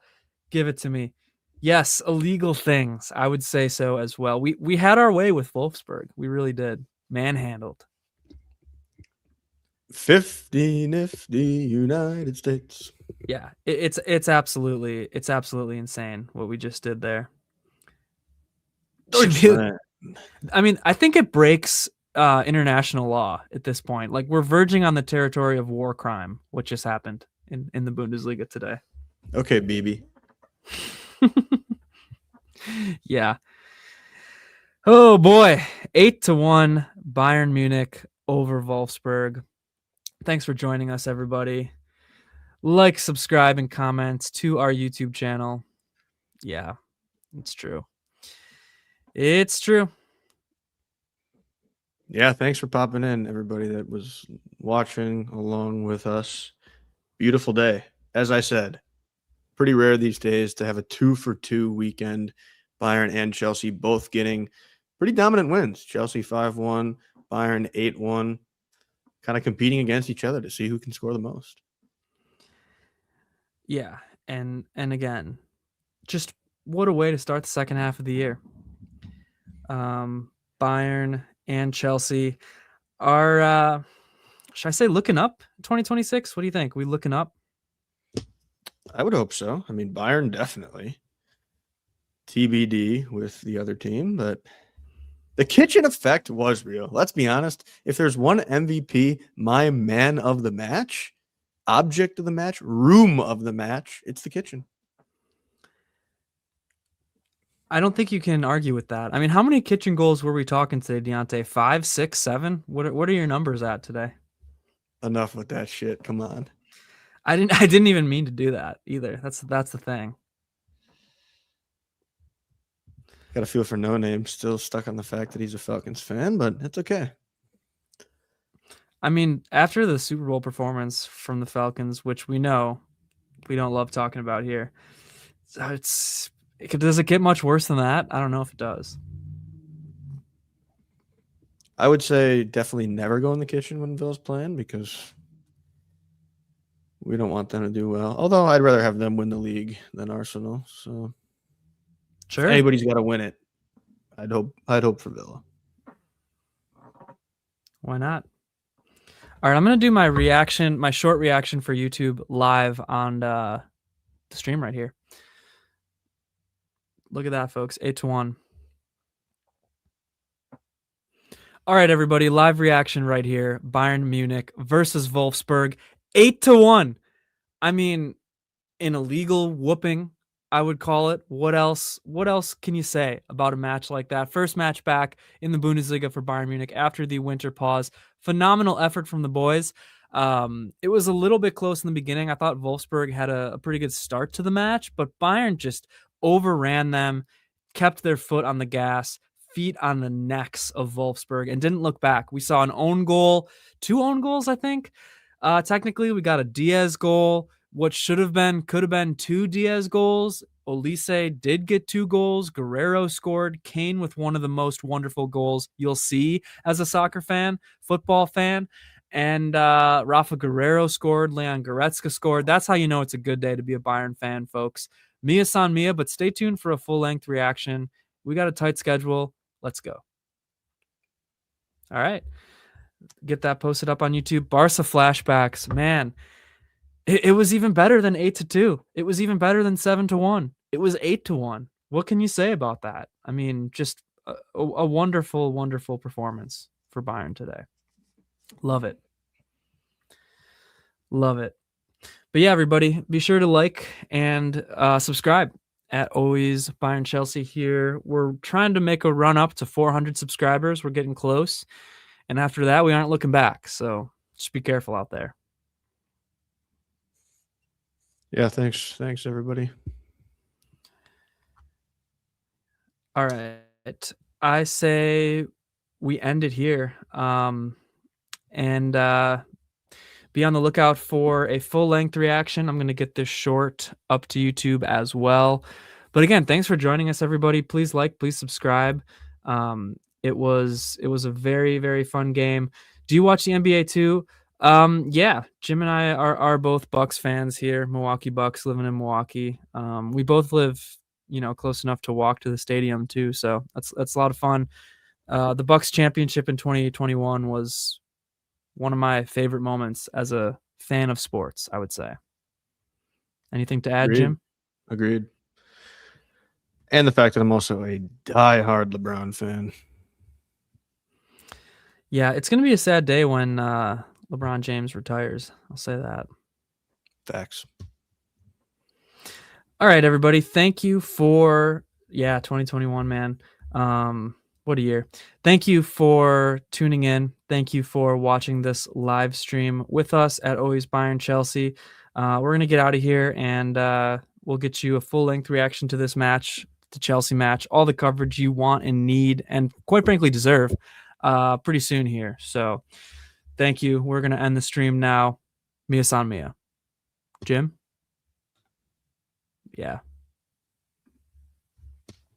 Give it to me. Yes, illegal things. I would say so as well. We had our way with Wolfsburg. We really did. Manhandled. 50 nifty United States. Yeah, it's absolutely insane what we just did there. I mean, I think it breaks international law at this point. Like, we're verging on the territory of war crime, what just happened in the Bundesliga today. Okay, BB. Yeah. Oh boy, 8-1 Bayern Munich over Wolfsburg. Thanks for joining us, everybody. Like, subscribe, and comment to our YouTube channel. Yeah, it's true. It's true. Yeah, thanks for popping in, everybody that was watching along with us. Beautiful day. As I said, pretty rare these days to have a 2-for-2 weekend. Bayern and Chelsea both getting pretty dominant wins. Chelsea 5-1, Bayern 8-1, kind of competing against each other to see who can score the most. Yeah, and again, just what a way to start the second half of the year. Bayern and Chelsea are, should I say, looking up in 2026? What do you think? We looking up? I would hope so. I mean, Bayern definitely. TBD with the other team, but the kitchen effect was real. Let's be honest. If there's one MVP, my man of the match, object of the match, room of the match, it's the kitchen. I don't think you can argue with that. I mean, how many kitchen goals were we talking today, Deontay? 5, 6, 7? What are your numbers at today? Enough with that shit. Come on. I didn't even mean to do that either. That's the thing. Got a feel for No Name. Still stuck on the fact that he's a Falcons fan, but it's okay. I mean, after the Super Bowl performance from the Falcons, which we know we don't love talking about here, does it get much worse than that? I don't know if it does. I would say definitely never go in the kitchen when Villa's playing because we don't want them to do well. Although I'd rather have them win the league than Arsenal. So Sure. anybody's got to win it. I'd hope for Villa. Why not? All right, I'm gonna do my short reaction for YouTube live on the stream right here. Look at that, folks. 8-1. All right, everybody, live reaction right here. Bayern Munich versus Wolfsburg. 8-1. I mean, an illegal whooping, I would call it. What else can you say about a match like that? First match back in the Bundesliga for Bayern Munich after the winter pause. Phenomenal effort from the boys. It was a little bit close in the beginning. I thought Wolfsburg had a pretty good start to the match, but Bayern just overran them, kept their foot on the gas, feet on the necks of Wolfsburg, and didn't look back. We saw an own goal, 2 own goals, I think. Technically, we got a Diaz goal. What could have been 2 Diaz goals. Olise did get 2 goals. Guerrero scored. Kane with one of the most wonderful goals you'll see as a soccer fan, football fan. And Rafa Guerrero scored. Leon Goretzka scored. That's how you know it's a good day to be a Bayern fan, folks. Mia san Mia, but stay tuned for a full-length reaction. We got a tight schedule. Let's go. All right. Get that posted up on YouTube. Barca flashbacks. Man, it was even better than 8-2. It was even better than 7-1. It was 8-1. What can you say about that? I mean, just a wonderful, wonderful performance for Bayern today. Love it. Love it. But yeah, everybody, be sure to like and subscribe at Always Bayern Chelsea here. We're trying to make a run up to 400 subscribers. We're getting close. And after that, we aren't looking back. So just be careful out there. Yeah, thanks, everybody. All right. I say we end it here. And be on the lookout for a full-length reaction. I'm going to get this short up to YouTube as well. But again, thanks for joining us, everybody. Please like, please subscribe. It was a very, very fun game. Do you watch the NBA too? Yeah, Jim and I are both Bucks fans here. Milwaukee Bucks, living in Milwaukee. We both live, close enough to walk to the stadium too. So that's a lot of fun. The Bucks championship in 2021 was one of my favorite moments as a fan of sports, I would say. Anything to add, Jim? Agreed. And the fact that I'm also a die-hard LeBron fan. Yeah, it's going to be a sad day when LeBron James retires. I'll say that. Facts. All right, everybody. Thank you for 2021, man. What a year. Thank you for tuning in. Thank you for watching this live stream with us at Always Bayern Chelsea. We're going to get out of here, and we'll get you a full-length reaction to this match, the Chelsea match, all the coverage you want and need, and quite frankly deserve pretty soon here. So thank you. We're going to end the stream now. Mia san Mia. Jim? Yeah.